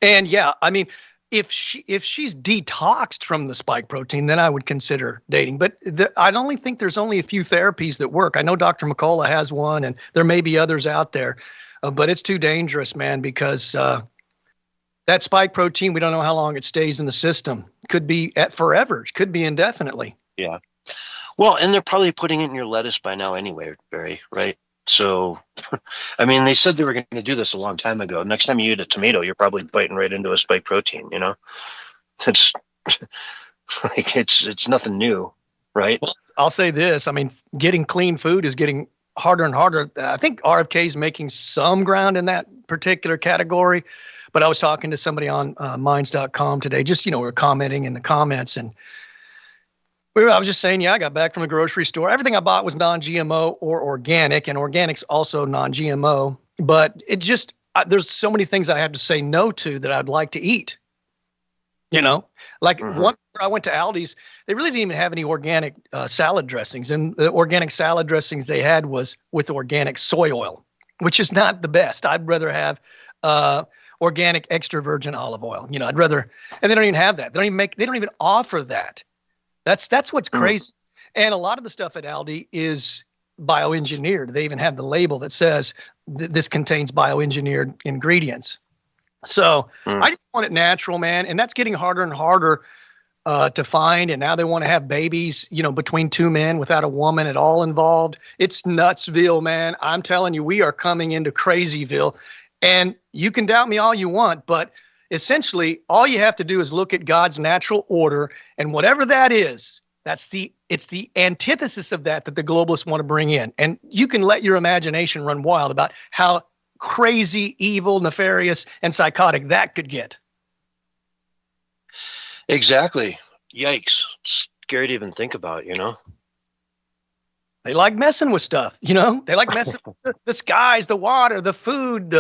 And yeah, I mean, if she's detoxed from the spike protein, then I would consider dating. But I only think there's only a few therapies that work. I know Dr. McCullough has one, and there may be others out there, but it's too dangerous, man, because that spike protein, we don't know how long it stays in the system. Could be forever. It could be indefinitely. Yeah. Well, and they're probably putting it in your lettuce by now anyway, Barry, right? So, I mean, they said they were going to do this a long time ago. Next time you eat a tomato, you're probably biting right into a spike protein, It's like, it's nothing new, right? Well, I'll say this. I mean, getting clean food is getting harder and harder. I think RFK is making some ground in that particular category, but I was talking to somebody on minds.com today, just, we were commenting in the comments, and I was just saying, I got back from the grocery store. Everything I bought was non-GMO or organic, and organic's also non-GMO. But it just, there's so many things I had to say no to that I'd like to eat. Like one, I went to Aldi's, they really didn't even have any organic salad dressings. And the organic salad dressings they had was with organic soy oil, which is not the best. I'd rather have organic extra virgin olive oil. I'd rather, and they don't even have that. They don't even offer that. That's what's crazy. And a lot of the stuff at Aldi is bioengineered. They even have the label that says this contains bioengineered ingredients. So I just want it natural, man. And that's getting harder and harder to find. And now they want to have babies, between two men without a woman at all involved. It's Nutsville, man. I'm telling you, we are coming into Crazyville. And you can doubt me all you want, but essentially, all you have to do is look at God's natural order, and whatever that is, it's the antithesis of that the globalists want to bring in. And you can let your imagination run wild about how crazy, evil, nefarious, and psychotic that could get. Exactly. Yikes. It's scary to even think about, They like messing with stuff, They like messing with the skies, the water, the food.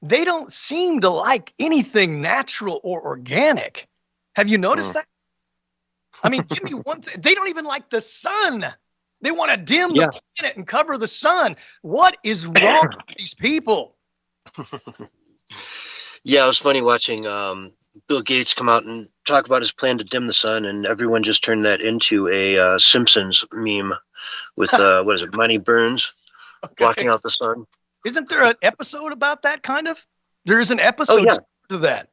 They don't seem to like anything natural or organic. Have you noticed that? Give me one thing. They don't even like the sun. They want to dim the planet and cover the sun. What is wrong with these people? Yeah, it was funny watching Bill Gates come out and talk about his plan to dim the sun, and everyone just turned that into a Simpsons meme with what is it, Money Burns blocking out the sun. Isn't there an episode about that kind of? There is an episode to that.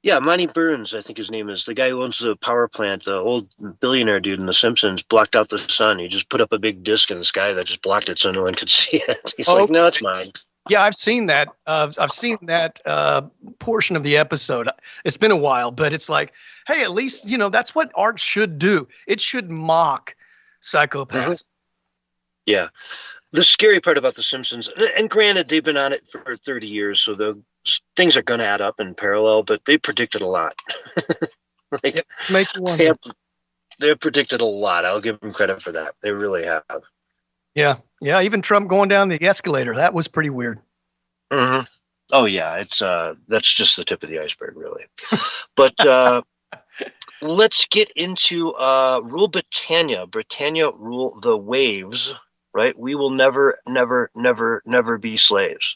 Yeah, Money Burns, I think his name is, the guy who owns the power plant, the old billionaire dude in The Simpsons, blocked out the sun. He just put up a big disc in the sky that just blocked it so no one could see it. He's like, no, it's mine. Yeah, I've seen that. I've seen that portion of the episode. It's been a while, but it's like, hey, at least, that's what art should do. It should mock psychopaths. Mm-hmm. Yeah. The scary part about The Simpsons, and granted, they've been on it for 30 years, so the things are going to add up in parallel, but they predicted a lot. Make you wonder. They predicted a lot. I'll give them credit for that. They really have. Yeah. Yeah. Even Trump going down the escalator. That was pretty weird. Mm-hmm. Oh, yeah. It's that's just the tip of the iceberg, really. But let's get into Rule Britannia. Britannia rule the waves, right? We will never, never, never, never be slaves.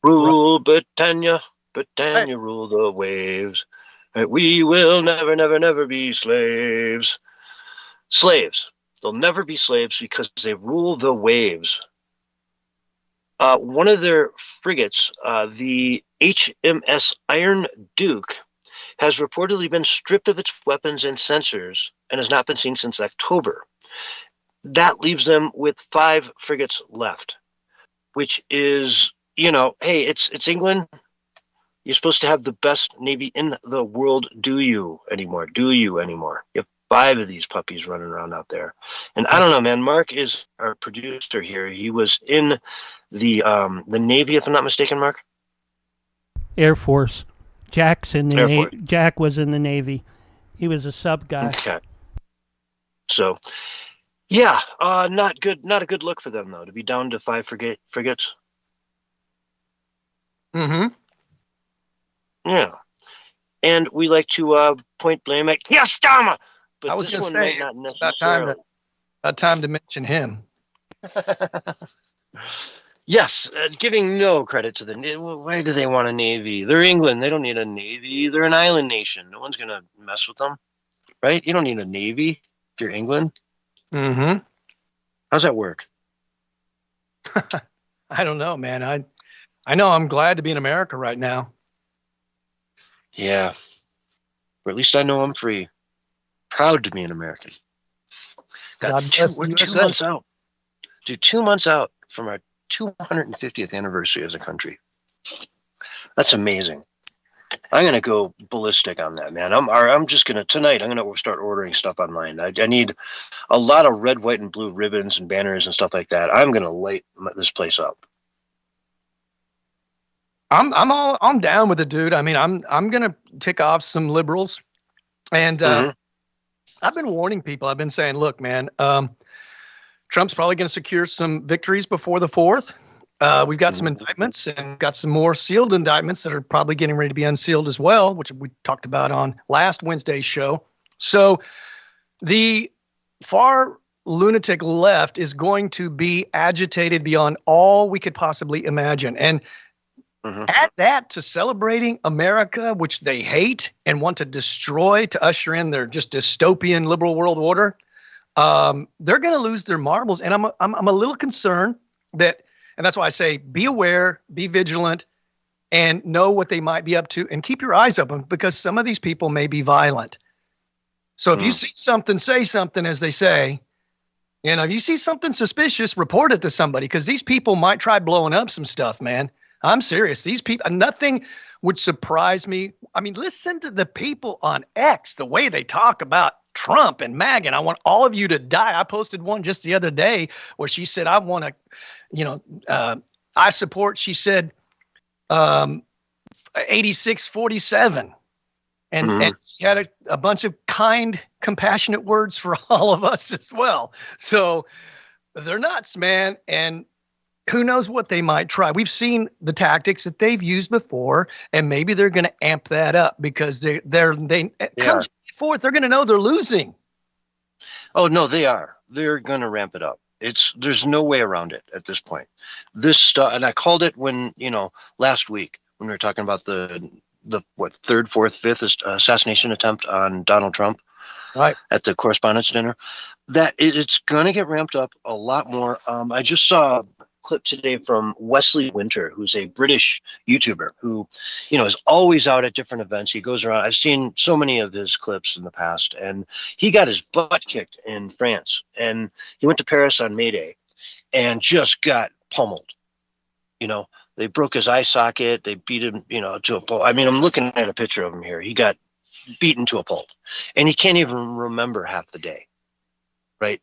Rule Britannia. Britannia rule the waves. We will never, never, never be slaves. Slaves. They'll never be slaves because they rule the waves. One of their frigates, the HMS Iron Duke, has reportedly been stripped of its weapons and sensors and has not been seen since October. That leaves them with 5 frigates left, which is, hey, it's England. You're supposed to have the best navy in the world. Do you anymore? You have 5 of these puppies running around out there. And I don't know, man. Mark is our producer here. He was in the Navy, if I'm not mistaken, Mark. Air Force. Jack was in the Navy. He was a sub guy. Okay. So, yeah, not good. Not a good look for them though, to be down to 5 frigates. Mm-hmm. Yeah, and we like to point blame at Kiastama. But I was going to say it's about time to mention him. Yes, giving no credit to the Navy. Why do they want a Navy? They're England. They don't need a Navy. They're an island nation. No one's going to mess with them, right? You don't need a Navy if you're England. Mm-hmm. How's that work? I don't know, man. I know I'm glad to be in America right now. Yeah. Or at least I know I'm free. Proud to be an American. We're 2 months out. Dude, 2 months out from our 250th anniversary as a country. That's amazing. I'm gonna go ballistic on that, man. I'm just gonna tonight. I'm gonna start ordering stuff online. I need a lot of red, white, and blue ribbons and banners and stuff like that. I'm gonna light this place up. I'm down with it, dude. I mean, I'm gonna tick off some liberals, and I've been warning people. I've been saying, look, man, Trump's probably going to secure some victories before the 4th. We've got some indictments and got some more sealed indictments that are probably getting ready to be unsealed as well, which we talked about on last Wednesday's show. So the far lunatic left is going to be agitated beyond all we could possibly imagine. And add that to celebrating America, which they hate and want to destroy to usher in their just dystopian liberal world order. They're going to lose their marbles. And I'm a little concerned that, and that's why I say, be aware, be vigilant, and know what they might be up to, and keep your eyes open, because some of these people may be violent. So if you see something, say something, as they say. If you see something suspicious, report it to somebody, because these people might try blowing up some stuff, man. I'm serious. These people, nothing would surprise me. I mean, listen to the people on X, the way they talk about Trump and MAGA. And I want all of you to die. I posted one just the other day where she said, I want to, I support, she said, 8647. And she had a bunch of kind, compassionate words for all of us as well. So they're nuts, man. And who knows what they might try. We've seen the tactics that they've used before, and maybe they're going to amp that up, because they come 4th, they're going to know they're losing. Oh no, they are. They're going to ramp it up. There's no way around it at this point. This stuff, and I called it when last week when we were talking about the 3rd, 4th, 5th assassination attempt on Donald Trump, right, at the Correspondents' Dinner, that it's going to get ramped up a lot more. I just saw clip today from Wesley Winter, who's a British YouTuber who, is always out at different events. He goes around. I've seen so many of his clips in the past, and he got his butt kicked in France, and he went to Paris on May Day and just got pummeled. They broke his eye socket. They beat him, to a pulp. I mean, I'm looking at a picture of him here. He got beaten to a pulp, and he can't even remember half the day, right?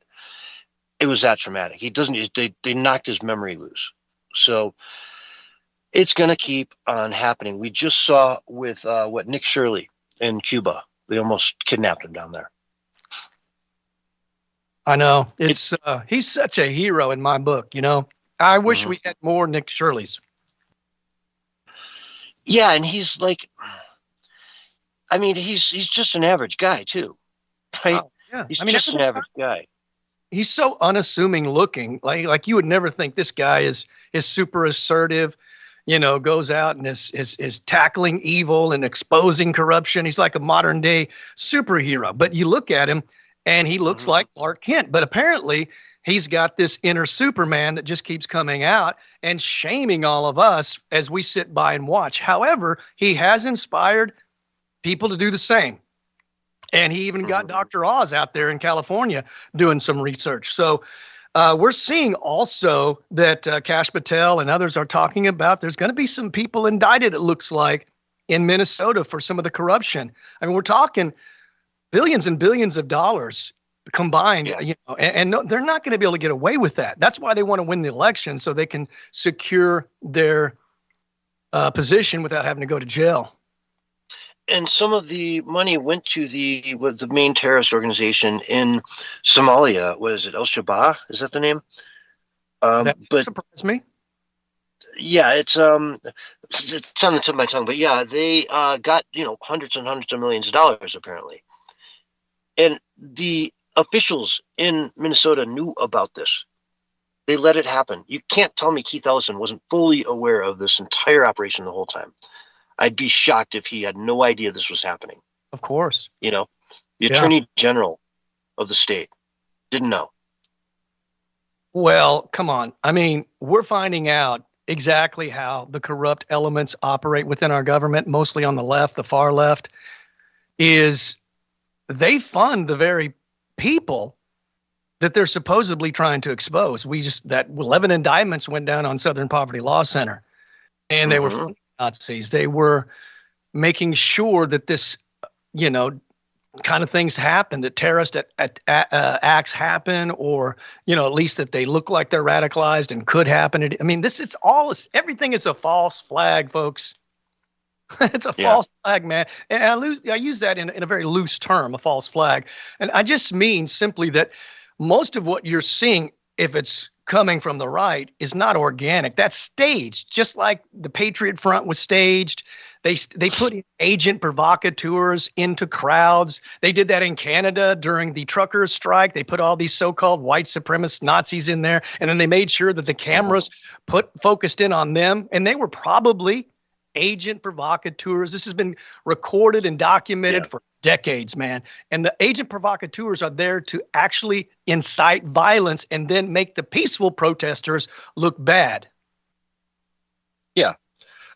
It was that traumatic. He doesn't. They knocked his memory loose. So it's going to keep on happening. We just saw with Nick Shirley in Cuba. They almost kidnapped him down there. I know. He's such a hero in my book. I wish we had more Nick Shirleys. Yeah, and he's like, I mean, he's just an average guy too, right? Yeah, he's just an average guy. He's so unassuming looking, like you would never think this guy is super assertive, goes out and is tackling evil and exposing corruption. He's like a modern day superhero. But you look at him and he looks like Clark Kent. But apparently he's got this inner Superman that just keeps coming out and shaming all of us as we sit by and watch. However, he has inspired people to do the same. And he even got Dr. Oz out there in California doing some research. So we're seeing also that Kash Patel and others are talking about there's going to be some people indicted, it looks like, in Minnesota for some of the corruption. I mean, we're talking billions and billions of dollars combined, and no, they're not going to be able to get away with that. That's why they want to win the election, so they can secure their position without having to go to jail. And some of the money went to the main terrorist organization in Somalia. What is it? El Shabaab? Is that the name? That but surprised me. yeah, it's on the tip of my tongue. But yeah, they got hundreds and hundreds of millions of dollars apparently, and the officials in Minnesota knew about this. They let it happen. You can't tell me Keith Ellison wasn't fully aware of this entire operation the whole time. I'd be shocked if he had no idea this was happening. Of course. The Attorney General of the state didn't know. Well, come on. I mean, we're finding out exactly how the corrupt elements operate within our government, mostly on the left, the far left, is they fund the very people that they're supposedly trying to expose. That 11 indictments went down on Southern Poverty Law Center, and they were funding Nazis. They were making sure that this, kind of things happen, that terrorist acts happen, or, at least that they look like they're radicalized and could happen. I mean, everything is a false flag, folks. It's a false flag, man. And I use that in a very loose term, a false flag. And I just mean simply that most of what you're seeing, if it's coming from the right, is not organic. That's staged, just like the Patriot Front was staged. They put agent provocateurs into crowds. They did that in Canada during the truckers' strike. They put all these so-called white supremacist Nazis in there, and then they made sure that the cameras focused in on them, and they were probably agent provocateurs. This has been recorded and documented for decades, man. And the agent provocateurs are there to actually incite violence and then make the peaceful protesters look bad. Yeah.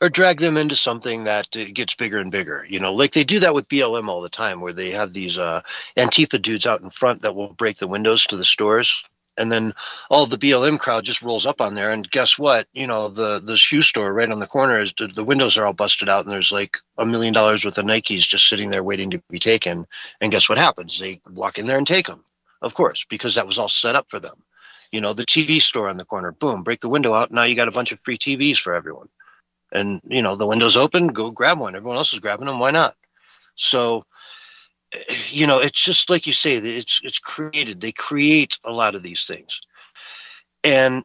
Or drag them into something that gets bigger and bigger. Like they do that with BLM all the time, where they have these Antifa dudes out in front that will break the windows to the stores. And then all the BLM crowd just rolls up on there, and guess what? The shoe store right on the corner the windows are all busted out, and there's like $1 million worth of Nikes just sitting there waiting to be taken. And guess what happens? They walk in there and take them, of course, because that was all set up for them. The TV store on the corner, boom, break the window out. Now you got a bunch of free TVs for everyone. And, the window's open, go grab one. Everyone else is grabbing them. Why not? So, it's just like you say, it's created. They create a lot of these things. And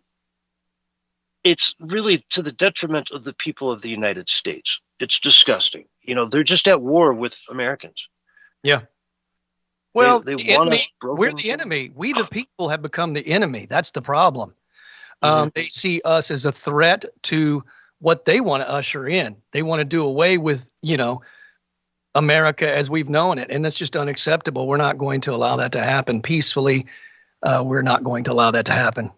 it's really to the detriment of the people of the United States. It's disgusting. They're just at war with Americans. Yeah. Well, they want us broken. We're the enemy. We, the people, have become the enemy. That's the problem. They see us as a threat to what they want to usher in. They want to do away with, America as we've known it. And that's just unacceptable. We're not going to allow that to happen peacefully. We're not going to allow that to happen.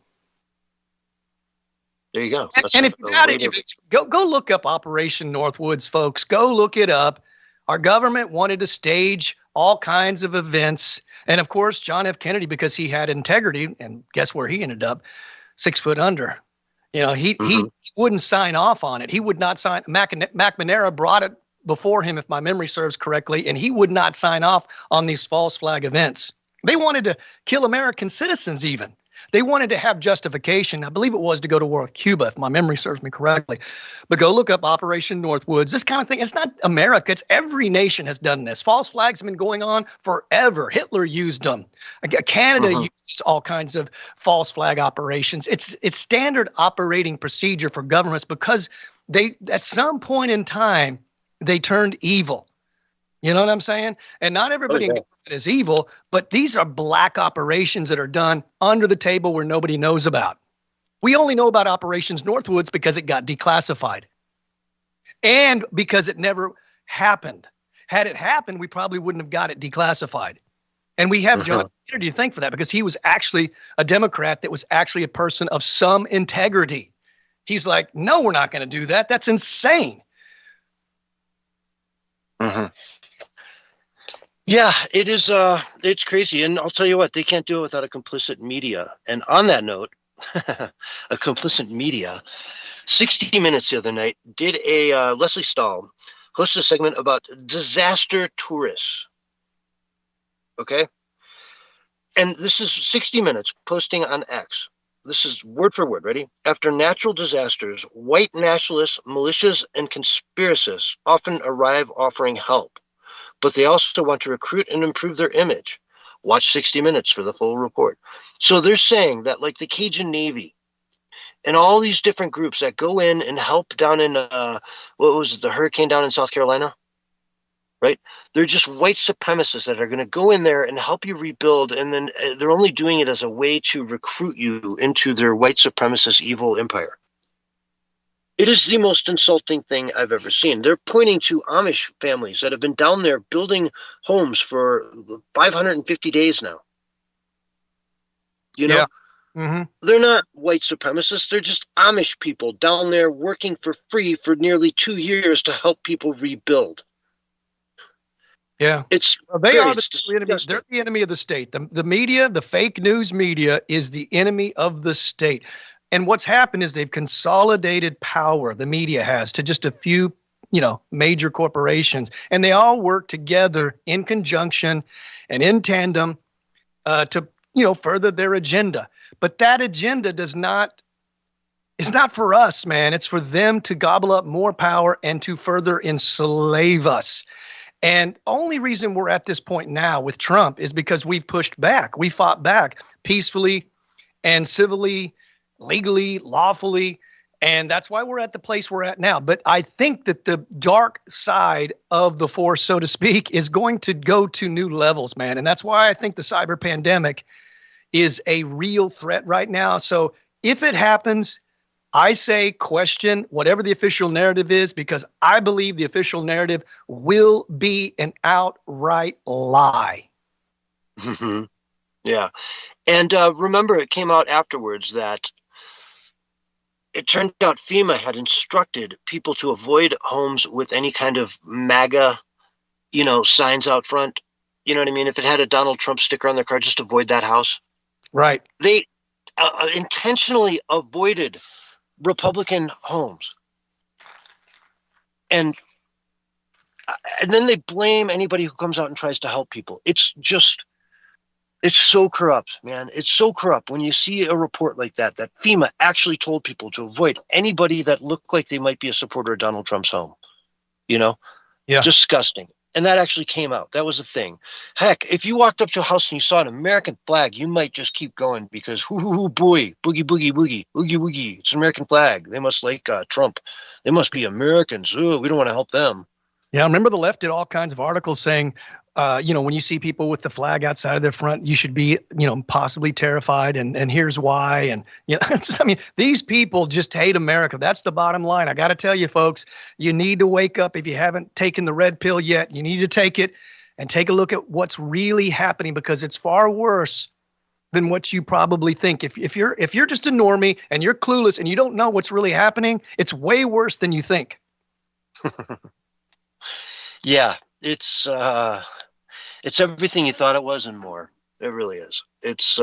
There you go. And if you got it, go look up Operation Northwoods, folks. Go look it up. Our government wanted to stage all kinds of events. And of course, John F. Kennedy, because he had integrity, and guess where he ended up? 6 foot under. He wouldn't sign off on it. He would not sign. McNamara brought it before him, if my memory serves correctly, and he would not sign off on these false flag events. They wanted to kill American citizens even. They wanted to have justification. I believe it was to go to war with Cuba, if my memory serves me correctly. But go look up Operation Northwoods, this kind of thing. It's not America. It's every nation has done this. False flags have been going on forever. Hitler used them. Canada uses all kinds of false flag operations. It's standard operating procedure for governments because they, at some point in time, they turned evil. You know what I'm saying? And not everybody in government is evil, but these are black operations that are done under the table where nobody knows about. We only know about Operations Northwoods because it got declassified. And because it never happened. Had it happened, we probably wouldn't have got it declassified. And we have John Kennedy to thank for that, because he was actually a Democrat that was actually a person of some integrity. He's like, no, we're not going to do that. That's insane. Yeah, it is. It's crazy. And I'll tell you what, they can't do it without a complicit media. And on that note, a complicit media, 60 Minutes the other night did a Leslie Stahl hosted a segment about disaster tourists. Okay. And this is 60 Minutes posting on X. This is word for word. Ready? After natural disasters, white nationalists, militias, and conspiracists often arrive offering help, but they also want to recruit and improve their image. Watch 60 Minutes for the full report. So they're saying that, like the Cajun Navy and all these different groups that go in and help down in, what was it, the hurricane down in South Carolina? Right? They're just white supremacists that are going to go in there and help you rebuild, and then they're only doing it as a way to recruit you into their white supremacist evil empire. It is the most insulting thing I've ever seen. They're pointing to Amish families that have been down there building homes for 550 days now. You know? Yeah. They're not white supremacists. They're just Amish people down there working for free for nearly 2 years to help people rebuild. Yeah, It's they are the disgusting. enemy. They're the enemy of the state. The media, the fake news media, is the enemy of the state. And what's happened is they've consolidated power. The media has to just a few, major corporations, and they all work together in conjunction and in tandem to further their agenda. But that agenda is not for us, man. It's for them to gobble up more power and to further enslave us. And only reason we're at this point now with Trump is because we've pushed back. We fought back peacefully and civilly, legally, lawfully. And that's why we're at the place we're at now. But I think that the dark side of the force, so to speak, is going to go to new levels, man. And that's why I think the cyber pandemic is a real threat right now. So if it happens, I say question whatever the official narrative is, because I believe the official narrative will be an outright lie. Yeah. And remember, it came out afterwards that it turned out FEMA had instructed people to avoid homes with any kind of MAGA, signs out front. You know what I mean? If it had a Donald Trump sticker on their car, just avoid that house. Right. They intentionally avoided Republican homes, and then they blame anybody who comes out and tries to help people. It's so corrupt, man. It's so corrupt when you see a report like that FEMA actually told people to avoid anybody that looked like they might be a supporter of Donald Trump's home. Yeah. Disgusting. And that actually came out. That was a thing. Heck, if you walked up to a house and you saw an American flag, you might just keep going because, boy, boogie, boogie, boogie, oogie, woogie. It's an American flag. They must like Trump. They must be Americans. Ooh, we don't want to help them. Yeah, I remember the left did all kinds of articles saying, when you see people with the flag outside of their front, you should be, possibly terrified, and here's why. And, these people just hate America. That's the bottom line. I got to tell you, folks, you need to wake up. If you haven't taken the red pill yet, you need to take it and take a look at what's really happening, because it's far worse than what you probably think. If you're just a normie and you're clueless and you don't know what's really happening, it's way worse than you think. Yeah, it's everything you thought it was and more. It really is. It's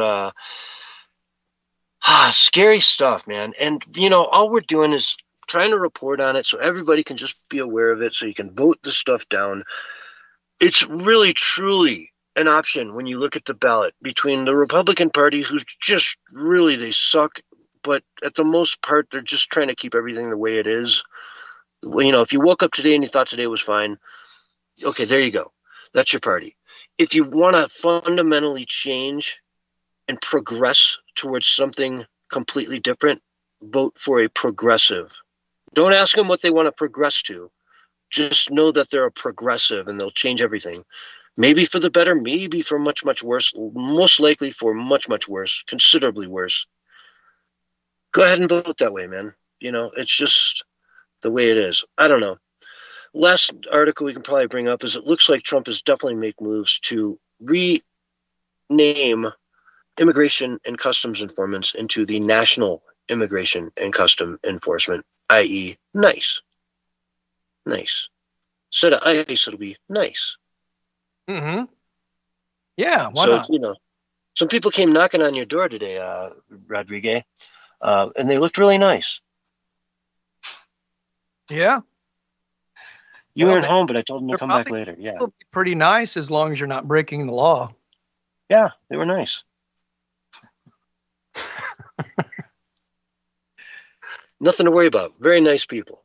scary stuff, man. And all we're doing is trying to report on it so everybody can just be aware of it, so you can vote the stuff down. It's really, truly an option when you look at the ballot between the Republican Party, who's just really, they suck, but at the most part, they're just trying to keep everything the way it is. If you woke up today and you thought today was fine, okay, there you go. That's your party. If you want to fundamentally change and progress towards something completely different, vote for a progressive. Don't ask them what they want to progress to. Just know that they're a progressive and they'll change everything. Maybe for the better, maybe for much, much worse. Most likely for much, much worse, considerably worse. Go ahead and vote that way, man. It's just the way it is. I don't know. last article we can probably bring up is it looks like Trump is definitely make moves to rename Immigration and Customs Informants into the National Immigration and Custom Enforcement, i.e., NICE. Nice. Instead of ICE, it'll be NICE. Mm-hmm. Yeah, why so, not? You know, some people came knocking on your door today, Rodriguez, and they looked really nice. Yeah. You Well, weren't home, but I told them to they're come back probably later. Yeah. pretty nice as long as you're not breaking the law. Yeah, they were nice. Nothing to worry about. Very nice people.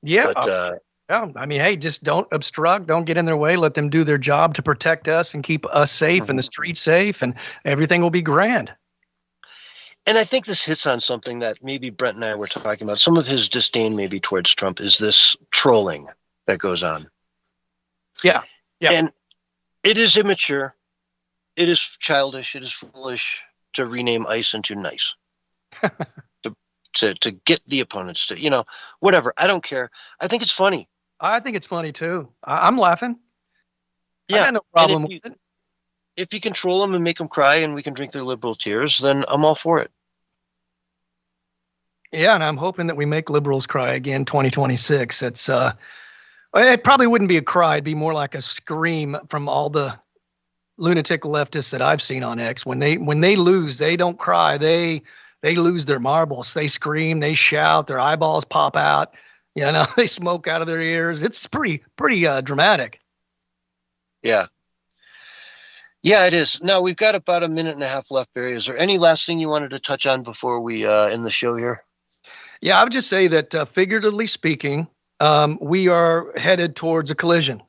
Yeah. But, Yeah, I mean, hey, just don't obstruct, don't get in their way, let them do their job to protect us and keep us safe and the streets safe, and everything will be grand. and I think this hits on something that maybe Brent and I were talking about. Some of his disdain maybe towards Trump is this trolling that goes on. Yeah. Yeah. And it is immature. It is childish. It is foolish to rename ICE into NICE. to get the opponents to, whatever. I don't care. I think it's funny. I think it's funny too. I'm laughing. Yeah. I got no problem with it. If you control them and make them cry and we can drink their liberal tears, then I'm all for it. Yeah, and I'm hoping that we make liberals cry again 2026. It probably wouldn't be a cry, it'd be more like a scream from all the lunatic leftists that I've seen on X. When they lose, they don't cry. They lose their marbles. They scream, they shout, their eyeballs pop out. They smoke out of their ears. It's pretty dramatic. Yeah. Yeah, it is. Now, we've got about a minute and a half left, Barry. Is there any last thing you wanted to touch on before we end the show here? Yeah, I would just say that figuratively speaking, we are headed towards a collision.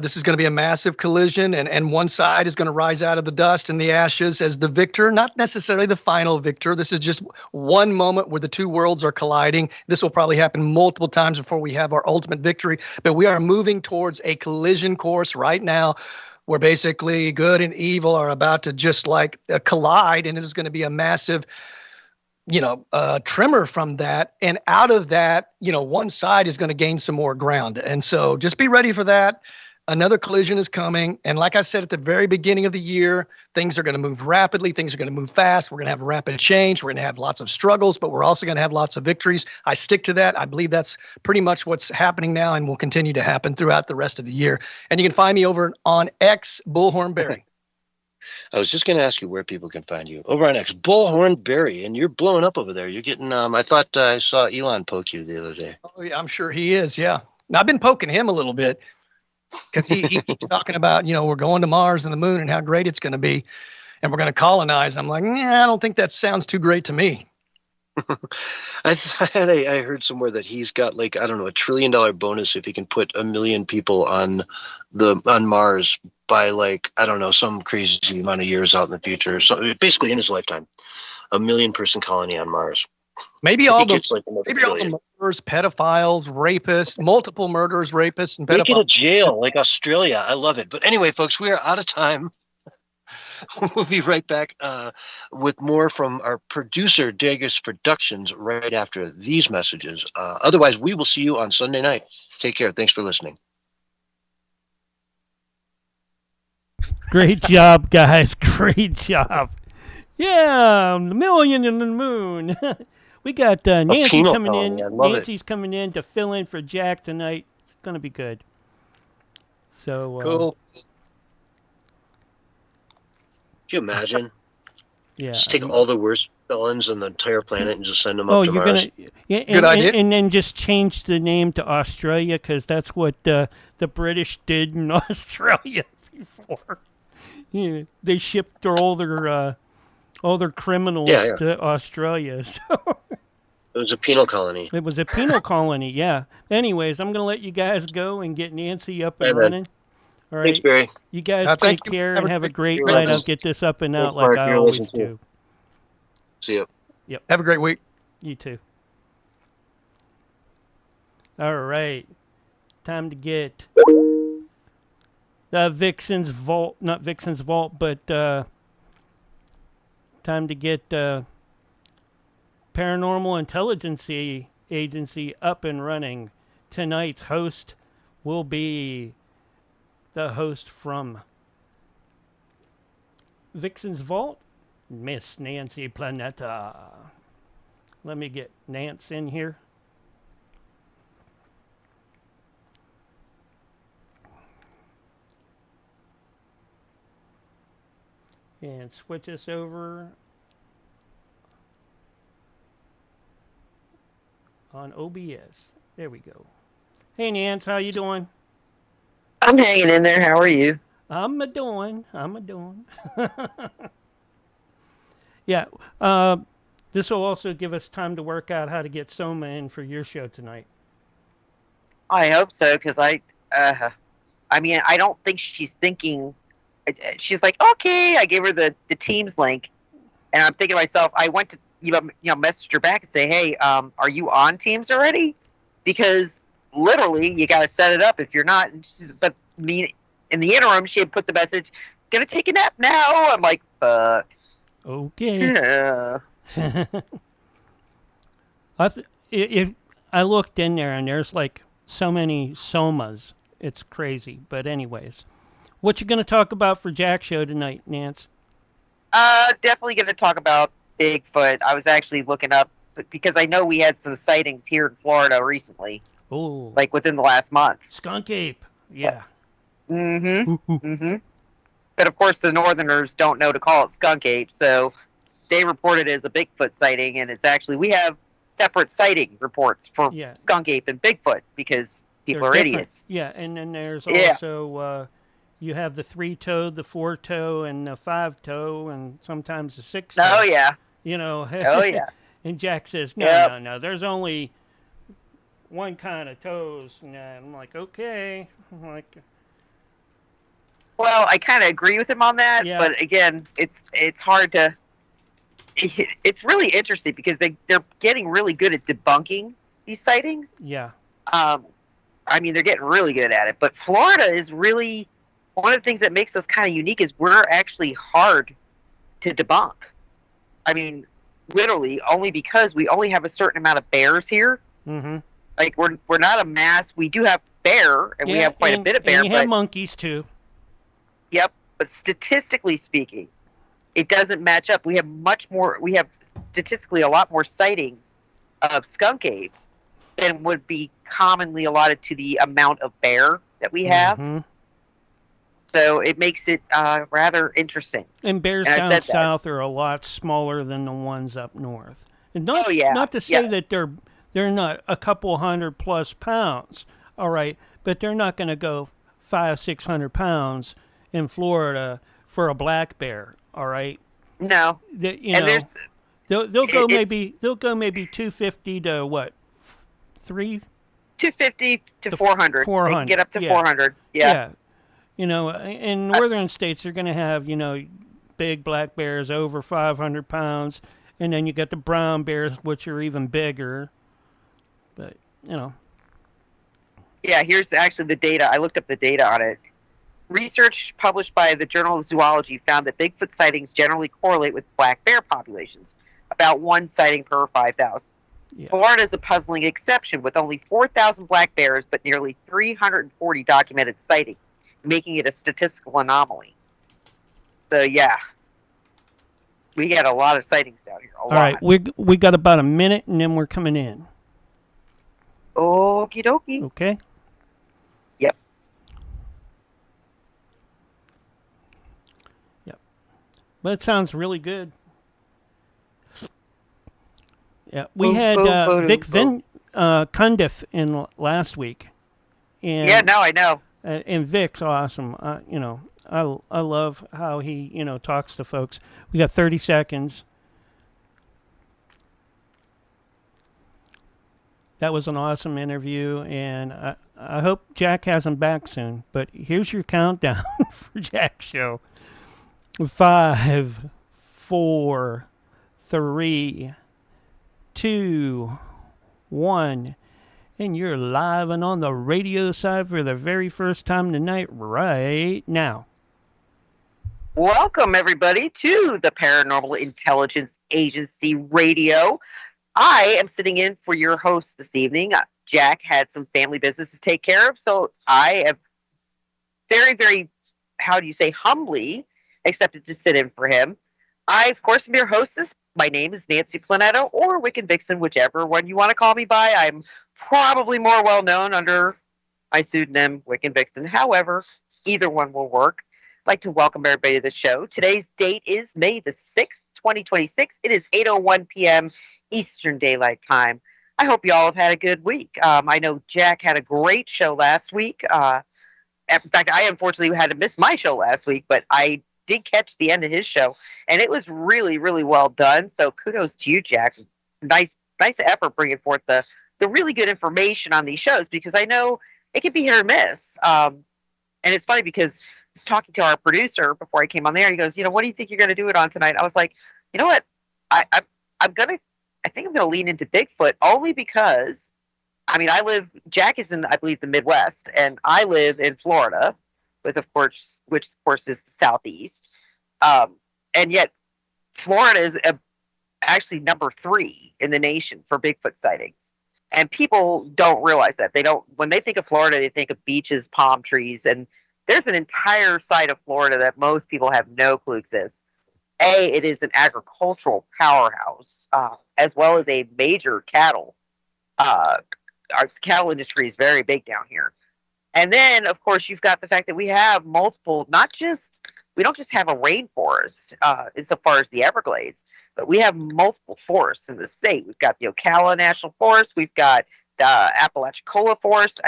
This is going to be a massive collision, and one side is going to rise out of the dust and the ashes as the victor, not necessarily the final victor. This is just one moment where the two worlds are colliding. This will probably happen multiple times before we have our ultimate victory, but we are moving towards a collision course right now where basically good and evil are about to just collide, and it is going to be a massive tremor from that. And out of that, one side is going to gain some more ground. And so just be ready for that. Another collision is coming. And like I said at the very beginning of the year, things are going to move rapidly. Things are going to move fast. We're going to have rapid change. We're going to have lots of struggles, but we're also going to have lots of victories. I stick to that. I believe that's pretty much what's happening now and will continue to happen throughout the rest of the year. And you can find me over on X Bullhorn Barry. I was just going to ask you where people can find you. Over on X, Bullhorn Barry, and you're blowing up over there. You're getting, I thought I saw Elon poke you the other day. Oh, yeah, I'm sure he is, yeah. Now, I've been poking him a little bit because he keeps talking about, we're going to Mars and the moon and how great it's going to be, and we're going to colonize. I'm like, I don't think that sounds too great to me. I heard somewhere that he's got a $1 trillion bonus if he can put 1 million people on Mars by some crazy amount of years out in the future. So basically in his lifetime, 1 million person colony on Mars. Maybe all the trillion. murderers, pedophiles, rapists, multiple murderers, rapists, and pedophiles. Take it to jail like Australia. I love it. But anyway, folks, we are out of time. We'll be right back with more from our producer, DREAGUS Productions, right after these messages. Otherwise, we will see you on Sunday night. Take care. Thanks for listening. Great job, guys. Great job. Yeah, the million in the moon. We got Nancy coming in. Nancy's coming in to fill in for Jack tonight. It's going to be good. So cool. Can you imagine? Yeah. Just take all the worst felons on the entire planet and just send them up to Mars. Good idea. And then just change the name to Australia because that's what the British did in Australia before. They shipped all their criminals to Australia. So it was a penal colony. It was a penal colony. Yeah. Anyways, I'm gonna let you guys go and get Nancy up and running. All right. Thanks, Barry. You guys take care and have a great night. I'll get this up and out like I always do. See you. Yep. Have a great week. You too. All right. Time to get the Vixen's Vault. Not Vixen's Vault, but time to get Paranormal Intelligence Agency up and running. Tonight's host will be the host from Vixen's Vault, Miss Nancy Planeta. Let me get Nance in here. And switch us over on OBS. There we go. Hey, Nance, how you doing? I'm hanging in there. How are you? I'm a doing. Yeah. This will also give us time to work out how to get Soma in for your show tonight. I hope so, because I mean, I don't think she's thinking. She's like, okay. I gave her the Teams link, and I'm thinking to myself, I went to message her back and say, hey, are you on Teams already? Because literally, you got to set it up. If you're not, but me in the interim, she had put the message, gonna take a nap now. I'm like, okay. Yeah. I looked in there and there's like so many Somas. It's crazy. But anyways, what you going to talk about for Jack's show tonight, Nance? Definitely going to talk about Bigfoot. I was actually looking up because I know we had some sightings here in Florida recently. Oh, like within the last month. Skunk ape. Yeah. But of course, the Northerners don't know to call it skunk ape, so they reported it as a Bigfoot sighting, and it's actually, we have separate sighting reports for skunk ape and Bigfoot because people are idiots. Yeah, and then there's also, you have the 3-toe, the 4-toe, and the 5-toe, and sometimes the 6-toe. Oh, yeah. You know. Oh, yeah. And Jack says, no, there's only one kind of toes. And I'm like, okay. I'm like... Well, I kind of agree with him on that, but again, it's hard to... It's really interesting because they're getting really good at debunking these sightings. Yeah. I mean, they're getting really good at it. But Florida is really... One of the things that makes us kind of unique is we're actually hard to debunk. I mean, literally, only because we only have a certain amount of bears here. Mm-hmm. Like, we're not a mass. We do have bear, and we have quite a bit of bear. And we have monkeys, too. Yep, but statistically speaking, it doesn't match up. We have statistically a lot more sightings of skunk ape than would be commonly allotted to the amount of bear that we have. Mm-hmm. So it makes it rather interesting. And bears down south are a lot smaller than the ones up north. And not to say that they're not a couple 100+ pounds, all right, but they're not going to go 500-600 pounds in Florida for a black bear, all right? No. They'll go maybe 250 to what? 250 to 400. 400. They can get up to 400. Yeah. You know, in northern states, they're going to have, big black bears over 500 pounds, and then you got the brown bears, which are even bigger. But, Yeah, here's actually the data. I looked up the data on it. Research published by the Journal of Zoology found that Bigfoot sightings generally correlate with black bear populations, about 1 sighting per 5,000. Yeah. Florida is a puzzling exception, with only 4,000 black bears, but nearly 340 documented sightings, making it a statistical anomaly. So, yeah. We got a lot of sightings down here. All right, we got about a minute, and then we're coming in. Okie dokie. Okay. Yep. But it sounds really good. Yeah, we had Vic Cundiff in last week. And, yeah, no, I know. And Vic's awesome. I love how he, talks to folks. We got 30 seconds. That was an awesome interview, and I hope Jack has him back soon. But here's your countdown for Jack's show. 5, 4, 3, 2, 1. And you're live and on the radio side for the very first time tonight, right now. Welcome, everybody, to the Paranormal Intelligence Agency Radio. I am sitting in for your host this evening. Jack had some family business to take care of, so I have very, very, how do you say, humbly accepted to sit in for him. I, of course, am your hostess. My name is Nancy Planetto, or Wiccan Vixen, whichever one you want to call me by. I'm probably more well known under my pseudonym, Wiccan Vixen. However, either one will work. I'd like to welcome everybody to the show. Today's date is May the 6th, 2026. It is 8:01 p.m. Eastern Daylight Time. I hope you all have had a good week. I know Jack had a great show last week. In fact, I unfortunately had to miss my show last week, but I did catch the end of his show, and it was really, really well done. So kudos to you, Jack. Nice effort bringing forth the really good information on these shows, because I know it can be hit or miss. And it's funny because I was talking to our producer before I came on there. He goes, what do you think you're going to do it on tonight? I was like, you know what? I think I'm going to lean into Bigfoot, only because, Jack is in, I believe, the Midwest, and I live in Florida, which of course is the Southeast. And yet Florida is actually number 3 in the nation for Bigfoot sightings. And people don't realize that. When they think of Florida, they think of beaches, palm trees, and there's an entire side of Florida that most people have no clue exists. It is an agricultural powerhouse, as well as a major cattle. Our cattle industry is very big down here. And then, of course, you've got the fact that we have multiple, we don't just have a rainforest insofar as the Everglades, but we have multiple forests in the state. We've got the Ocala National Forest. We've got the Apalachicola Forest.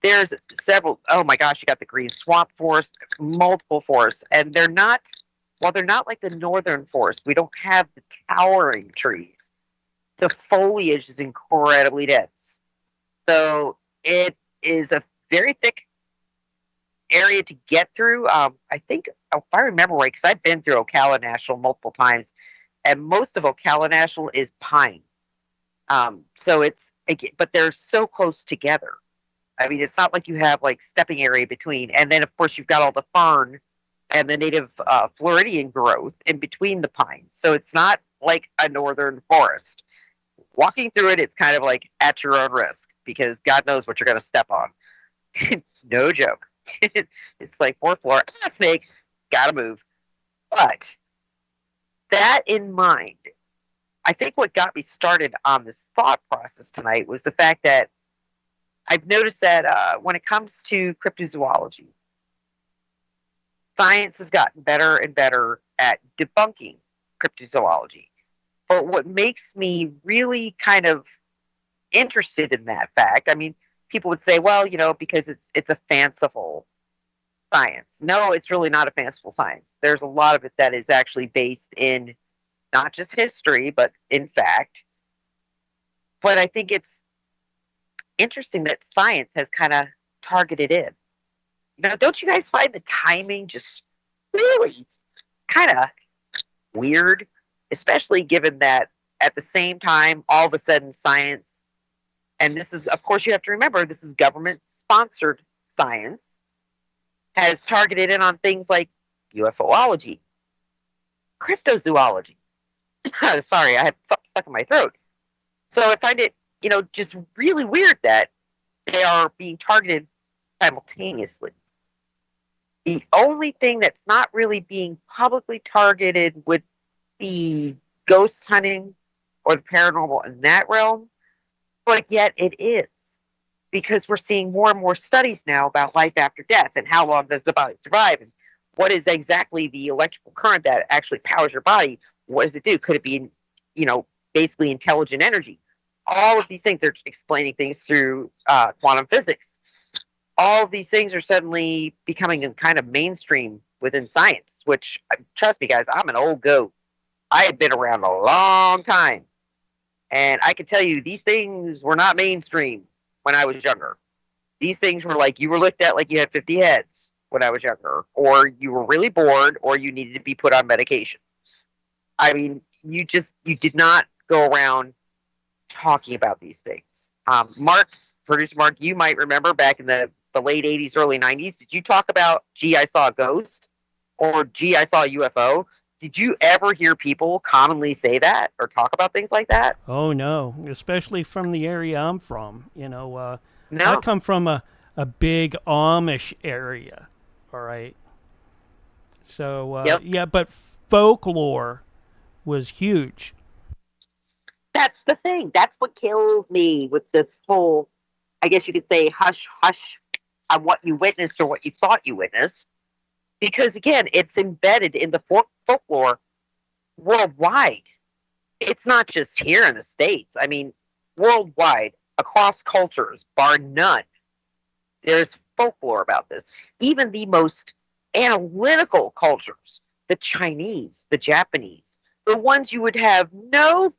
There's several. Oh my gosh, you got the Green Swamp Forest, multiple forests. And they're not like the northern forest. We don't have the towering trees. The foliage is incredibly dense. So it is a very thick area to get through. I think, if I remember right, because I've been through Ocala National multiple times, and most of Ocala National is pine. But they're so close together. It's not like you have like stepping area between, and then of course you've got all the fern and the native Floridian growth in between the pines. So it's not like a northern forest. Walking through it, it's kind of like at your own risk, because God knows what you're going to step on. No joke. It's like 4th floor, snake, gotta move. But that in mind, I think what got me started on this thought process tonight was the fact that I've noticed that when it comes to cryptozoology, science has gotten better and better at debunking cryptozoology. But what makes me really kind of interested in that fact, people would say, well, because it's a fanciful science. No, it's really not a fanciful science. There's a lot of it that is actually based in not just history, but in fact. But I think it's interesting that science has kind of targeted in. Don't you guys find the timing just really kind of weird? Especially given that at the same time, all of a sudden science, and this is, of course, you have to remember, this is government-sponsored science, has targeted in on things like UFOlogy, cryptozoology. Sorry, I had something stuck in my throat. So I find it, just really weird that they are being targeted simultaneously. The only thing that's not really being publicly targeted would be ghost hunting or the paranormal in that realm, but yet it is, because we're seeing more and more studies now about life after death and how long does the body survive and what is exactly the electrical current that actually powers your body. What does it do? Could it be, basically intelligent energy? All of these things are explaining things through quantum physics. All of these things are suddenly becoming a kind of mainstream within science, which, trust me, guys, I'm an old goat. I have been around a long time. And I can tell you, these things were not mainstream when I was younger. These things were like, you were looked at like you had 50 heads when I was younger, or you were really bored, or you needed to be put on medication. You did not go around talking about these things. Producer Mark, you might remember back in the late 80s, early 90s, did you talk about, gee, I saw a ghost? Or, gee, I saw a UFO? did you ever hear people commonly say that or talk about things like that? Oh no, especially from the area I'm from. I No. come from a big Amish area. All right. So Yep. yeah, but folklore was huge. That's the thing. That's what kills me with this whole, I guess you could say, hush, hush on what you witnessed or what you thought you witnessed. Because again, it's embedded in the folklore worldwide. It's not just here in the States. I mean, worldwide, across cultures, bar none, there's folklore about this. Even the most analytical cultures, the Chinese, the Japanese, the ones you would have no